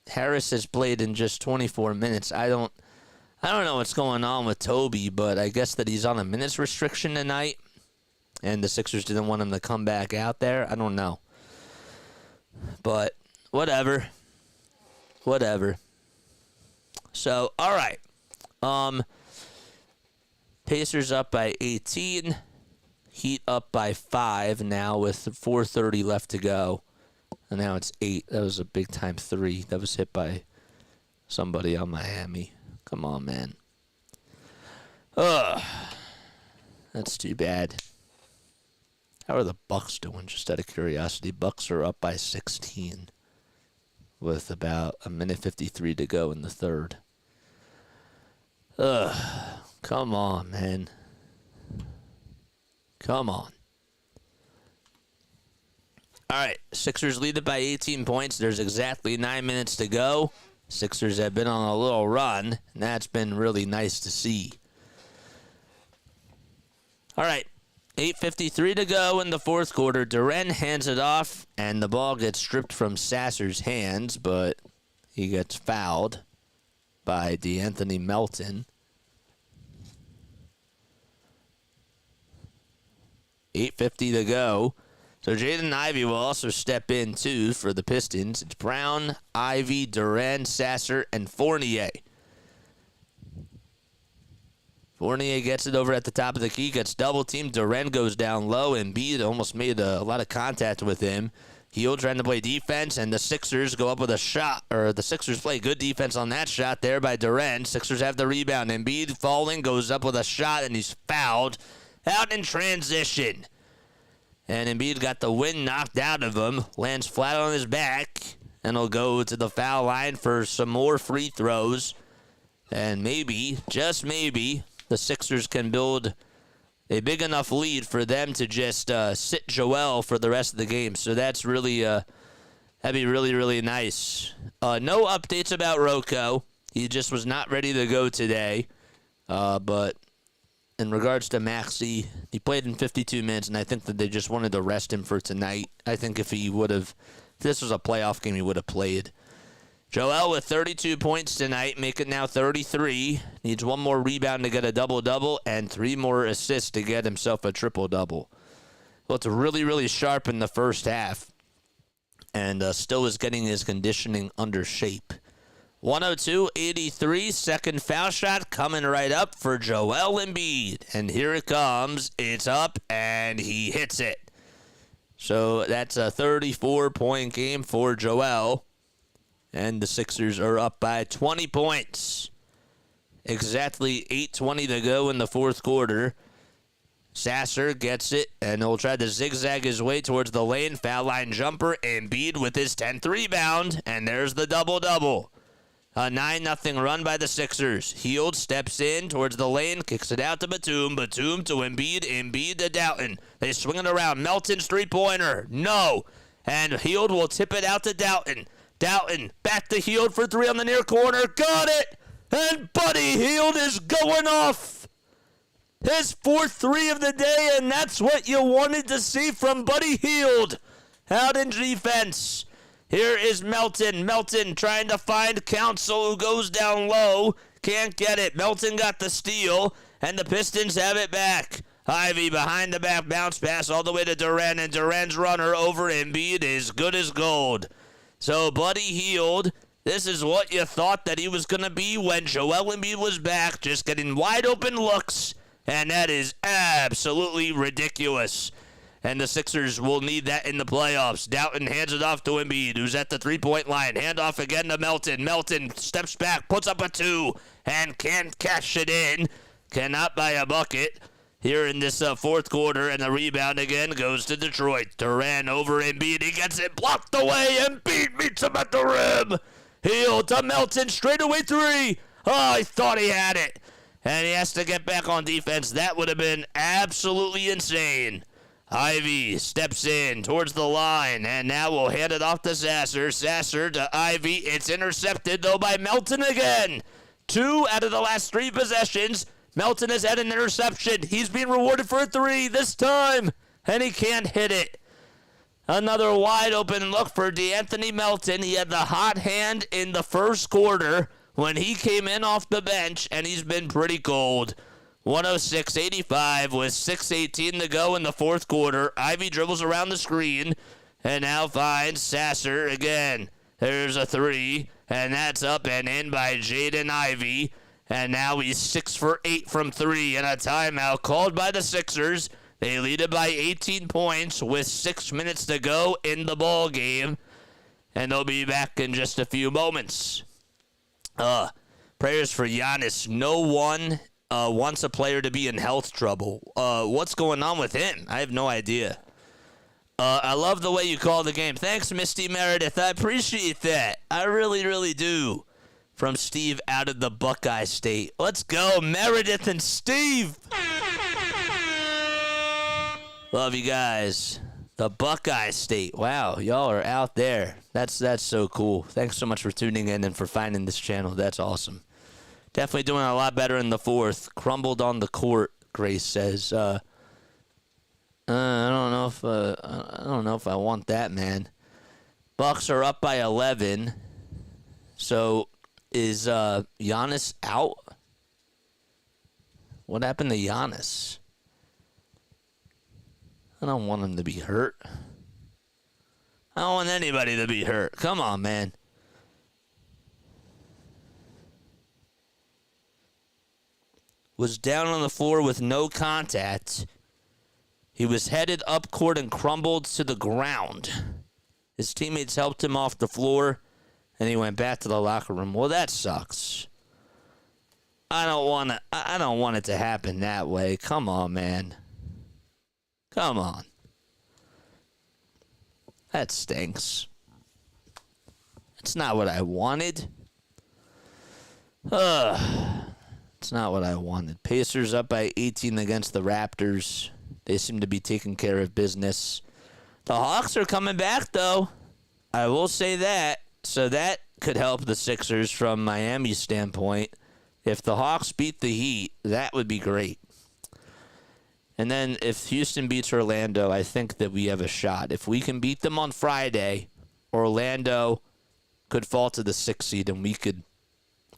Harris has played in just 24 minutes. I don't know what's going on with Toby, but I guess that he's on a minutes restriction tonight, and the Sixers didn't want him to come back out there. I don't know. But whatever. So, all right. Pacers up by 18. Heat up by 5 now with 4:30 left to go. And now it's 8. That was a big-time 3. That was hit by somebody on Miami. Come on, man. Ugh. That's too bad. How are the Bucks doing, just out of curiosity? Bucks are up by 16 with about 1:53 to go in the third. Ugh. Come on, man. Come on. All right, Sixers lead it by 18 points. There's exactly 9 minutes to go. Sixers have been on a little run, and that's been really nice to see. All right, 8:53 to go in the fourth quarter. Duren hands it off, and the ball gets stripped from Sasser's hands, but he gets fouled by DeAnthony Melton. 8:50 to go. So Jaden Ivey will also step in, too, for the Pistons. It's Brown, Ivey, Duren, Sasser, and Fournier. Fournier gets it over at the top of the key, gets double-teamed. Duren goes down low, and Embiid almost made a lot of contact with him. Hield trying to play defense, and the Sixers go up with a shot, or the Sixers play good defense on that shot there by Duren. Sixers have the rebound. Embiid falling, goes up with a shot, and he's fouled out in transition. And Embiid got the wind knocked out of him, lands flat on his back, and he'll go to the foul line for some more free throws. And maybe, just maybe, the Sixers can build a big enough lead for them to just sit Joel for the rest of the game. So that's really, that'd be really, really nice. No updates about Rocco. He just was not ready to go today. But in regards to Maxey, he played in 52 minutes, and I think that they just wanted to rest him for tonight. I think if this was a playoff game, he would have played. Joel with 32 points tonight, make it now 33. Needs one more rebound to get a double-double and 3 more assists to get himself a triple-double. Looked really, really sharp in the first half and still is getting his conditioning under shape. 102-83, second foul shot coming right up for Joel Embiid. And here it comes. It's up, and he hits it. So that's a 34-point game for Joel. And the Sixers are up by 20 points. Exactly 8:20 to go in the fourth quarter. Sasser gets it, and he'll try to zigzag his way towards the lane. Foul line jumper. Embiid with his 10th rebound. And there's the double-double. A 9-0 run by the Sixers. Hield steps in towards the lane, kicks it out to Batum. Batum to Embiid. Embiid to Doughton. They swing it around. Melton's three-pointer. No. And Hield will tip it out to Doughton. Doughton back to Hield for 3 on the near corner. Got it. And Buddy Hield is going off. His 4th 3 of the day, and that's what you wanted to see from Buddy Hield. Out in defense. Here is Melton. Melton trying to find Council, who goes down low. Can't get it. Melton got the steal, and the Pistons have it back. Ivy behind the back bounce pass all the way to Durant, and Durant's runner over Embiid is good as gold. So Buddy Hield, this is what you thought that he was going to be when Joel Embiid was back, just getting wide open looks, and that is absolutely ridiculous. And the Sixers will need that in the playoffs. Doughton hands it off to Embiid, who's at the three-point line. Hand off again to Melton. Melton steps back, puts up a 2, and can't cash it in. Cannot buy a bucket here in this fourth quarter, and the rebound again goes to Detroit. Durant over Embiid. He gets it blocked away. Embiid meets him at the rim. Hield to Melton. Straightaway 3. Oh, I thought he had it. And he has to get back on defense. That would have been absolutely insane. Ivy steps in towards the line, and now we'll hand it off to Sasser. Sasser to Ivy. It's intercepted, though, by Melton again. 2 out of the last 3 possessions. Melton has had an interception. He's being rewarded for a 3 this time, and he can't hit it. Another wide open look for DeAnthony Melton. He had the hot hand in the first quarter when he came in off the bench, and he's been pretty cold. 106-85 with 6:18 to go in the fourth quarter. Ivy dribbles around the screen and now finds Sasser again. There's a 3, and that's up and in by Jaden Ivey. And now he's 6 for 8 from 3, and a timeout called by the Sixers. They lead it by 18 points with 6 minutes to go in the ball game. And they'll be back in just a few moments. Prayers for Giannis. No one wants a player to be in health trouble. What's going on with him? I have no idea. I love the way you call the game. Thanks, Misty Meredith. I appreciate that. I really, really do. From Steve out of the Buckeye State. Let's go, Meredith and Steve. Love you guys. The Buckeye State. Wow, y'all are out there. That's so cool. Thanks so much for tuning in and for finding this channel. That's awesome. Definitely doing a lot better in the fourth. Crumbled on the court, Grace says. I don't know if I want that, man. Bucks are up by 11. So is Giannis out? What happened to Giannis? I don't want him to be hurt. I don't want anybody to be hurt. Come on, man. Was down on the floor with no contact. He was headed up court and crumbled to the ground. His teammates helped him off the floor, and he went back to the locker room. Well, that sucks. I don't want it to happen that way. Come on, man. Come on. That stinks. It's not what I wanted. It's not what I wanted. Pacers up by 18 against the Raptors. They seem to be taking care of business. The Hawks are coming back, though. I will say that. So that could help the Sixers from Miami's standpoint. If the Hawks beat the Heat, that would be great. And then if Houston beats Orlando, I think that we have a shot. If we can beat them on Friday, Orlando could fall to the 6th seed, and we could,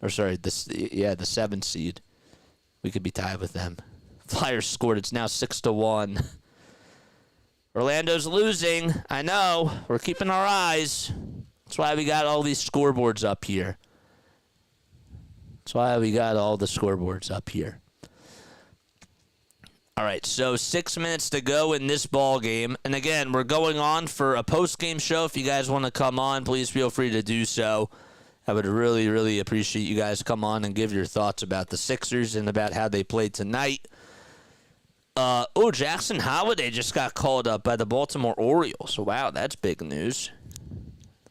the 7th seed. We could be tied with them. Flyers scored. It's now 6-1. Orlando's losing. I know. We're keeping our eyes. That's why we got all these scoreboards up here. All right, so 6 minutes to go in this ball game. And again, we're going on for a post-game show. If you guys want to come on, please feel free to do so. I would really, really appreciate you guys come on and give your thoughts about the Sixers and about how they played tonight. Jackson Holiday just got called up by the Baltimore Orioles. Wow, that's big news.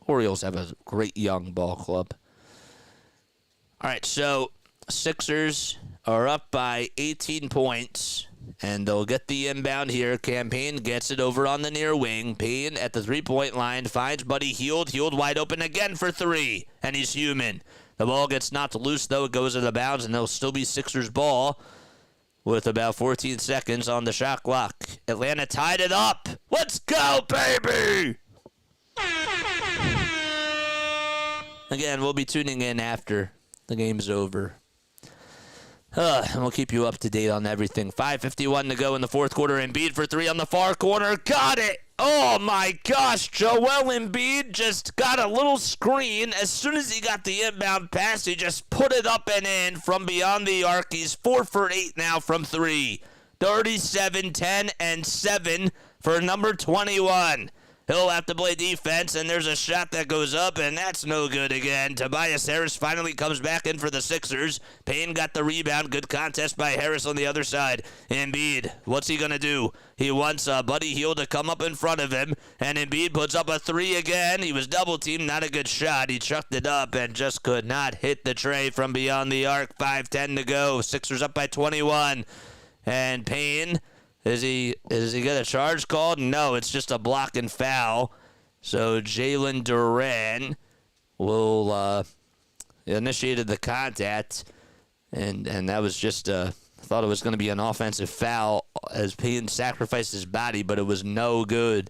Orioles have a great young ball club. All right, so Sixers are up by 18 points, and they'll get the inbound here. Campaign gets it over on the near wing. Payne at the three-point line finds Buddy Hield. Hield wide open again for three, and he's human. The ball gets knocked loose, though. It goes out of bounds, and it'll still be Sixers ball with about 14 seconds on the shot clock. Atlanta tied it up. Let's go, baby! Again, we'll be tuning in after the game's over. And we'll keep you up to date on everything. 5:51 to go in the fourth quarter. Embiid for three on the far corner. Got it! Oh, my gosh. Joel Embiid just got a little screen. As soon as he got the inbound pass, he just put it up and in from beyond the arc. He's 4 for 8 now from three. 37, 10, and 7 for number 21. He'll have to play defense, and there's a shot that goes up, and that's no good again. Tobias Harris finally comes back in for the Sixers. Payne got the rebound. Good contest by Harris on the other side. Embiid, what's he going to do? He wants Buddy Hield to come up in front of him, and Embiid puts up a three again. He was double-teamed, not a good shot. He chucked it up and just could not hit the tray from beyond the arc. 5:10 to go. Sixers up by 21. And Payne... Is he got a charge called? No, it's just a block and foul. So Jalen Duren will initiated the contact, and that was just I thought it was going to be an offensive foul as Payne sacrificed his body, but it was no good.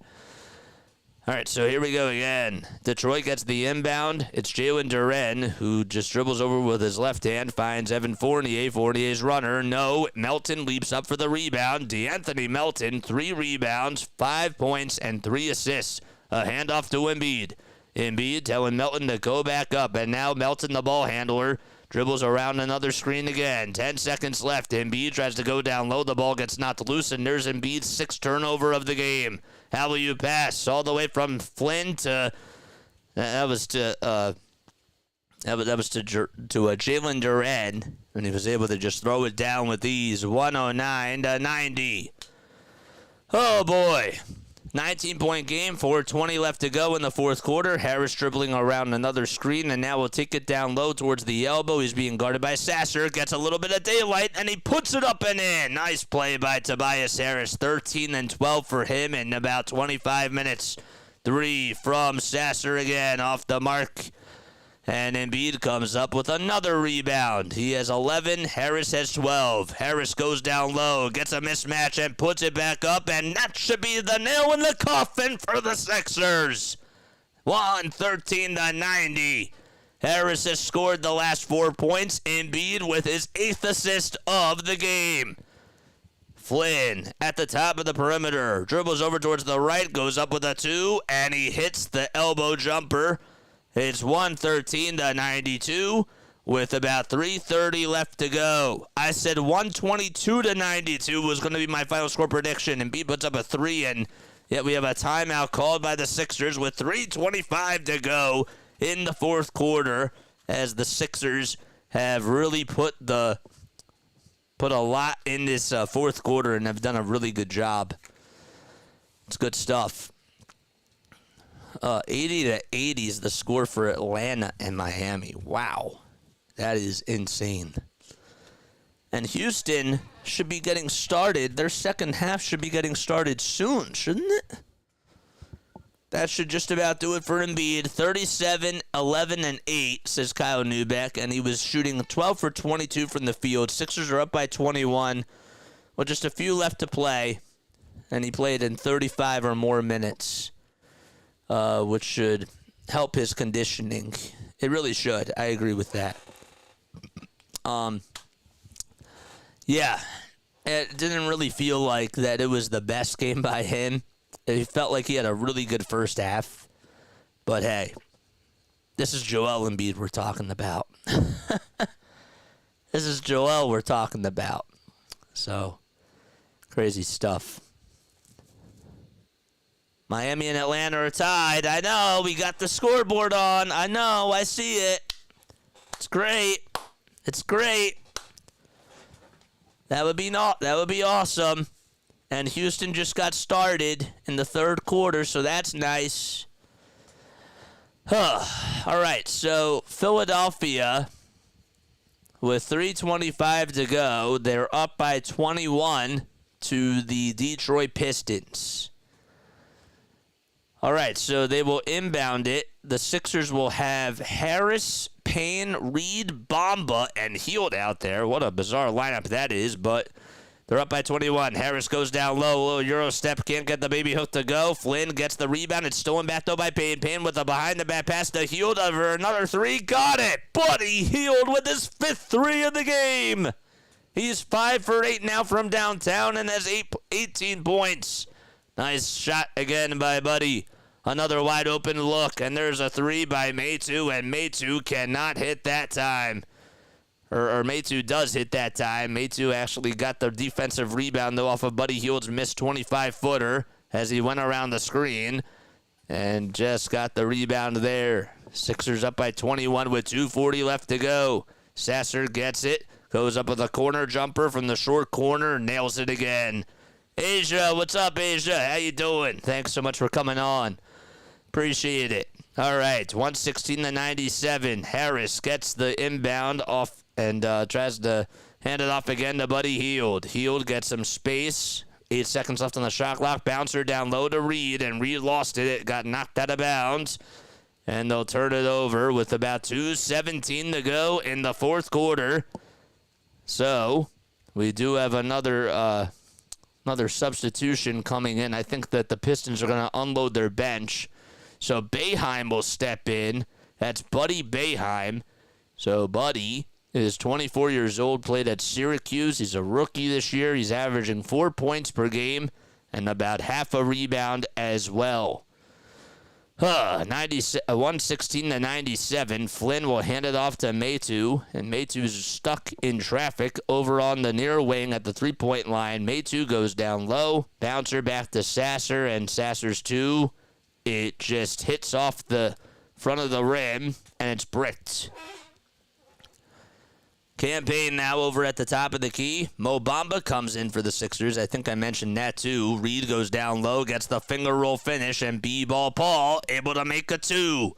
All right, so here we go again. Detroit gets the inbound. It's Jalen Duren, who just dribbles over with his left hand, finds Evan Fournier. Fournier's runner. No, Melton leaps up for the rebound. DeAnthony Melton, 3 rebounds, 5 points, and 3 assists. A handoff to Embiid. Embiid telling Melton to go back up, and now Melton, the ball handler, dribbles around another screen again. 10 seconds left. Embiid tries to go down low. The ball gets knocked loose, and there's Embiid's 6th turnover of the game. Alley-oop pass all the way from Flynn to Jalen Duren, and he was able to just throw it down with ease. 109-90. Oh boy. 19-point game, 4:20 left to go in the fourth quarter. Harris dribbling around another screen, and now we'll take it down low towards the elbow. He's being guarded by Sasser. Gets a little bit of daylight, and he puts it up and in. Nice play by Tobias Harris. 13 and 12 for him in about 25 minutes. 3 from Sasser again off the mark. And Embiid comes up with another rebound. He has 11. Harris has 12. Harris goes down low, gets a mismatch, and puts it back up. And that should be the nail in the coffin for the Sixers. 113-90. Harris has scored the last 4 points. Embiid with his 8th assist of the game. Flynn at the top of the perimeter. Dribbles over towards the right, goes up with a 2, and he hits the elbow jumper. It's 113-92 with about 3:30 left to go. I said 122-92 was going to be my final score prediction, and Embiid puts up a 3, and yet we have a timeout called by the Sixers with 3:25 to go in the fourth quarter, as the Sixers have really put a lot in this fourth quarter and have done a really good job. It's good stuff. 80-80 is the score for Atlanta and Miami. Wow. That is insane. And Houston should be getting started. Their second half should be getting started soon, shouldn't it? That should just about do it for Embiid. 37, 11, and 8, says Kyle Neubeck. And he was shooting 12 for 22 from the field. Sixers are up by 21 with just a few left to play. And he played in 35 or more minutes. Which should help his conditioning. It really should. I agree with that. Yeah, it didn't really feel like that it was the best game by him. It felt like he had a really good first half. But hey, this is Joel Embiid we're talking about. This is Joel we're talking about. So, crazy stuff. Miami and Atlanta are tied. I know, we got the scoreboard on. I know, I see it. It's great. It's great. That would be awesome. And Houston just got started in the third quarter, so that's nice. All right, so Philadelphia, with 3:25 to go, they're up by 21 to the Detroit Pistons. All right, so they will inbound it. The Sixers will have Harris, Payne, Reed, Bamba, and Hield out there. What a bizarre lineup that is, but they're up by 21. Harris goes down low. Little Euro step. Can't get the baby hook to go. Flynn gets the rebound. It's stolen back, though, by Payne. Payne with a behind-the-back pass to Hield over another three. Got it! Buddy Hield with his 5th three of the game. He's 5 for 8 now from downtown and has 18 points. Nice shot again by Buddy. Another wide open look, and there's a three by Maytu, and Maytu cannot hit that time. Or Maytu does hit that time. Maytu actually got the defensive rebound, though, off of Buddy Hield's missed 25-footer as he went around the screen and just got the rebound there. Sixers up by 21 with 2:40 left to go. Sasser gets it, goes up with a corner jumper from the short corner, nails it again. Asia, what's up, Asia? How you doing? Thanks so much for coming on. Appreciate it. All right, 116-97. Harris gets the inbound off and tries to hand it off again to Buddy Hield. Hield gets some space. 8 seconds left on the shot clock. Bouncer down low to Reed, and Reed lost it. It got knocked out of bounds. And they'll turn it over with about 2:17 to go in the fourth quarter. So we do have another substitution coming in. I think that the Pistons are going to unload their bench. So Boeheim will step in. That's Buddy Boeheim. So Buddy is 24 years old, played at Syracuse. He's a rookie this year. He's averaging 4 points per game and about half a rebound as well. 116-97. Flynn will hand it off to Maytu, and Maytu's stuck in traffic over on the near wing at the three-point line. Maytu goes down low, bouncer back to Sasser, and Sasser's two. It just hits off the front of the rim, and it's bricked. Campaign now over at the top of the key. Mo Bamba comes in for the Sixers. I think I mentioned that too. Reed goes down low, gets the finger roll finish, and B-ball Paul able to make a two.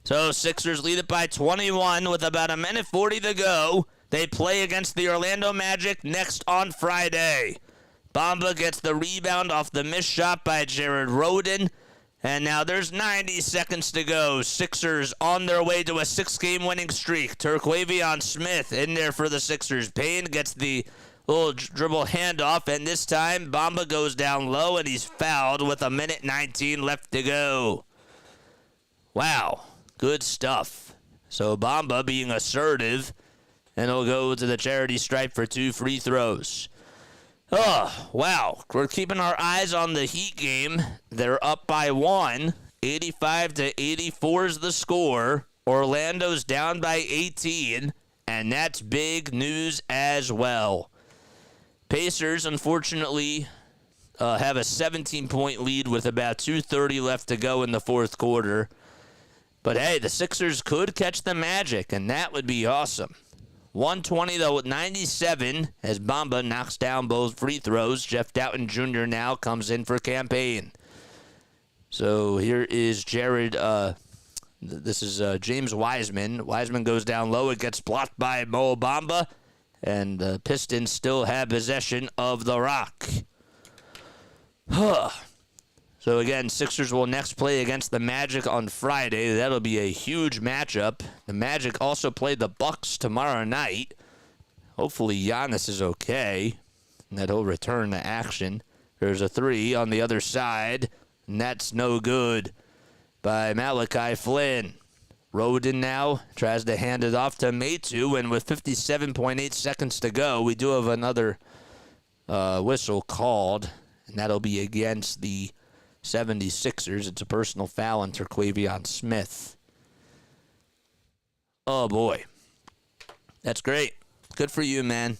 So Sixers lead it by 21 with about 1:40 to go. They play against the Orlando Magic next on Friday. Bamba gets the rebound off the missed shot by Jared Rhoden. And now there's 90 seconds to go. Sixers on their way to a 6-game winning streak. Terquavion Smith in there for the Sixers. Payne gets the little dribble handoff, and this time Bamba goes down low, and he's fouled with 1:19 left to go. Wow, good stuff. So Bamba being assertive, and he'll go to the charity stripe for 2 free throws. Oh, wow. We're keeping our eyes on the Heat game. They're up by 1. 85-84 is the score. Orlando's down by 18, and that's big news as well. Pacers, unfortunately, have a 17-point lead with about 2:30 left to go in the fourth quarter. But, hey, the Sixers could catch the Magic, and that would be awesome. 120-97 as Bamba knocks down both free throws. Jeff Doughton Jr. now comes in for Campaign. So here is Jared. This is James Wiseman. Wiseman goes down low. It gets blocked by Mo Bamba. And the Pistons still have possession of the rock. So, again, Sixers will next play against the Magic on Friday. That'll be a huge matchup. The Magic also play the Bucks tomorrow night. Hopefully Giannis is okay and that he'll return to action. There's a three on the other side, and that's no good. by Malachi Flynn. Roden now tries to hand it off to Metu, and with 57.8 seconds to go, we do have another whistle called, and that'll be against the 76ers. It's a personal foul on Terquavion Smith. Oh, boy. That's great. Good for you, man.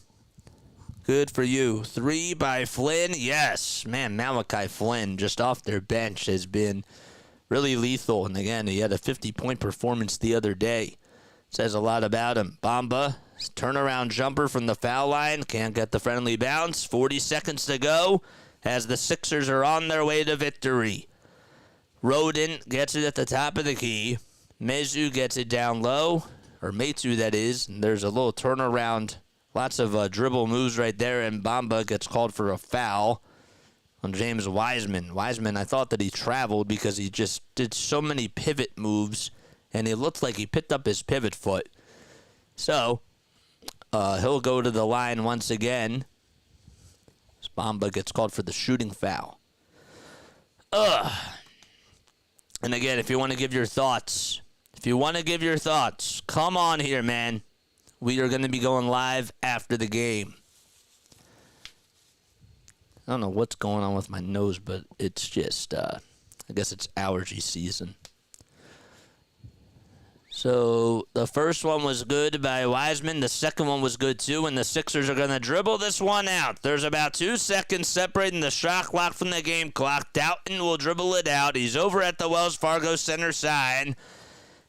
Good for you. 3 by Flynn. Yes. Man, Malachi Flynn just off their bench has been really lethal. And again, he had a 50-point performance the other day. Says a lot about him. Bamba, turnaround jumper from the foul line. Can't get the friendly bounce. 40 seconds to go as the Sixers are on their way to victory. Roden gets it at the top of the key. Mezu gets it down low. Or Metu, that is. And there's a little turnaround. Lots of dribble moves right there. And Bamba gets called for a foul on James Wiseman. Wiseman, I thought that he traveled because he just did so many pivot moves, and it looked like he picked up his pivot foot. So, he'll go to the line once again. Bamba gets called for the shooting foul. And again, if you want to give your thoughts, come on here, man. We are going to be going live after the game. I don't know what's going on with my nose, but it's just, I guess it's allergy season. So the first one was good by Wiseman. The second one was good too, and the Sixers are going to dribble this one out. There's about 2 seconds separating the shot clock from the game clock. Doughton will dribble it out. He's over at the Wells Fargo Center side.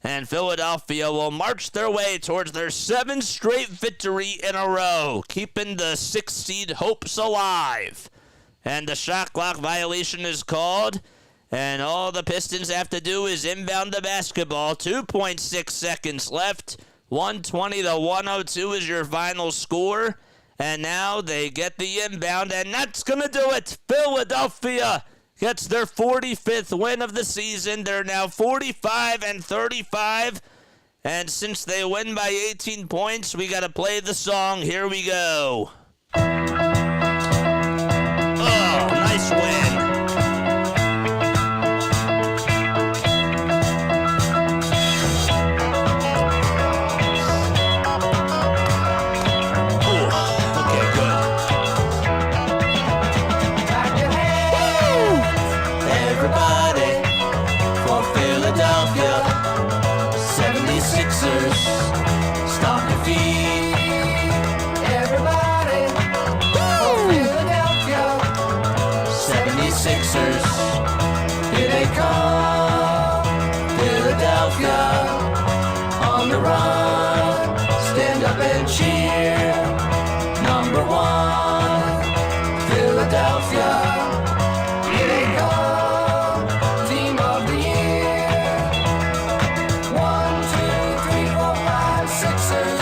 And Philadelphia will march their way towards their 7th straight victory in a row, keeping the 6th seed hopes alive. And the shot clock violation is called. And all the Pistons have to do is inbound the basketball. 2.6 seconds left. 120 to 102 is your final score. And now they get the inbound, and that's going to do it. Philadelphia gets their 45th win of the season. They're now 45-35. And since they win by 18 points, we got to play the song. Here we go. Nice win. Ooh, okay, good. Clap your hands, everybody, for Philadelphia 76ers. Stomp your feet, everybody, for Philadelphia 76ers, here they come, Philadelphia, on the run, stand up and cheer, number 1, Philadelphia, here they come, team of the year, 1, 2, 3, 4, 5, Sixers,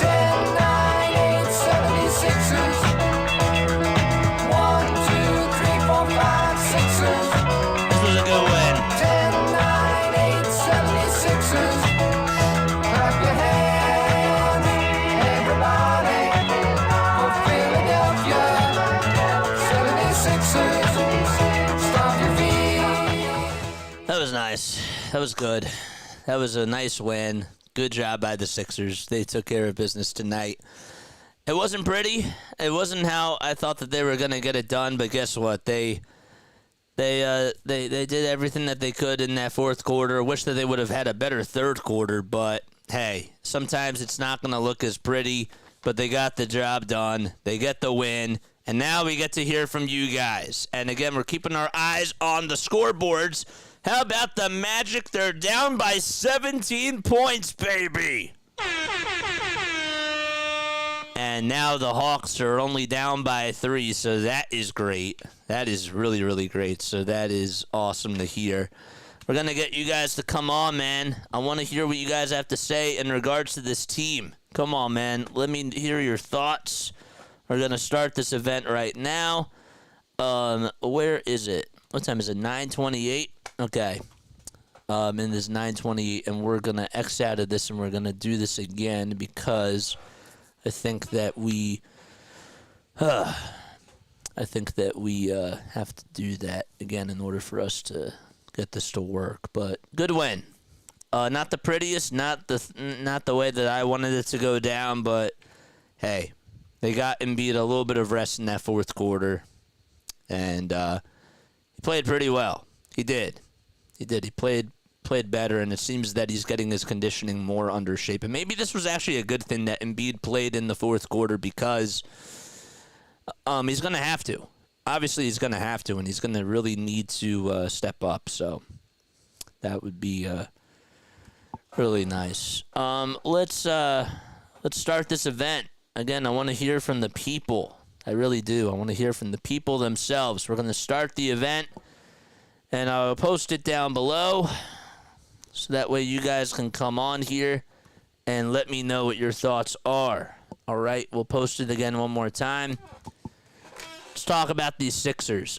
10, 9, 8, 76ers, 1, 2, 3, 4, 5, Sixers. This was a good win. 10, 9, 8, 76ers. Clap your hands, everybody, for Philadelphia 76ers. Stomp your feet. That was nice. That was good. That was a nice win. Good job by the Sixers. They took care of business tonight. It wasn't pretty. It wasn't how I thought that they were going to get it done, but guess what? They did everything that they could in that fourth quarter. Wish that they would have had a better third quarter, but hey, sometimes it's not going to look as pretty, but they got the job done. They get the win, and now we get to hear from you guys. And again, we're keeping our eyes on the scoreboards. How about the Magic? They're down by 17 points, baby. And now the Hawks are only down by 3, so that is great. That is really, really great. So that is awesome to hear. We're going to get you guys to come on, man. I want to hear what you guys have to say in regards to this team. Come on, man. Let me hear your thoughts. We're going to start this event right now. Where is it? What time is it? 9:28? Okay. And this 9:28, and we're going to X out of this, and we're going to do this again because I think that we have to do that again in order for us to get this to work. But good win. Not the prettiest, not the way that I wanted it to go down, but hey, they got Embiid a little bit of rest in that fourth quarter, and he played pretty well. He did. He played better, and it seems that he's getting his conditioning more under shape. And maybe this was actually a good thing that Embiid played in the fourth quarter because he's going to have to. Obviously, he's going to have to, and he's going to really need to step up. So that would be really nice. Let's start this event. Again, I want to hear from the people. I really do. I want to hear from the people themselves. We're going to start the event, and I'll post it down below so that way you guys can come on here and let me know what your thoughts are. All right, we'll post it again one more time. Let's talk about these Sixers.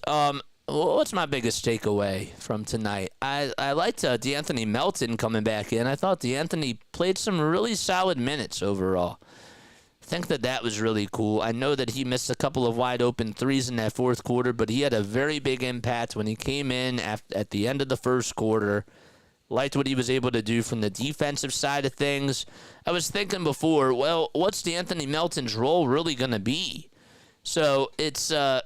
What's my biggest takeaway from tonight? I liked De'Anthony Melton coming back in. I thought De'Anthony played some really solid minutes overall. I think that was really cool. I know that he missed a couple of wide open threes in that fourth quarter, but he had a very big impact when he came in at the end of the first quarter. Liked what he was able to do from the defensive side of things. I was thinking before, well, what's De'Anthony Melton's role really going to be? So it's, at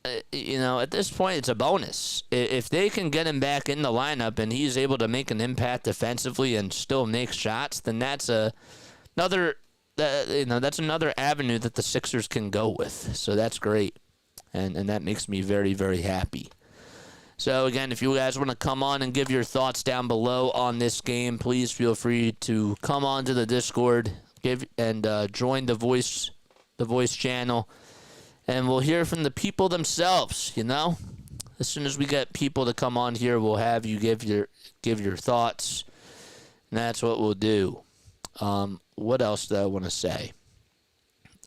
this point, it's a bonus. If they can get him back in the lineup and he's able to make an impact defensively and still make shots, then that's another avenue that the Sixers can go with. So that's great, and that makes me very, very happy. So, again, if you guys want to come on and give your thoughts down below on this game, please feel free to come on to the Discord and join the voice channel. And we'll hear from the people themselves, As soon as we get people to come on here, we'll have you give your thoughts. And that's what we'll do. What else do I want to say?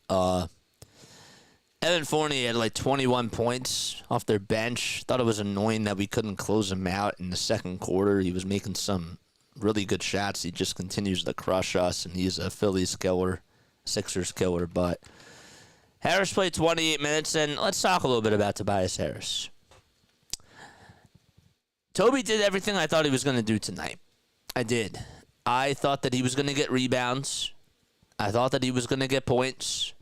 Evan Fournier had like 21 points off their bench. Thought it was annoying that we couldn't close him out in the second quarter. He was making some really good shots. He just continues to crush us, and he's a Phillies killer, Sixers killer. But Harris played 28 minutes, and let's talk a little bit about Tobias Harris. Toby did everything I thought he was going to do tonight. I did. I thought that he was going to get rebounds. I thought that he was going to get points.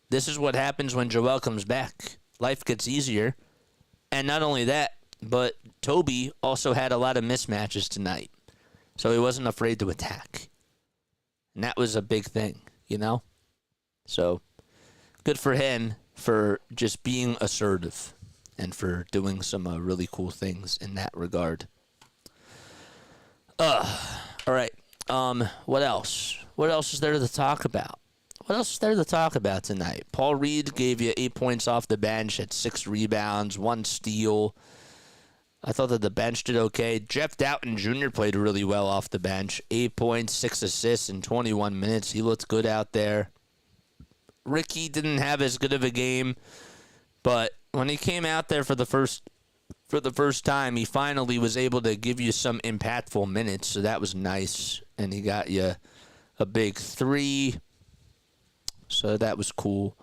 This is what happens when Joel comes back. Life gets easier. And not only that, but Toby also had a lot of mismatches tonight. So he wasn't afraid to attack. And that was a big thing, So good for him for just being assertive and for doing some really cool things in that regard. All right. What else? What else is there to talk about? What else is there to talk about tonight? Paul Reed gave you 8 points off the bench, had 6 rebounds, 1 steal. I thought that the bench did okay. Jeff Doughton Jr. played really well off the bench. 8 points, 6 assists in 21 minutes. He looked good out there. Ricky didn't have as good of a game, but when he came out there for the first time, he finally was able to give you some impactful minutes, so that was nice. And he got you a big 3. So that was cool.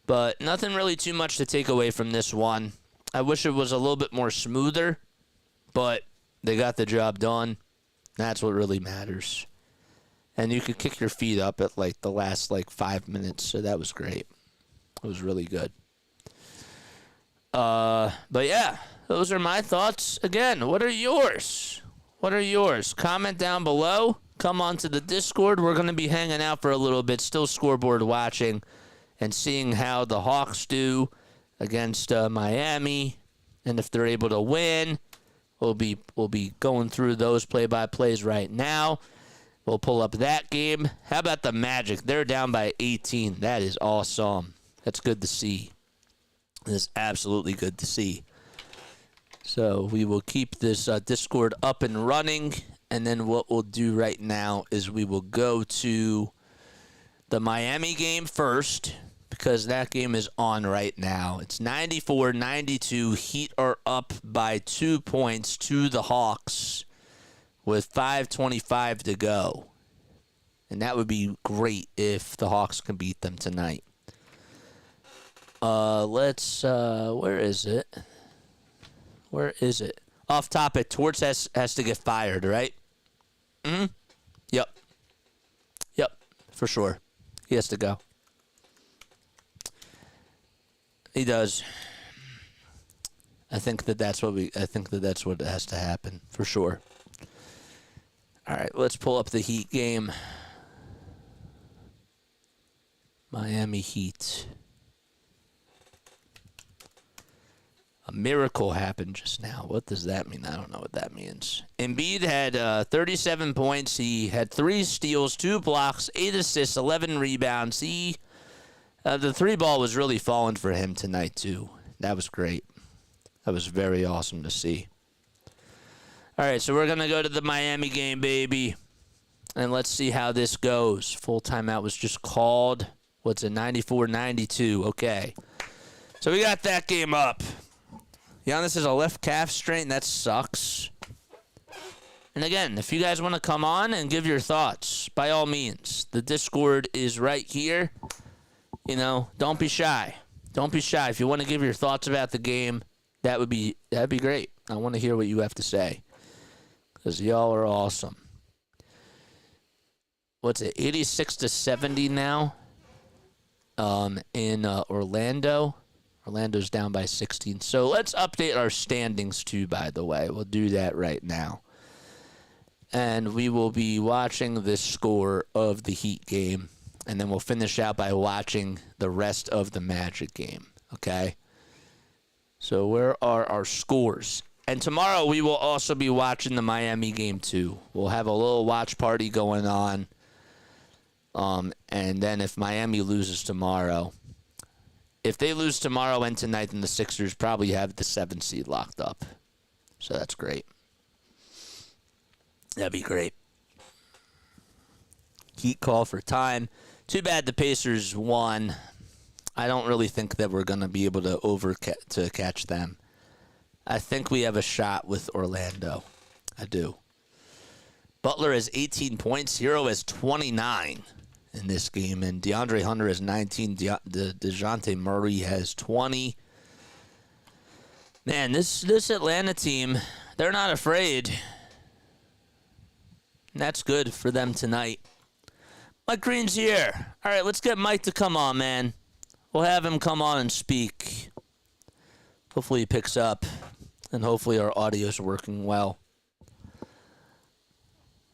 But nothing really too much to take away from this one. I wish it was a little bit more smoother, but they got the job done. That's what really matters. And you could kick your feet up at the last 5 minutes, so that was great. It was really good. But yeah, those are my thoughts. Again, what are yours? Comment down below. Come on to the Discord. We're going to be hanging out for a little bit, still scoreboard watching and seeing how the Hawks do against Miami. And if they're able to win, we'll be going through those play-by-plays right now. We'll pull up that game. How about the Magic? They're down by 18. That is awesome. That's good to see. It's absolutely good to see. So we will keep this Discord up and running. And then what we'll do right now is we will go to the Miami game first because that game is on right now. It's 94-92. Heat are up by 2 points to the Hawks with 5:25 to go. And that would be great if the Hawks can beat them tonight. Where is it? off topic, Torts has to get fired, right? Mm-hmm. Yep. Yep, for sure. He has to go. He does. I think that's what has to happen, for sure. All right, let's pull up the Heat game. Miami Heat. A miracle happened just now. What does that mean? I don't know what that means. Embiid had 37 points. He had 3 steals, 2 blocks, 8 assists, 11 rebounds. The 3-ball was really falling for him tonight, too. That was great. That was very awesome to see. All right, so we're going to go to the Miami game, baby. And let's see how this goes. Full timeout was just called. What's it, 94-92? Okay. So we got that game up. Giannis has a left calf strain. That sucks. And again, if you guys want to come on and give your thoughts, by all means, the Discord is right here. You know, don't be shy. Don't be shy. If you want to give your thoughts about the game, that'd be great. I want to hear what you have to say, because y'all are awesome. What's it, 86-70 now? In Orlando. Orlando's down by 16. So let's update our standings too, by the way. We'll do that right now. And we will be watching the score of the Heat game. And then we'll finish out by watching the rest of the Magic game. Okay? So where are our scores? And tomorrow we will also be watching the Miami game too. We'll have a little watch party going on. And then if Miami loses tomorrow, if they lose tomorrow and tonight, then the Sixers probably have the 7th seed locked up. So that's great. That'd be great. Heat call for time. Too bad the Pacers won. I don't really think that we're going to be able to catch them. I think we have a shot with Orlando. I do. Butler has 18 points. Hero has 29 in this game. And DeAndre Hunter has 19. DeJounte Murray has 20. Man, this Atlanta team, they're not afraid. And that's good for them tonight. Mike Green's here. All right, let's get Mike to come on, man. We'll have him come on and speak. Hopefully he picks up. And hopefully our audio's working well.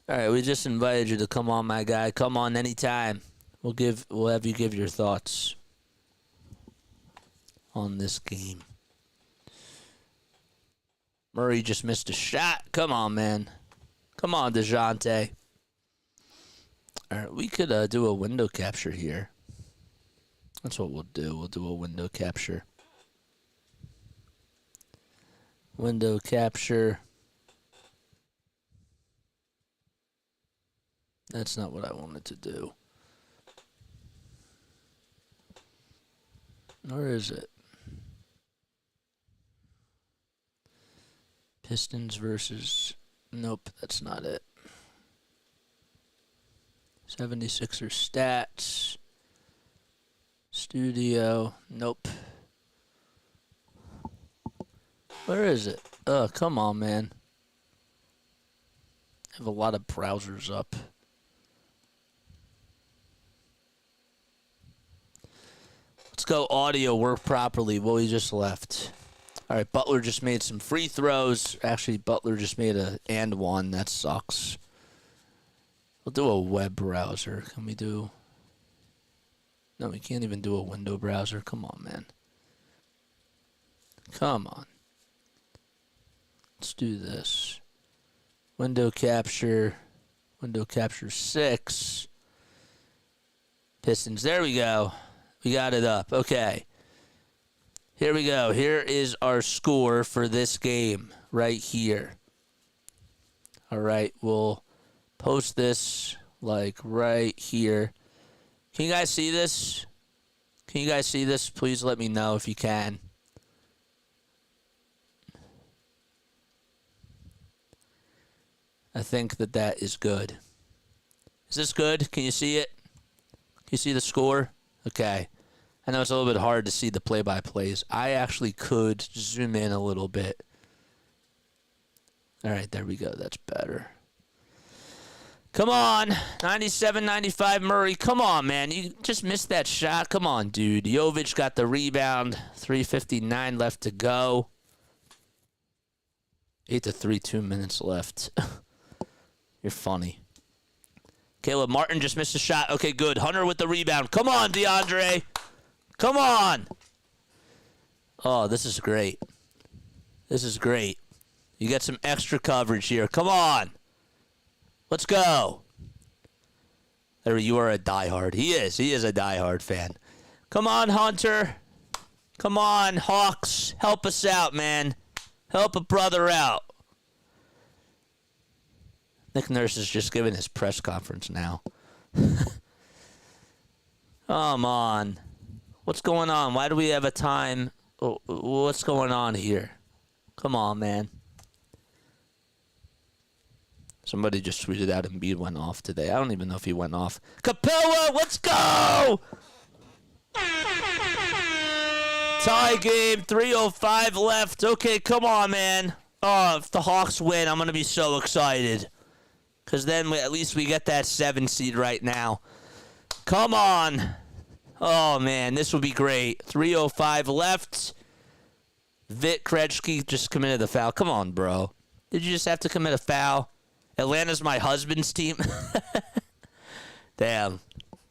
All right, we just invited you to come on, my guy. Come on anytime. We'll have you give your thoughts on this game. Murray just missed a shot. Come on, man. Come on, DeJounte. All right, we could do a window capture here. That's what we'll do. We'll do a window capture. Window capture. That's not what I wanted to do. Where is it? Pistons versus... Nope, that's not it. 76er stats. Studio. Nope. Where is it? Oh, come on, man. I have a lot of browsers up. Let's go audio work properly. Well, he just left. All right, Butler just made some free throws. Actually, Butler just made a and one. That sucks. We'll do a web browser. Can we do... No, we can't even do a window browser. Come on, man. Come on. Let's do this. Window capture. Window capture 6. Pistons. There we go. We got it up. Okay. Here we go. Here is our score for this game right here. All right. We'll post this like right here. Can you guys see this? Can you guys see this? Please let me know if you can. I think that is good. Is this good? Can you see it? Can you see the score? Okay. I know it's a little bit hard to see the play-by-plays. I actually could zoom in a little bit. All right, there we go. That's better. Come on. 97-95 Murray. Come on, man. You just missed that shot. Come on, dude. Jovic got the rebound. 3:59 left to go. 8-3, 2 minutes left. You're funny. Caleb Martin just missed a shot. Okay, good. Hunter with the rebound. Come on, DeAndre. Come on. Oh, this is great. This is great. You get some extra coverage here. Come on. Let's go. There, you are a diehard. He is. He is a diehard fan. Come on, Hunter. Come on, Hawks. Help us out, man. Help a brother out. Nick Nurse is just giving his press conference now. Come on. What's going on? Why do we have a time? What's going on here? Come on, man. Somebody just tweeted out Embiid went off today. I don't even know if he went off. Capella, let's go! Tie game, 3:05 left. Okay, come on, man. Oh, if the Hawks win, I'm going to be so excited. Because then at least we get that 7 seed right now. Come on. Oh, man, this will be great. 3:05 left. Vit Krejci just committed the foul. Come on, bro. Did you just have to commit a foul? Atlanta's my husband's team. Damn,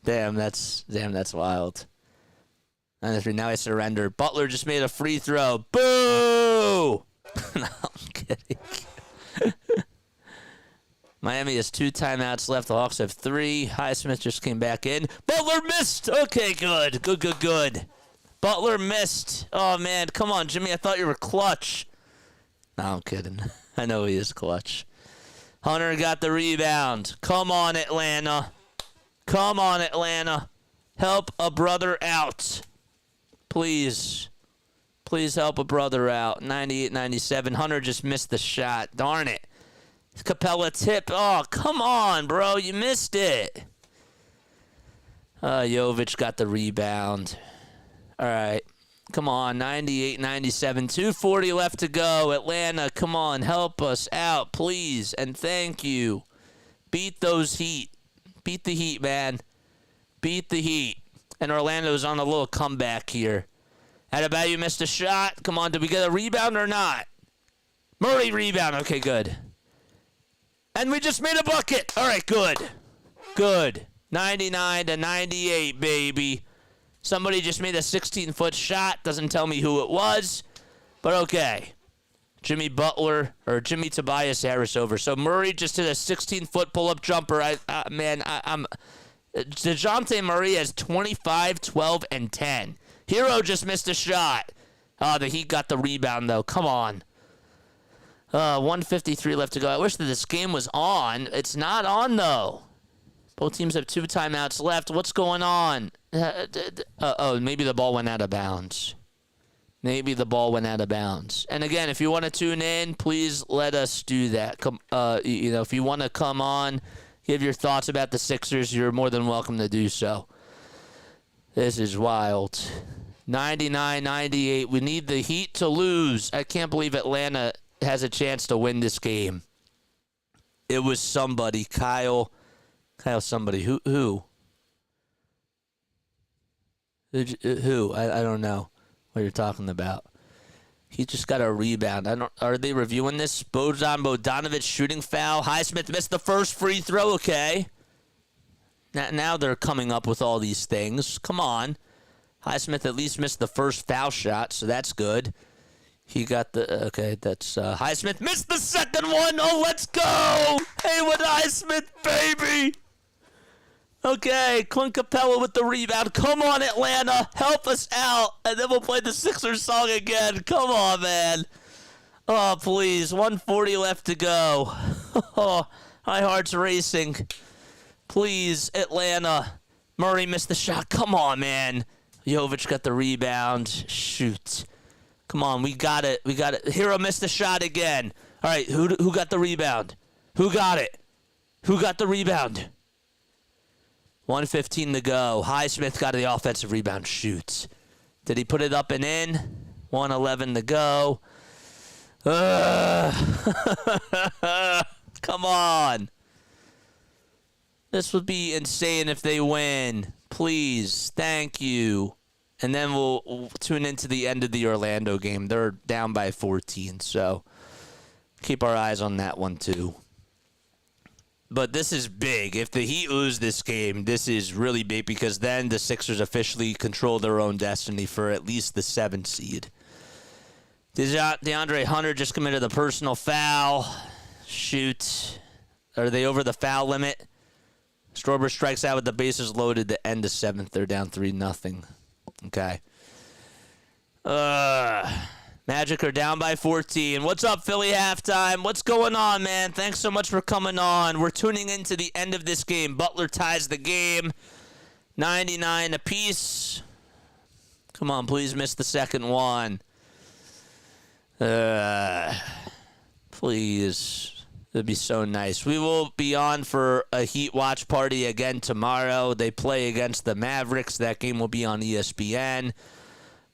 that's wild. 93, now I surrender. Butler just made a free throw. Boo! No, I'm kidding. Miami has 2 timeouts left. The Hawks have 3. Highsmith just came back in. Butler missed. Okay, good. Good. Butler missed. Oh, man. Come on, Jimmy. I thought you were clutch. No, I'm kidding. I know he is clutch. Hunter got the rebound. Come on, Atlanta. Come on, Atlanta. Help a brother out. Please. Please help a brother out. 98-97. Hunter just missed the shot. Darn it. Capella tip. Oh, come on, bro. You missed it. Jovic got the rebound. All right. Come on, 98-97, 2:40 left to go. Atlanta, come on, help us out, please, and thank you. Beat those Heat. Beat the Heat, man. Beat the Heat. And Orlando's on a little comeback here. Adebayo missed a shot. Come on, did we get a rebound or not? Murray rebound. Okay, good. And we just made a bucket. All right, good. Good. 99-98, baby. Somebody just made a 16-foot shot. Doesn't tell me who it was. But okay. Jimmy Tobias Harris over. So Murray just hit a 16-foot pull-up jumper. I'm DeJounte Murray has 25, 12, and 10. Hero just missed a shot. The Heat got the rebound, though. Come on. 1:53 left to go. I wish that this game was on. It's not on, though. Both teams have 2 timeouts left. What's going on? Maybe the ball went out of bounds. Maybe the ball went out of bounds. And again, if you want to tune in, please let us do that. If you want to come on, give your thoughts about the Sixers, you're more than welcome to do so. This is wild. 99-98. We need the Heat to lose. I can't believe Atlanta has a chance to win this game. It was somebody, Kyle somebody. Who? Who? I don't know what you're talking about. He just got a rebound. Are they reviewing this? Bogdanovic shooting foul. Highsmith missed the first free throw. Okay. Now they're coming up with all these things. Come on. Highsmith at least missed the first foul shot, so that's good. He got the... Okay, that's... Highsmith missed the second one. Oh, let's go. Haywood Highsmith, baby. Okay, Clint Capella with the rebound. Come on, Atlanta. Help us out. And then we'll play the Sixers song again. Come on, man. Oh, please. 1:40 left to go. Oh, my heart's racing. Please, Atlanta. Murray missed the shot. Come on, man. Jovic got the rebound. Shoot. Come on, we got it. Hero missed the shot again. All right, who got the rebound? Who got it? Who got the rebound? 1:15 to go. Highsmith got the offensive rebound. Shoot. Did he put it up and in? 1:11 to go. Come on. This would be insane if they win. Please. Thank you. And then we'll tune into the end of the Orlando game. They're down by 14, so keep our eyes on that one too. But this is big. If the Heat lose this game, this is really big because then the Sixers officially control their own destiny for at least the 7th seed. DeAndre Hunter just committed a personal foul. Shoot. Are they over the foul limit? Strawberry strikes out with the bases loaded to end the 7th. They're down 3-0. Okay. Magic are down by 14. What's up, Philly halftime? What's going on, man? Thanks so much for coming on. We're tuning into the end of this game. Butler ties the game. 99 apiece. Come on, please miss the second one. Please. It'd be so nice. We will be on for a Heat watch party again tomorrow. They play against the Mavericks. That game will be on ESPN.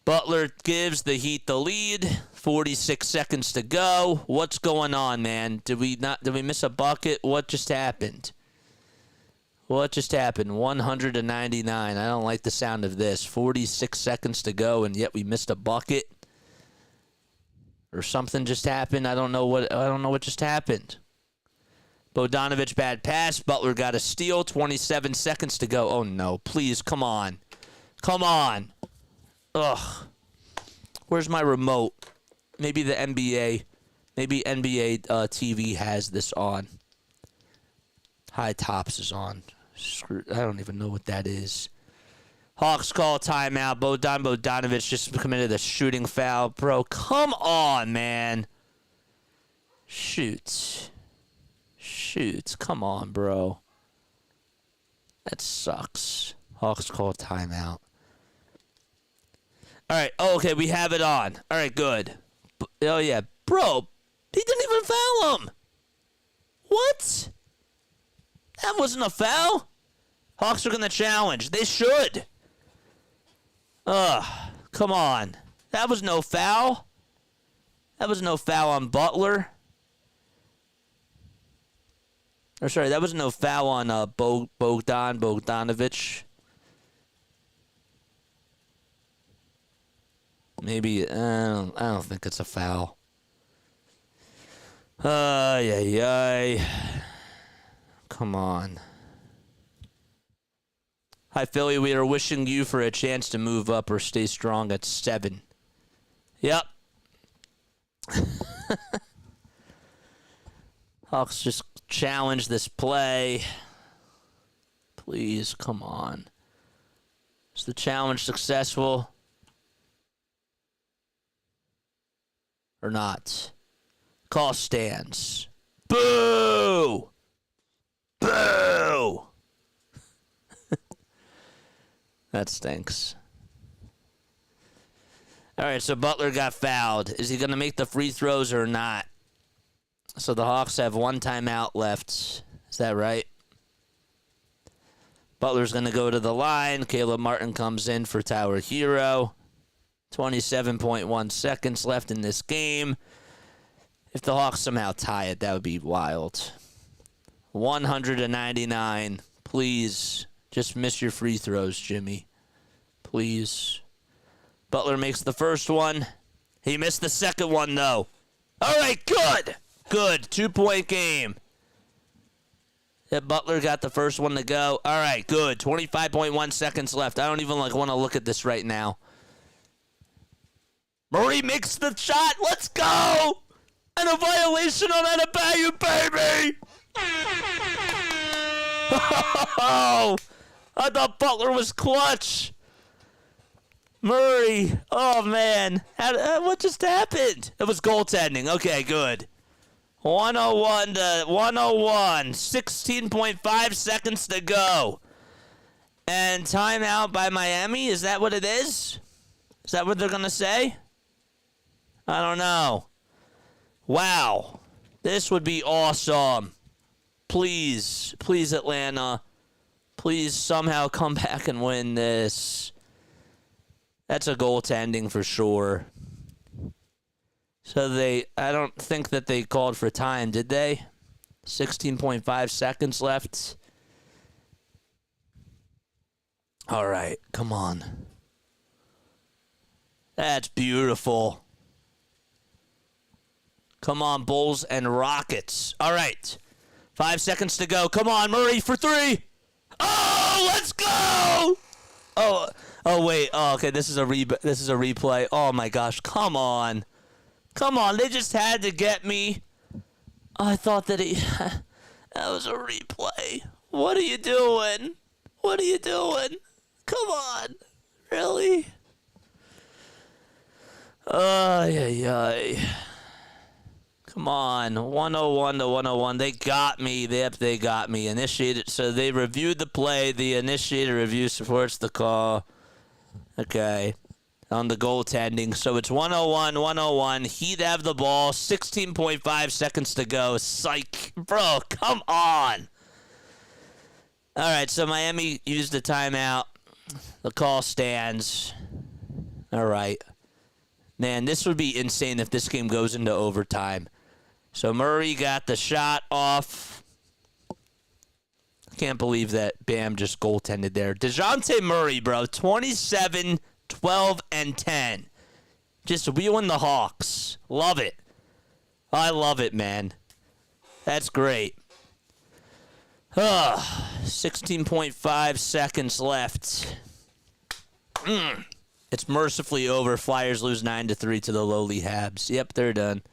Butler gives the Heat the lead. 46 seconds to go. What's going on, man? Did we miss a bucket? What just happened? What just happened? 199. I don't like the sound of this. 46 seconds to go, and yet we missed a bucket. Or something just happened. I don't know what just happened. Bogdanovich bad pass. Butler got a steal. 27 seconds to go. Oh no! Please, come on, come on. Ugh. Where's my remote? Maybe the NBA. Maybe NBA TV has this on. High Tops is on. Screw. I don't even know what that is. Hawks call timeout. Bogdanovich just committed a shooting foul. Bro, come on, man. Shoot. Come on, bro. That sucks. Hawks call timeout. All right. Oh, okay, we have it on. All right, good. Oh, yeah. Bro, he didn't even foul him. What? That wasn't a foul? Hawks are going to challenge. They should. Come on. That was no foul. That was no foul on Butler. Or sorry, that was no foul on Bogdanovich. Maybe I don't think it's a foul. Ay. Come on. Hi, Philly. We are wishing you for a chance to move up or stay strong at 7. Yep. Hawks just challenge this play. Please, come on. Is the challenge successful? Or not? Call stands. Boo! Boo! That stinks. All right, so Butler got fouled. Is he going to make the free throws or not? So the Hawks have one timeout left. Is that right? Butler's going to go to the line. Caleb Martin comes in for Tower Hero. 27.1 seconds left in this game. If the Hawks somehow tie it, that would be wild. 199. Please, just miss your free throws, Jimmy. Please. Butler makes the first one. He missed the second one, though. All right, good. Good. 2-point game. Yeah, Butler got the first one to go. All right, good. 25.1 seconds left. I don't even want to look at this right now. Murray makes the shot. Let's go. And a violation on Adebayo, baby. Oh, I thought Butler was clutch. Murray. Oh, man. What just happened? It was goaltending. Okay, good. 101 to 101. 16.5 seconds to go. And timeout by Miami. Is that what it is? Is that what they're going to say? I don't know. Wow. This would be awesome. Please, please, Atlanta. Please somehow come back and win this. That's a goaltending for sure. So I don't think that they called for time, did they? 16.5 seconds left. All right, come on. That's beautiful. Come on, Bulls and Rockets. All right, 5 seconds to go. Come on, Murray for three. Oh, let's go! Oh wait. Oh, okay. This is a replay. Oh my gosh. Come on. They just had to get me. I thought that that was a replay. What are you doing? Come on. Really? Yeah. Come on. 101 to 101. They got me. Yep, they got me. Initiated. So they reviewed the play. The initiated review supports the call. Okay. On the goaltending. So it's 101. Heat have the ball. 16.5 seconds to go. Psych. Bro, come on. All right, so Miami used the timeout. The call stands. All right. Man, this would be insane if this game goes into overtime. So Murray got the shot off. Can't believe that Bam just goaltended there. DeJounte Murray, bro, 27, 12, and 10. Just wheeling the Hawks. Love it. I love it, man. That's great. 16.5 seconds left. It's mercifully over. Flyers lose 9-3 to the lowly Habs. Yep, they're done.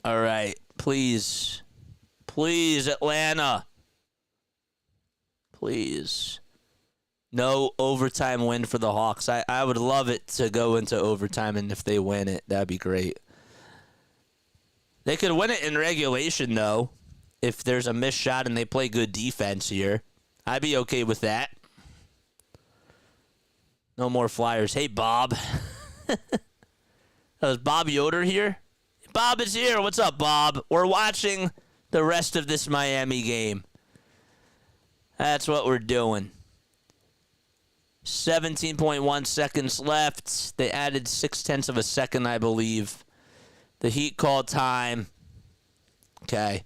All right. Please, Atlanta. Please. No overtime win for the Hawks. I would love it to go into overtime, and if they win it, that'd be great. They could win it in regulation, though, if there's a missed shot and they play good defense here. I'd be okay with that. No more Flyers. Hey, Bob. Is Bob Yoder here? Bob is here. What's up, Bob? We're watching the rest of this Miami game. That's what we're doing. 17.1 seconds left. They added 0.6 of a second, I believe. The Heat called time. Okay.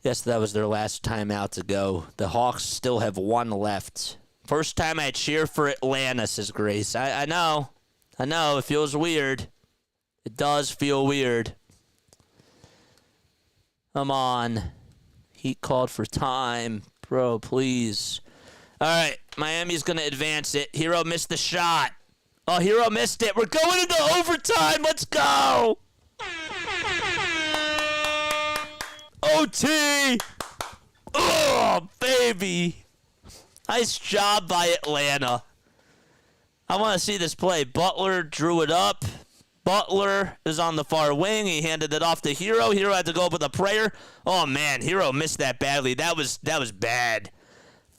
Guess that was their last timeout to go. The Hawks still have one left. First time I cheer for Atlanta, says Grace. I know. It feels weird. It does feel weird. Come on. Heat called for time. Bro, please. All right. Miami's going to advance it. Hero missed the shot. Oh, Hero missed it. We're going into overtime. Let's go. OT. Oh, baby. Nice job by Atlanta. I want to see this play. Butler drew it up. Butler is on the far wing. He handed it off to Hero. Hero had to go up with a prayer. Oh, man. Hero missed that badly. That was bad.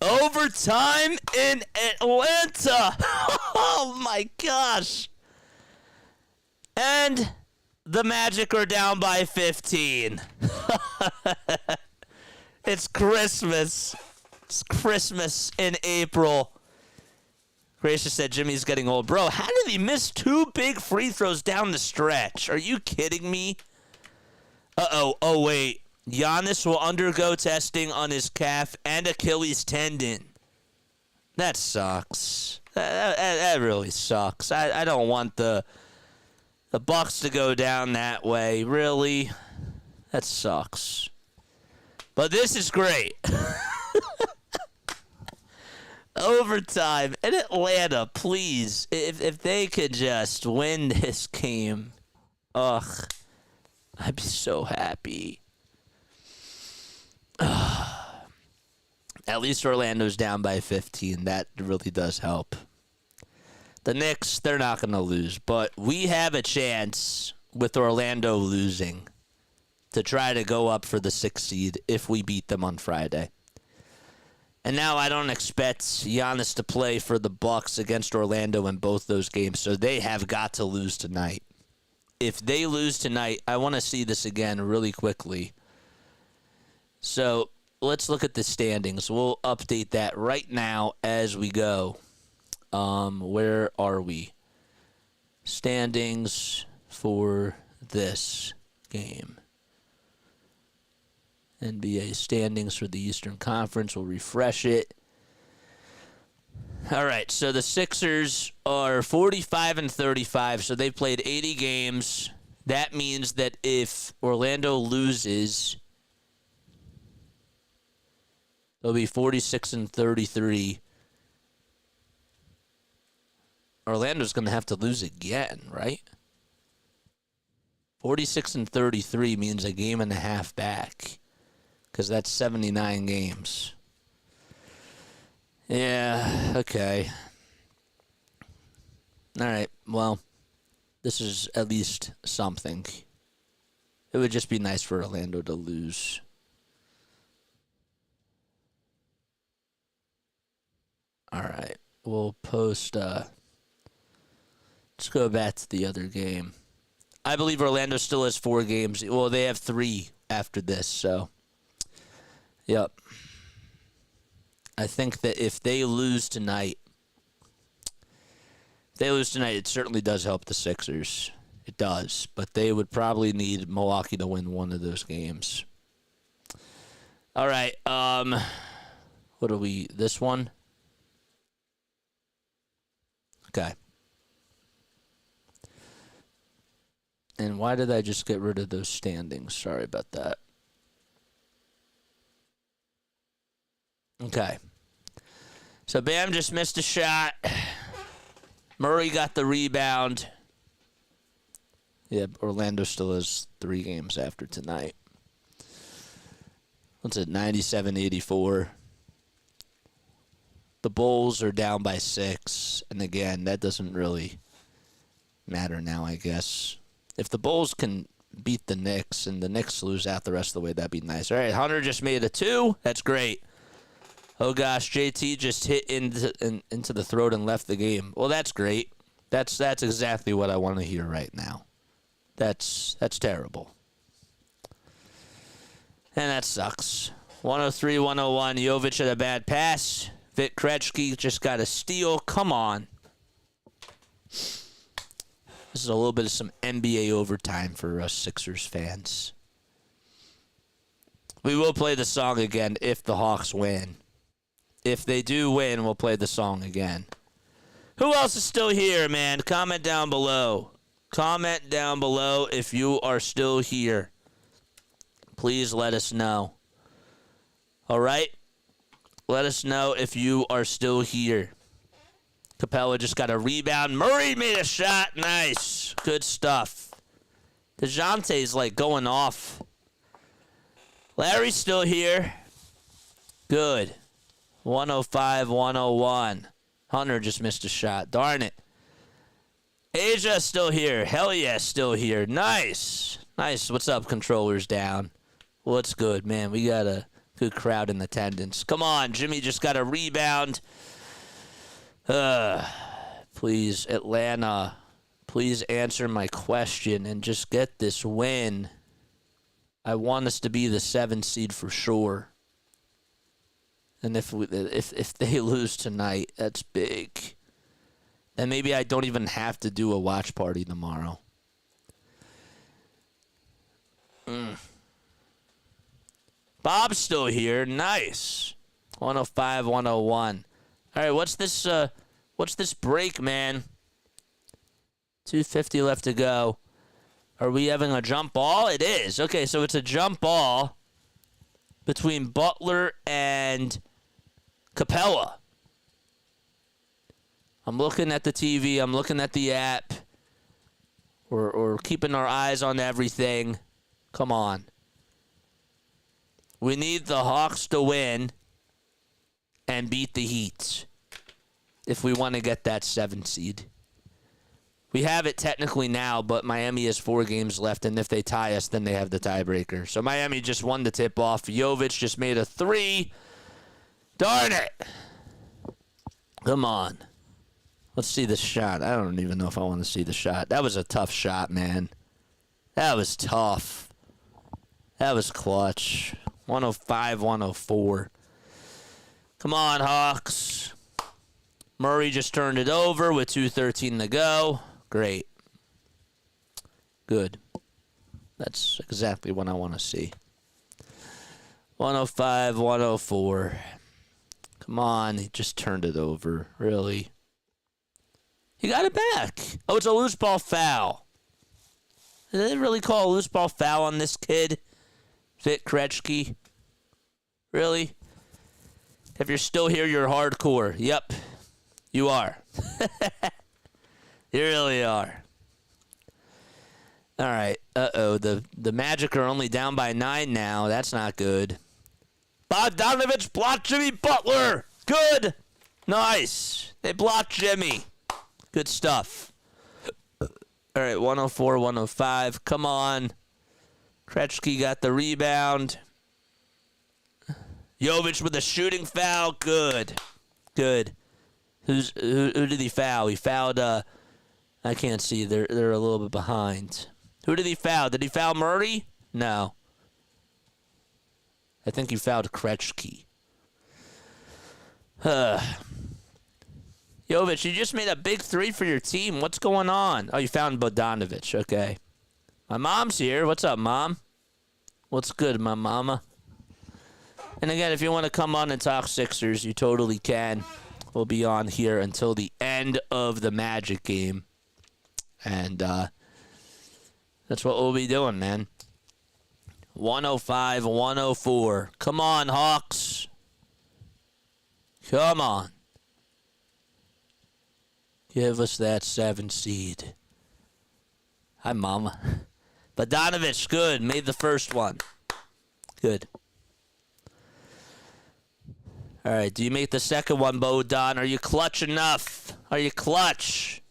Overtime in Atlanta. Oh, my gosh. And the Magic are down by 15. It's Christmas. It's Christmas in April. Gracious said Jimmy's getting old. Bro, how did he miss two big free throws down the stretch? Are you kidding me? Uh-oh. Oh, wait. Giannis will undergo testing on his calf and Achilles tendon. That sucks. That really sucks. I don't want the Bucks to go down that way. Really? That sucks. But this is great. Overtime in Atlanta, please. If they could just win this game, I'd be so happy. At least Orlando's down by 15. That really does help. The Knicks, they're not going to lose, but we have a chance with Orlando losing to try to go up for the 6th seed if we beat them on Friday. And now I don't expect Giannis to play for the Bucks against Orlando in both those games, so they have got to lose tonight. If they lose tonight, I want to see this again really quickly. So let's look at the standings. We'll update that right now as we go. Where are we? Standings for this game. NBA standings for the Eastern Conference. We'll refresh it. All right, so the Sixers are 45-35, so they've played 80 games. That means that if Orlando loses, they'll be 46-33. Orlando's going to have to lose again, right? 46-33 means a game and a half back, because that's 79 games. Yeah, okay. All right, well, this is at least something. It would just be nice for Orlando to lose. All right, we'll post, let's go back to the other game. I believe Orlando still has 4 games. Well, they have 3 after this, so. Yep. I think that if they lose tonight, it certainly does help the Sixers. It does. But they would probably need Milwaukee to win one of those games. All right. What are we? This one? Okay. And why did I just get rid of those standings? Sorry about that. Okay. So Bam just missed a shot. Murray got the rebound. Yeah, Orlando still has 3 games after tonight. What's it, 97-84. The Bulls are down by 6. And again, that doesn't really matter now, I guess. If the Bulls can beat the Knicks and the Knicks lose out the rest of the way, that'd be nice. All right, Hunter just made a 2. That's great. Oh, gosh, JT just hit into the throat and left the game. Well, that's great. That's exactly what I want to hear right now. That's terrible. And that sucks. 103-101. Jovic had a bad pass. Vic Krejci just got a steal. Come on. This is a little bit of some NBA overtime for us Sixers fans. We will play the song again if the Hawks win. If they do win, we'll play the song again. Who else is still here, man? Comment down below. Comment down below if you are still here. Please let us know. All right? Let us know if you are still here. Capella just got a rebound. Murray made a shot. Nice. Good stuff. DeJounte's like going off. Larry's still here. Good. 105-101. Hunter just missed a shot. Darn it. Asia still here. Hell yeah, still here. Nice. Nice. What's up, controllers down? What's good, man? We got a good crowd in attendance. Come on. Jimmy just got a rebound. Please, Atlanta. Please answer my question and just get this win. I want us to be the 7th seed for sure. And if they lose tonight, that's big. And maybe I don't even have to do a watch party tomorrow. Bob's still here. Nice. 105-101. All right, what's this break, man? 2:50 left to go. Are we having a jump ball? It is. Okay, so it's a jump ball between Butler and Capella. I'm looking at the TV. I'm looking at the app. We're keeping our eyes on everything. Come on. We need the Hawks to win and beat the Heat if we want to get that 7th seed. We have it technically now, but Miami has 4 games left, and if they tie us, then they have the tiebreaker. So Miami just won the tip-off. Jovic just made a 3. Darn it. Come on. Let's see the shot. I don't even know if I want to see the shot. That was a tough shot, man. That was tough. That was clutch. 105-104. Come on, Hawks. Murray just turned it over with 2:13 to go. Great. Good. That's exactly what I want to see. 105, 104. Come on, he just turned it over. Really? He got it back. Oh, it's a loose ball foul. Did they really call a loose ball foul on this kid? Fit Krejci? Really? If you're still here, you're hardcore. Yep, you are. You really are. All right. Uh-oh. The Magic are only down by 9 now. That's not good. Bogdanovich blocked Jimmy Butler. Good. Nice. They blocked Jimmy. Good stuff. All right. 104, 105. Come on. Krejci got the rebound. Jovic with a shooting foul. Good. Good. Who did he foul? He fouled, I can't see. They're a little bit behind. Who did he foul? Did he foul Murray? No. I think he fouled Krejci. Jovic, you just made a big 3 for your team. What's going on? Oh, you found Bogdanovich. Okay. My mom's here. What's up, Mom? What's good, my mama? And again, if you want to come on and talk Sixers, you totally can. We'll be on here until the end of the Magic game. And that's what we'll be doing, man. 105, 104. Come on, Hawks. Come on. Give us that 7 seed. Hi, Mama. Bogdanovich, good. Made the first one. Good. All right, do you make the second one, Bodon? Are you clutch enough? Are you clutch?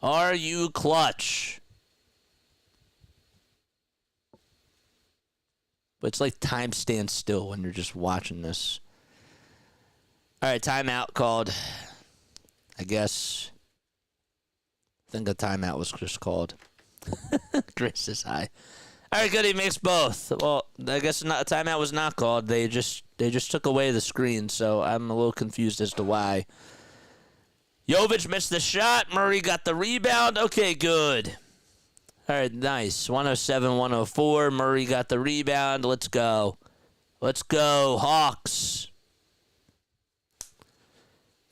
Are you clutch? But it's like time stands still when you're just watching this. All right, timeout called. I guess. I think a timeout was just called. Chris is high. All right, good. He makes both. Well, I guess a timeout was not called. They just took away the screen, so I'm a little confused as to why. Jovic missed the shot. Murray got the rebound. Okay, good. All right, nice. 107, 104. Murray got the rebound. Let's go. Let's go, Hawks.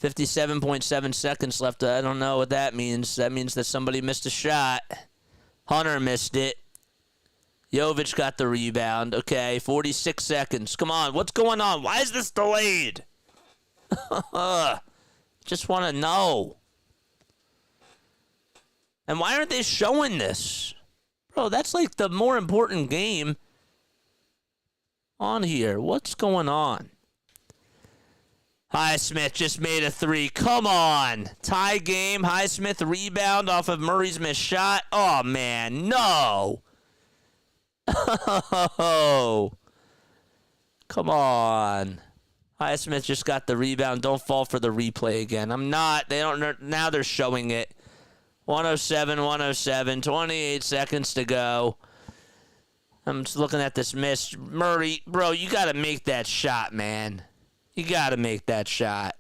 57.7 seconds left. I don't know what that means. That means that somebody missed a shot. Hunter missed it. Jovic got the rebound. Okay, 46 seconds. Come on, what's going on? Why is this delayed? Just want to know. And why aren't they showing this? Bro, that's like the more important game on here. What's going on? Highsmith just made a 3. Come on. Tie game. Highsmith rebound off of Murray's missed shot. Oh, man. No. Oh. Come on. Highsmith just got the rebound. Don't fall for the replay again. I'm not. They don't. Now they're showing it. 107, 107. 28 seconds to go. I'm just looking at this miss. Murray, bro, you got to make that shot, man. You got to make that shot.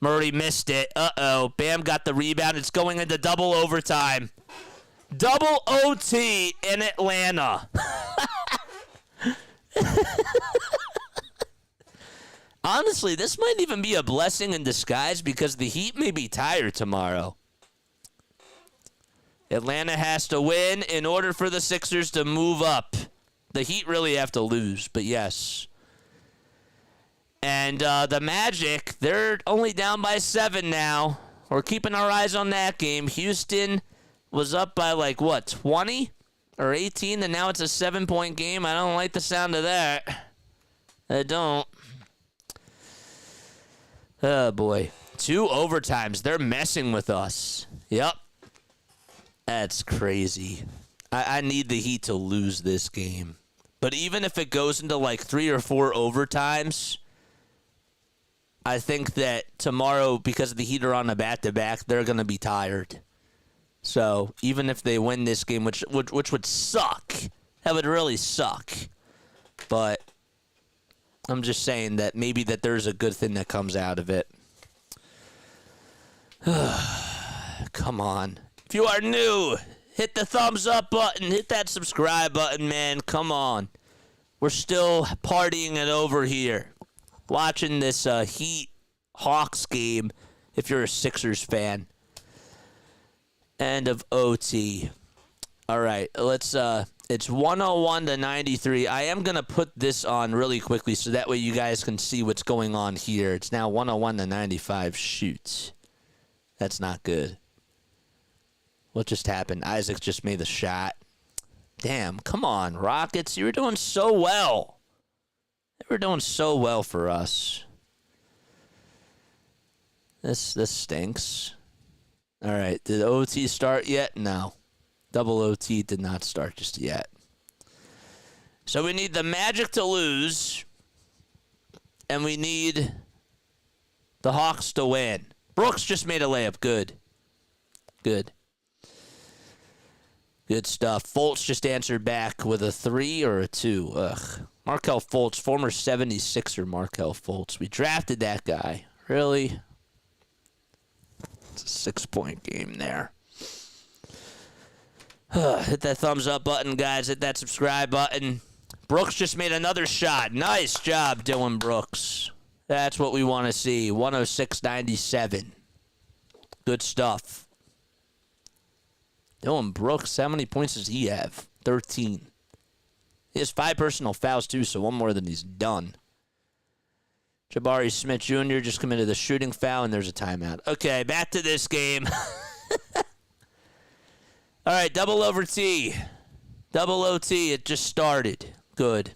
Murray missed it. Uh-oh. Bam got the rebound. It's going into double overtime. Double OT in Atlanta. Honestly, this might even be a blessing in disguise because the Heat may be tired tomorrow. Atlanta has to win in order for the Sixers to move up. The Heat really have to lose, but yes. And the Magic, they're only down by 7 now. We're keeping our eyes on that game. Houston was up by, 20 or 18, and now it's a 7-point game. I don't like the sound of that. I don't. Oh, boy. 2 overtimes. They're messing with us. Yep. That's crazy. I need the Heat to lose this game. But even if it goes into, 3 or 4 overtimes, I think that tomorrow, because the Heat are on a back-to-back, they're going to be tired. So even if they win this game, which would suck, that would really suck. But I'm just saying that maybe that there's a good thing that comes out of it. Come on. If you are new, hit the thumbs up button. Hit that subscribe button, man. Come on. We're still partying it over here. Watching this Heat Hawks game if you're a Sixers fan. End of OT. All right, let's it's 101 to 93. I am going to put this on really quickly so that way you guys can see what's going on here. It's now 101 to 95. Shoot. That's not good. What just happened? Isaac just made a shot. Damn, come on, Rockets. You were doing so well. They were doing so well for us. This stinks. All right, did OT start yet? No. Double OT did not start just yet. So we need the Magic to lose, and we need the Hawks to win. Brooks just made a layup. Good. Good. Good stuff. Fultz just answered back with a 3 or a 2. Ugh. Markelle Fultz, former 76er Markelle Fultz. We drafted that guy. Really? It's a 6-point game there. Hit that thumbs up button, guys. Hit that subscribe button. Brooks just made another shot. Nice job, Dylan Brooks. That's what we want to see. 106-97. Good stuff. Dylan Brooks, how many points does he have? 13. He has 5 personal fouls, too, so one more than he's done. Jabari Smith Jr. just committed a shooting foul, and there's a timeout. Okay, back to this game. All right, double over T. Double OT, it just started. Good.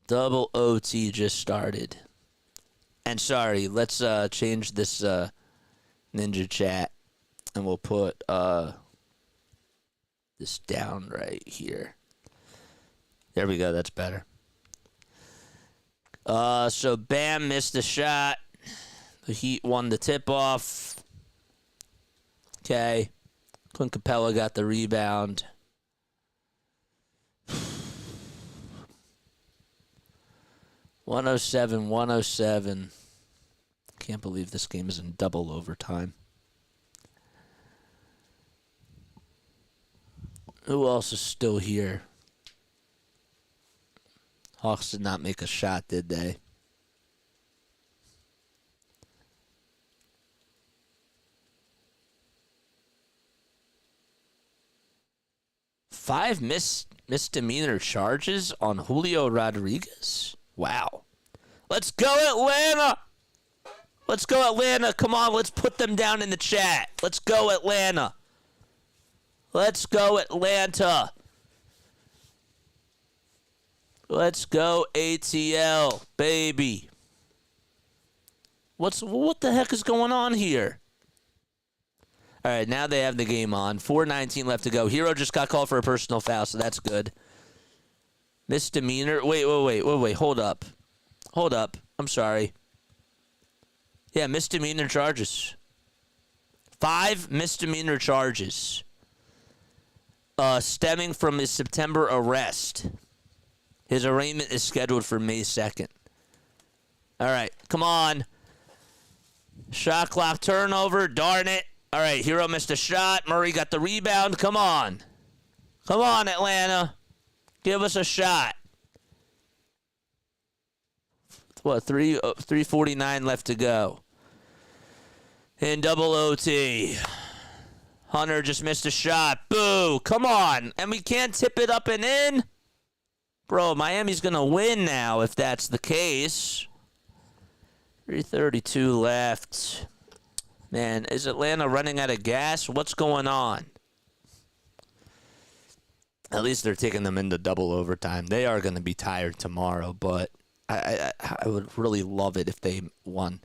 Double OT just started. And sorry, let's change this Ninja chat. And we'll put this down right here. There we go, that's better. So Bam missed the shot. The Heat won the tip-off. Okay. Clint Capella got the rebound. (107-107). Can't believe this game is in double overtime. Who else is still here? Hawks did not make a shot, did they? Five misdemeanor charges on Julio Rodriguez? Wow. Let's go, Atlanta! Let's go, Atlanta. Come on, let's put them down in the chat. Let's go, Atlanta. Let's go, Atlanta. Let's go, ATL, baby. What the heck is going on here? All right, now they have the game on. 4:19 left to go. Hero just got called for a personal foul, so that's good. Misdemeanor. Wait. Hold up. I'm sorry. Yeah, misdemeanor charges. 5 misdemeanor charges. Stemming from his September arrest. His arraignment is scheduled for May 2nd. All right, come on. Shot clock turnover. Darn it. All right, Hero missed a shot. Murray got the rebound. Come on. Come on, Atlanta. Give us a shot. What, 3:49 left to go. In double OT. Hunter just missed a shot. Boo. Come on. And we can't tip it up and in? Bro, Miami's going to win now if that's the case. 3:32 left. Man, is Atlanta running out of gas? What's going on? At least they're taking them into double overtime. They are going to be tired tomorrow, but I would really love it if they won.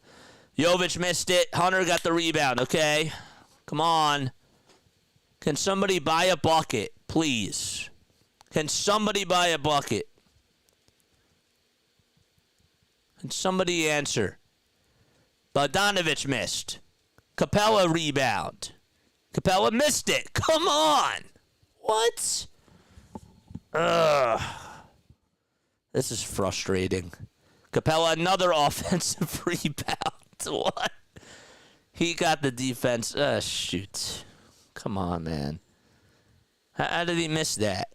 Jovic missed it. Hunter got the rebound. Okay. Come on. Can somebody buy a bucket, please? Can somebody buy a bucket? Can somebody answer? Bogdanovic missed. Capella rebound. Capella missed it. Come on. What? Ugh. This is frustrating. Capella, another offensive rebound. What? He got the defense. Shoot. Come on, man. How did he miss that?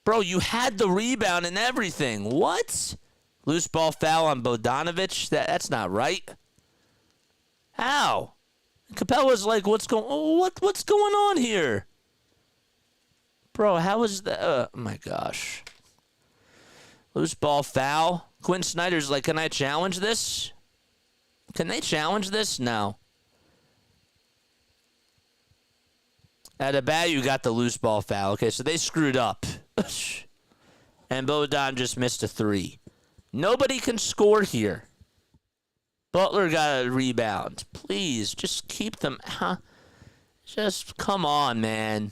Bro, you had the rebound and everything. What? Loose ball foul on Bogdanovic? That's not right. How? Capella's like, what's going on here? Bro, how is that? Oh, my gosh. Loose ball foul. Quinn Snyder's like, can I challenge this? Can they challenge this? No. Adebayo got the loose ball foul. Okay, so they screwed up. And Bogdan just missed a three. Nobody can score here. Butler got a rebound. Please, just keep them. Just come on, man.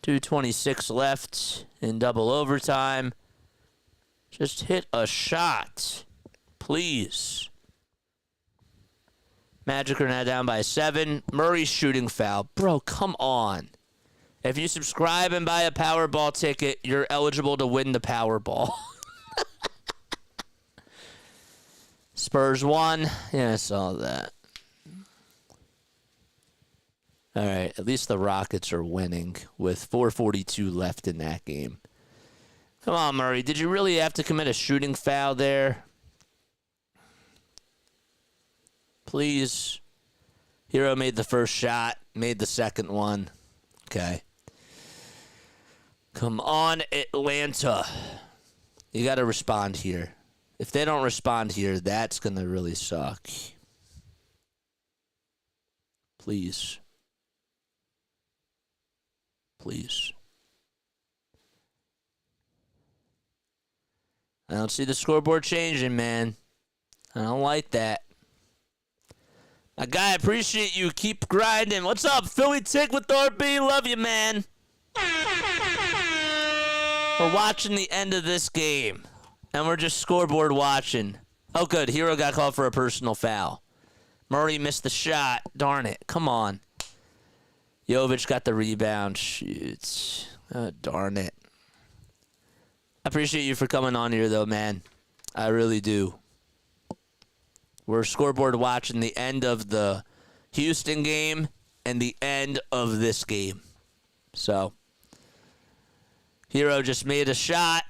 2:26 left in double overtime. Just hit a shot. Please. Magic are now down by 7. Murray's shooting foul. Bro, come on. If you subscribe and buy a Powerball ticket, you're eligible to win the Powerball. Spurs won. Yeah, I saw that. All right, at least the Rockets are winning with 4:42 left in that game. Come on, Murray. Did you really have to commit a shooting foul there? Please. Hero made the first shot, made the second one. Okay. Come on, Atlanta. You got to respond here. If they don't respond here, that's going to really suck. Please. Please. I don't see the scoreboard changing, man. I don't like that. My guy, I appreciate you. Keep grinding. What's up, Philly Tick with RB? Love you, man. We're watching the end of this game, and we're just scoreboard watching. Oh, good. Hero got called for a personal foul. Murray missed the shot. Darn it. Come on. Jovic got the rebound. Shoots. Oh, darn it. I appreciate you for coming on here, though, man. I really do. We're scoreboard watching the end of the Houston game and the end of this game. So, Hero just made a shot.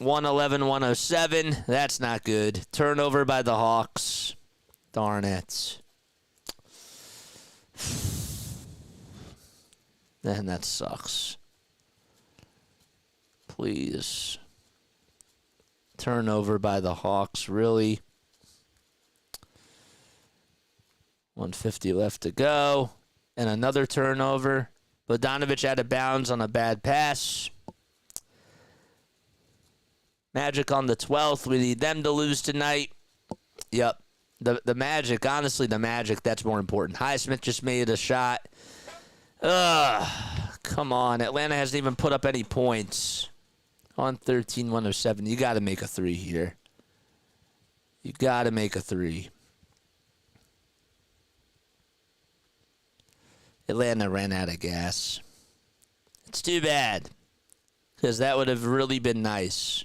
111-107. That's not good. Turnover by the Hawks. Darn it. Man, that sucks. Please. Turnover by the Hawks, really? 150 left to go. And another turnover. Bogdanovic out of bounds on a bad pass. Magic on the 12th. We need them to lose tonight. Yep. The Magic, honestly, the Magic, that's more important. Highsmith just made a shot. Come on. Atlanta hasn't even put up any points. On 13-107. You got to make a three here. You got to make a three. Atlanta ran out of gas. It's too bad. Because that would have really been nice.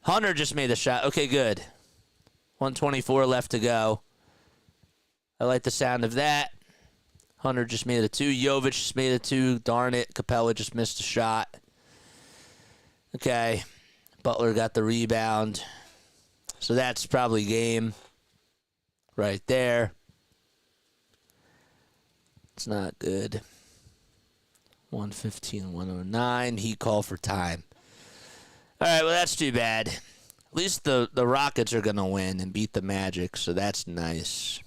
Hunter just made a shot. Okay, good. 124 left to go. I like the sound of that. Hunter just made a 2. Jovic just made a 2. Darn it. Capella just missed a shot. Okay. Butler got the rebound. So that's probably game right there. It's not good. 115-109. He called for time. All right, well, that's too bad. At least the Rockets are going to win and beat the Magic, so that's nice.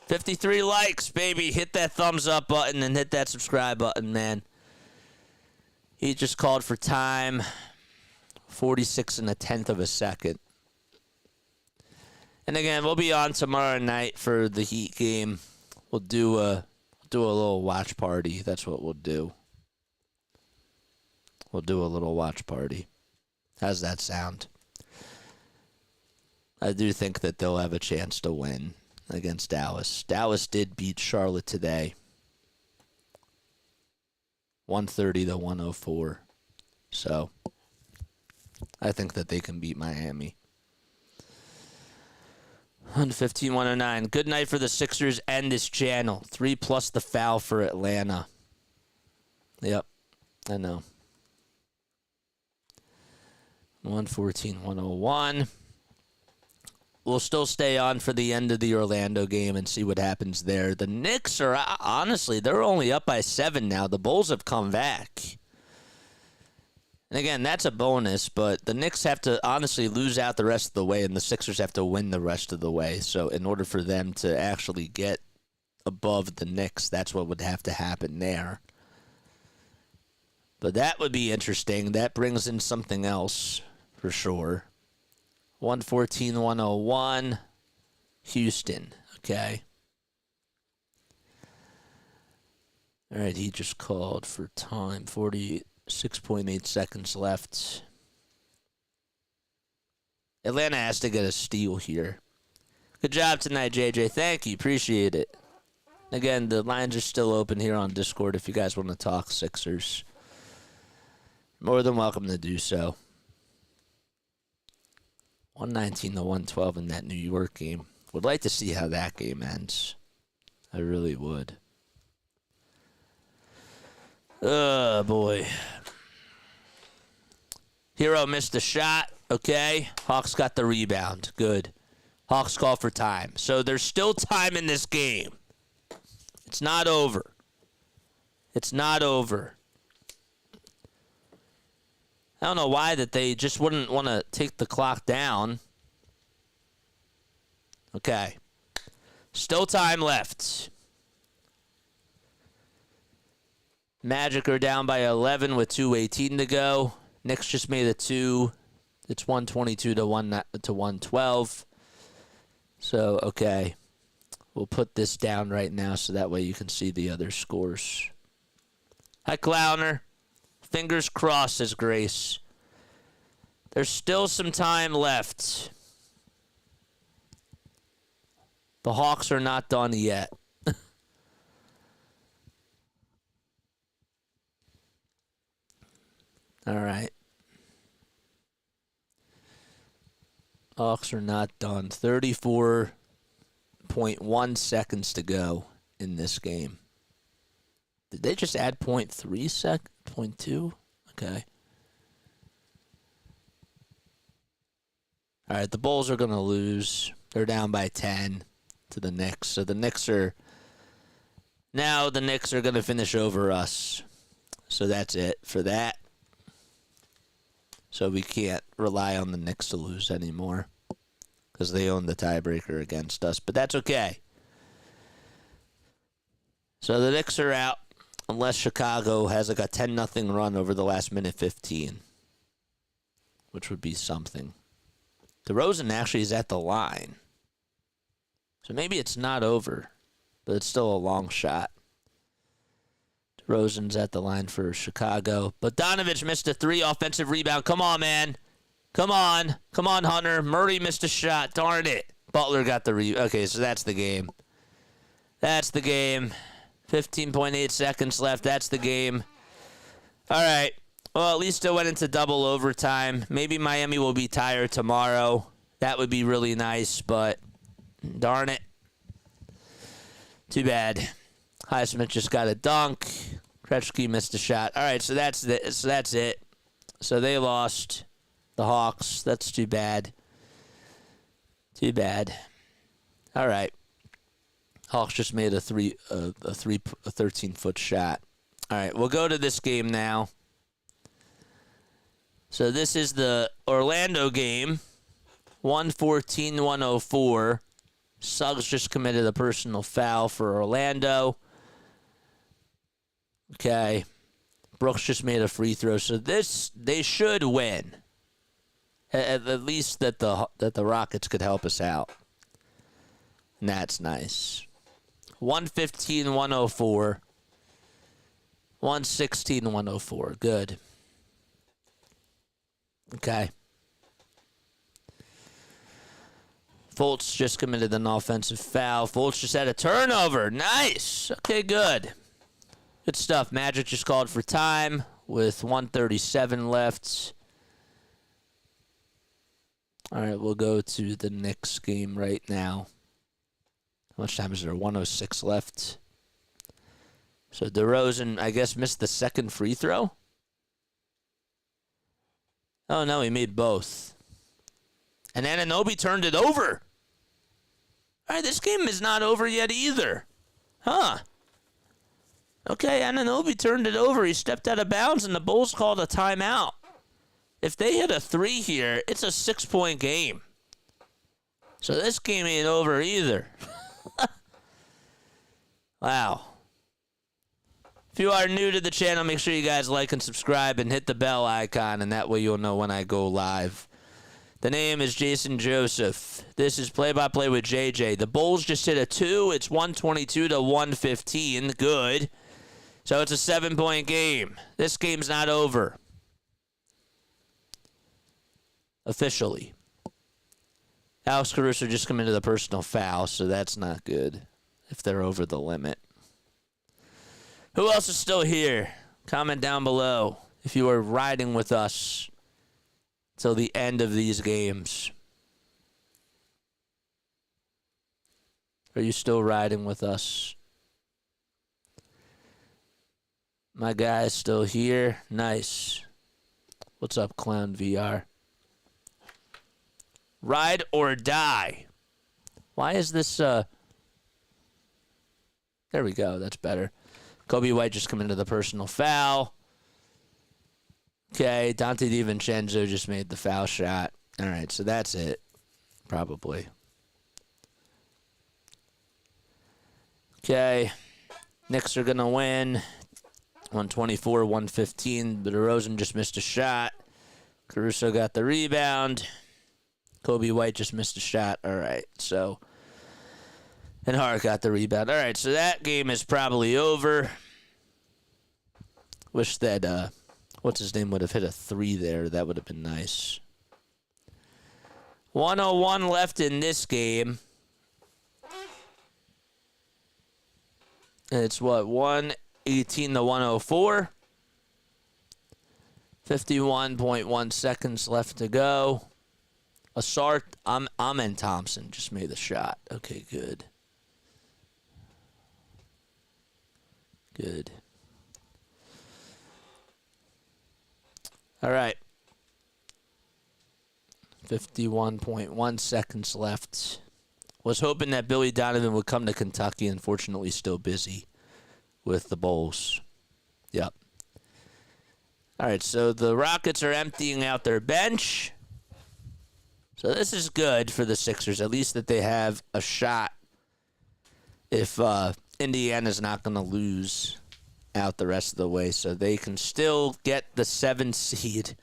53 likes, baby. Hit that thumbs up button and hit that subscribe button, man. He just called for time. 46 1/10 of a second. And again, we'll be on tomorrow night for the Heat game. We'll do a little watch party. That's what we'll do. We'll do a little watch party. How's that sound? I do think that they'll have a chance to win against Dallas. Dallas did beat Charlotte today. 130-104. So, I think that they can beat Miami. 115-109. Good night for the Sixers and this channel. 3+ the foul for Atlanta. Yep, I know. 114-101. We'll still stay on for the end of the Orlando game and see what happens there. The Knicks are, honestly, they're only up by 7 now. The Bulls have come back. And again, that's a bonus, but the Knicks have to honestly lose out the rest of the way, and the Sixers have to win the rest of the way. So in order for them to actually get above the Knicks, that's what would have to happen there. But that would be interesting. That brings in something else for sure. 114-101. Houston. Okay. All right, he just called for time. 46.8 seconds left. Atlanta has to get a steal here. Good job tonight, JJ. Thank you. Appreciate it. Again, the lines are still open here on Discord if you guys want to talk Sixers. More than welcome to do so. 119-112 in that New York game. Would like to see how that game ends. I really would. Oh, boy. Hero missed a shot. Okay. Hawks got the rebound. Good. Hawks call for time. So there's still time in this game. It's not over. It's not over. I don't know why that they just wouldn't want to take the clock down. Okay. Still time left. Magic are down by 11 with 2:18 to go. Knicks just made a 2. It's 122 to 112. So, okay. We'll put this down right now so that way you can see the other scores. Hi, Clowner. Fingers crossed, says Grace. There's still some time left. The Hawks are not done yet. All right. Hawks are not done. 34.1 seconds to go in this game. Did they just add 0.3 sec? 0.2? Okay. All right, the Bulls are going to lose. They're down by 10 to the Knicks. So the Knicks are going to finish over us. So that's it for that. So we can't rely on the Knicks to lose anymore because they own the tiebreaker against us. But that's okay. So the Knicks are out unless Chicago has like a 10-0 run over the last minute 15, which would be something. DeRozan actually is at the line. So maybe it's not over, but it's still a long shot. DeRozan's at the line for Chicago. But Donovich missed a 3 offensive rebound. Come on, man. Come on. Come on, Hunter. Murray missed a shot. Darn it. Butler got the rebound. Okay, so that's the game. That's the game. 15.8 seconds left. That's the game. All right. Well, at least it went into double overtime. Maybe Miami will be tired tomorrow. That would be really nice, but darn it. Too bad. Highsmith just got a dunk. Kretschke missed a shot. All right, so that's it. So they lost. The Hawks. That's too bad. Too bad. All right. Hawks just made a 13-foot shot. All right, we'll go to this game now. So this is the Orlando game. 114-104. Suggs just committed a personal foul for Orlando. Okay. Brooks just made a free throw. So they should win. At least that the Rockets could help us out. And that's nice. 115-104. 116-104. Good. Okay. Fultz just committed an offensive foul. Fultz just had a turnover. Nice. Okay, good. Good stuff. Magic just called for time with 1:37 left. All right, we'll go to the Knicks game right now. How much time is there? 1:06 left. So DeRozan, I guess, missed the second free throw. Oh, no, he made both. And Anunoby turned it over. All right, this game is not over yet either. Huh. Okay, Anunoby turned it over. He stepped out of bounds, and the Bulls called a timeout. If they hit a 3 here, it's a 6-point game. So this game ain't over either. Wow. If you are new to the channel, make sure you guys like and subscribe and hit the bell icon, and that way you'll know when I go live. The name is Jason Joseph. This is Play-by-Play with JJ. The Bulls just hit a 2. It's 122 to 115. Good. So it's a 7-point game. This game's not over. Officially. Alex Caruso just come into the personal foul, so that's not good if they're over the limit. Who else is still here? Comment down below if you are riding with us till the end of these games. Are you still riding with us? My guy is still here. Nice. What's up, Clown VR? Ride or die. Why is this, There we go. That's better. Kobe White just come into the personal foul. Okay, Dante DiVincenzo just made the foul shot. All right, so that's it. Probably. Okay. Knicks are going to win. 124-115. But DeRozan just missed a shot. Caruso got the rebound. Kobe White just missed a shot. All right, so. And Hart got the rebound. All right, so that game is probably over. Wish that, what's his name would have hit a 3 there. That would have been nice. 1:01 left in this game. And it's what, 118 to 104. 51.1 seconds left to go. Amen Thompson just made the shot. Okay, good. Good. All right. 51.1 seconds left. Was hoping that Billy Donovan would come to Kentucky. Unfortunately, still busy with the Bulls. Yep. All right, so the Rockets are emptying out their bench. So this is good for the Sixers, at least that they have a shot if Indiana's not going to lose out the rest of the way. So they can still get the 7th seed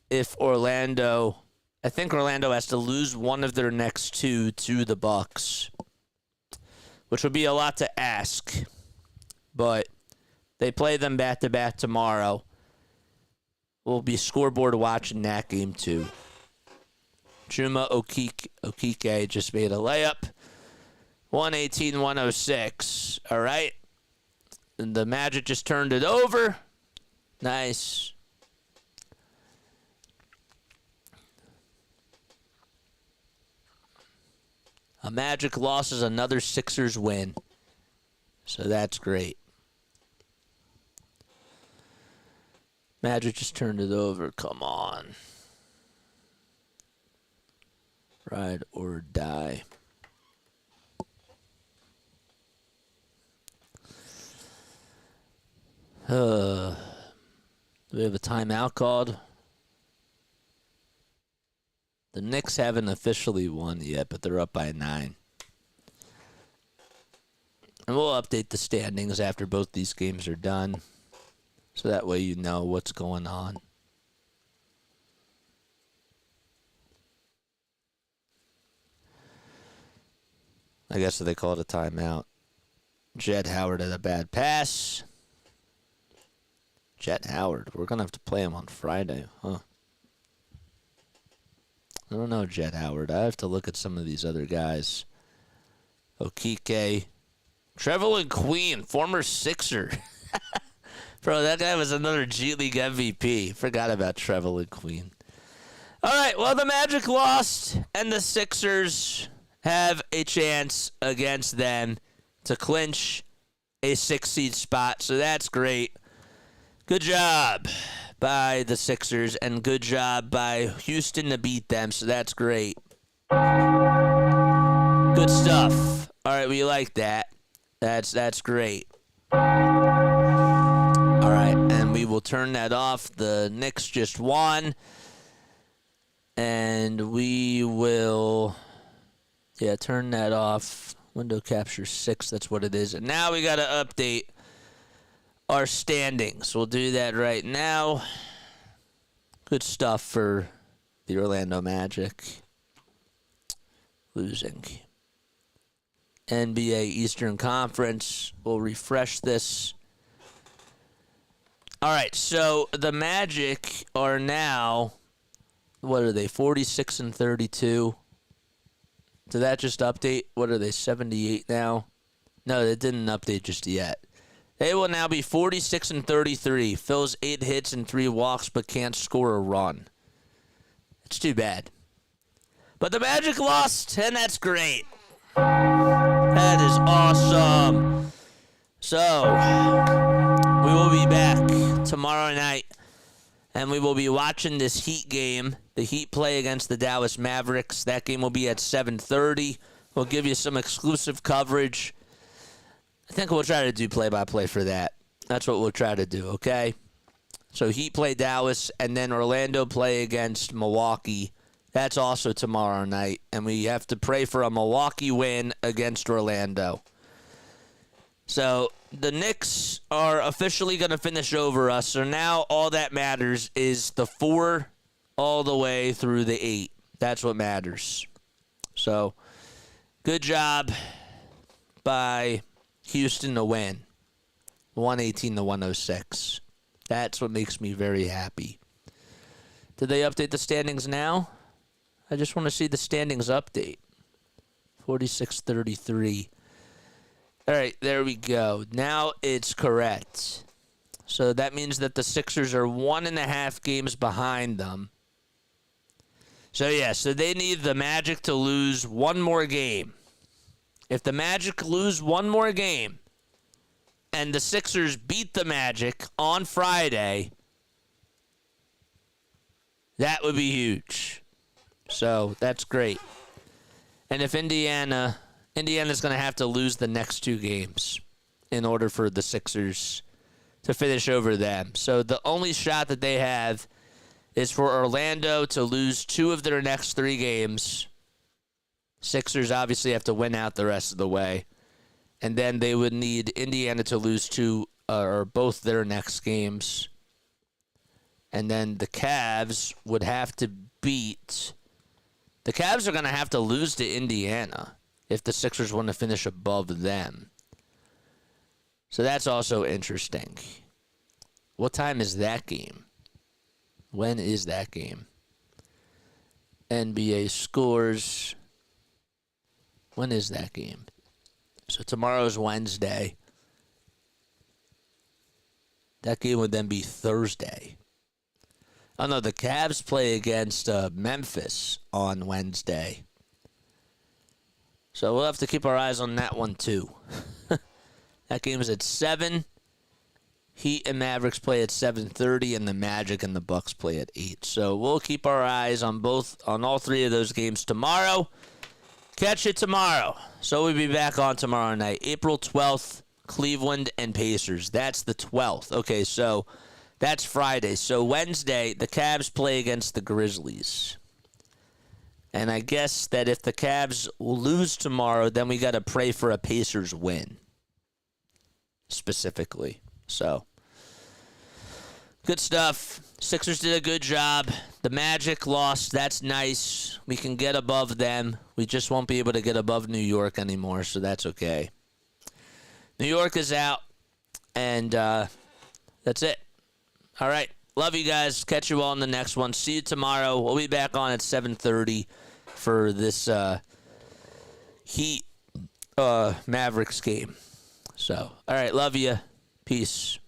if Orlando... I think Orlando has to lose one of their next 2 to the Bucks, which would be a lot to ask. But they play them back-to-back tomorrow. We'll be scoreboard watching that game, too. Chuma Okike just made a layup. 118-106. All right. And the Magic just turned it over. Nice. A Magic loss is another Sixers win. So that's great. Magic just turned it over. Come on. Ride or die. Do we have a timeout called? The Knicks haven't officially won yet, but they're up by 9. And we'll update the standings after both these games are done. So that way you know what's going on. I guess they call it a timeout. Jett Howard had a bad pass. Jett Howard. We're going to have to play him on Friday, huh? I don't know, Jett Howard. I have to look at some of these other guys. Okike. Trevelyan Queen, former Sixer. Bro, that guy was another G League MVP. Forgot about Trevelyan Queen. All right, well, the Magic lost, and the Sixers have a chance against them to clinch a 6-seed spot, so that's great. Good job by the Sixers, and good job by Houston to beat them, so that's great. Good stuff. All right, we like that. That's great. All right, and we will turn that off. The Knicks just won. And we will, turn that off. Window capture 6, that's what it is. And now we got to update our standings. We'll do that right now. Good stuff for the Orlando Magic. Losing. NBA Eastern Conference. We'll refresh this. All right, so the Magic are now... What are they, 46 and 32? Did that just update? What are they, 78 now? No, they didn't update just yet. They will now be 46 and 33. Phil's 8 hits and 3 walks, but can't score a run. It's too bad. But the Magic lost, and that's great. That is awesome. So, we will be back tomorrow night. And we will be watching this Heat game. The Heat play against the Dallas Mavericks. That game will be at 7:30. We'll give you some exclusive coverage. I think we'll try to do play-by-play for that. That's what we'll try to do, okay? So Heat play Dallas, and then Orlando play against Milwaukee. That's also tomorrow night. And we have to pray for a Milwaukee win against Orlando. So the Knicks are officially going to finish over us. So now all that matters is the 4 all the way through the 8. That's what matters. So good job by Houston to win. 118 to 106. That's what makes me very happy. Did they update the standings now? I just want to see the standings update. 46-33. All right, there we go. Now it's correct. So that means that the Sixers are 1.5 games behind them. So they need the Magic to lose one more game. If the Magic lose one more game and the Sixers beat the Magic on Friday, that would be huge. So that's great. And if Indiana's going to have to lose the next 2 games in order for the Sixers to finish over them. So the only shot that they have is for Orlando to lose 2 of their next 3 games. Sixers obviously have to win out the rest of the way. And then they would need Indiana to lose 2 or both their next games. And then the Cavs would have to beat... The Cavs are going to have to lose to Indiana if the Sixers want to finish above them. So that's also interesting. What time is that game? When is that game? NBA scores. When is that game? So tomorrow's Wednesday. That game would then be Thursday. Oh, no, the Cavs play against Memphis on Wednesday. So we'll have to keep our eyes on that one, too. That game is at 7. Heat and Mavericks play at 7:30, and the Magic and the Bucks play at 8. So we'll keep our eyes on all 3 of those games tomorrow. Catch it tomorrow. So we'll be back on tomorrow night. April 12th, Cleveland and Pacers. That's the 12th. Okay, so that's Friday. So Wednesday, the Cavs play against the Grizzlies. And I guess that if the Cavs lose tomorrow, then we got to pray for a Pacers win. Specifically. So, good stuff. Sixers did a good job. The Magic lost. That's nice. We can get above them. We just won't be able to get above New York anymore, so that's okay. New York is out, and that's it. All right. Love you guys. Catch you all in the next one. See you tomorrow. We'll be back on at 7:30 for this Heat Mavericks game. So, all right. Love you. Peace.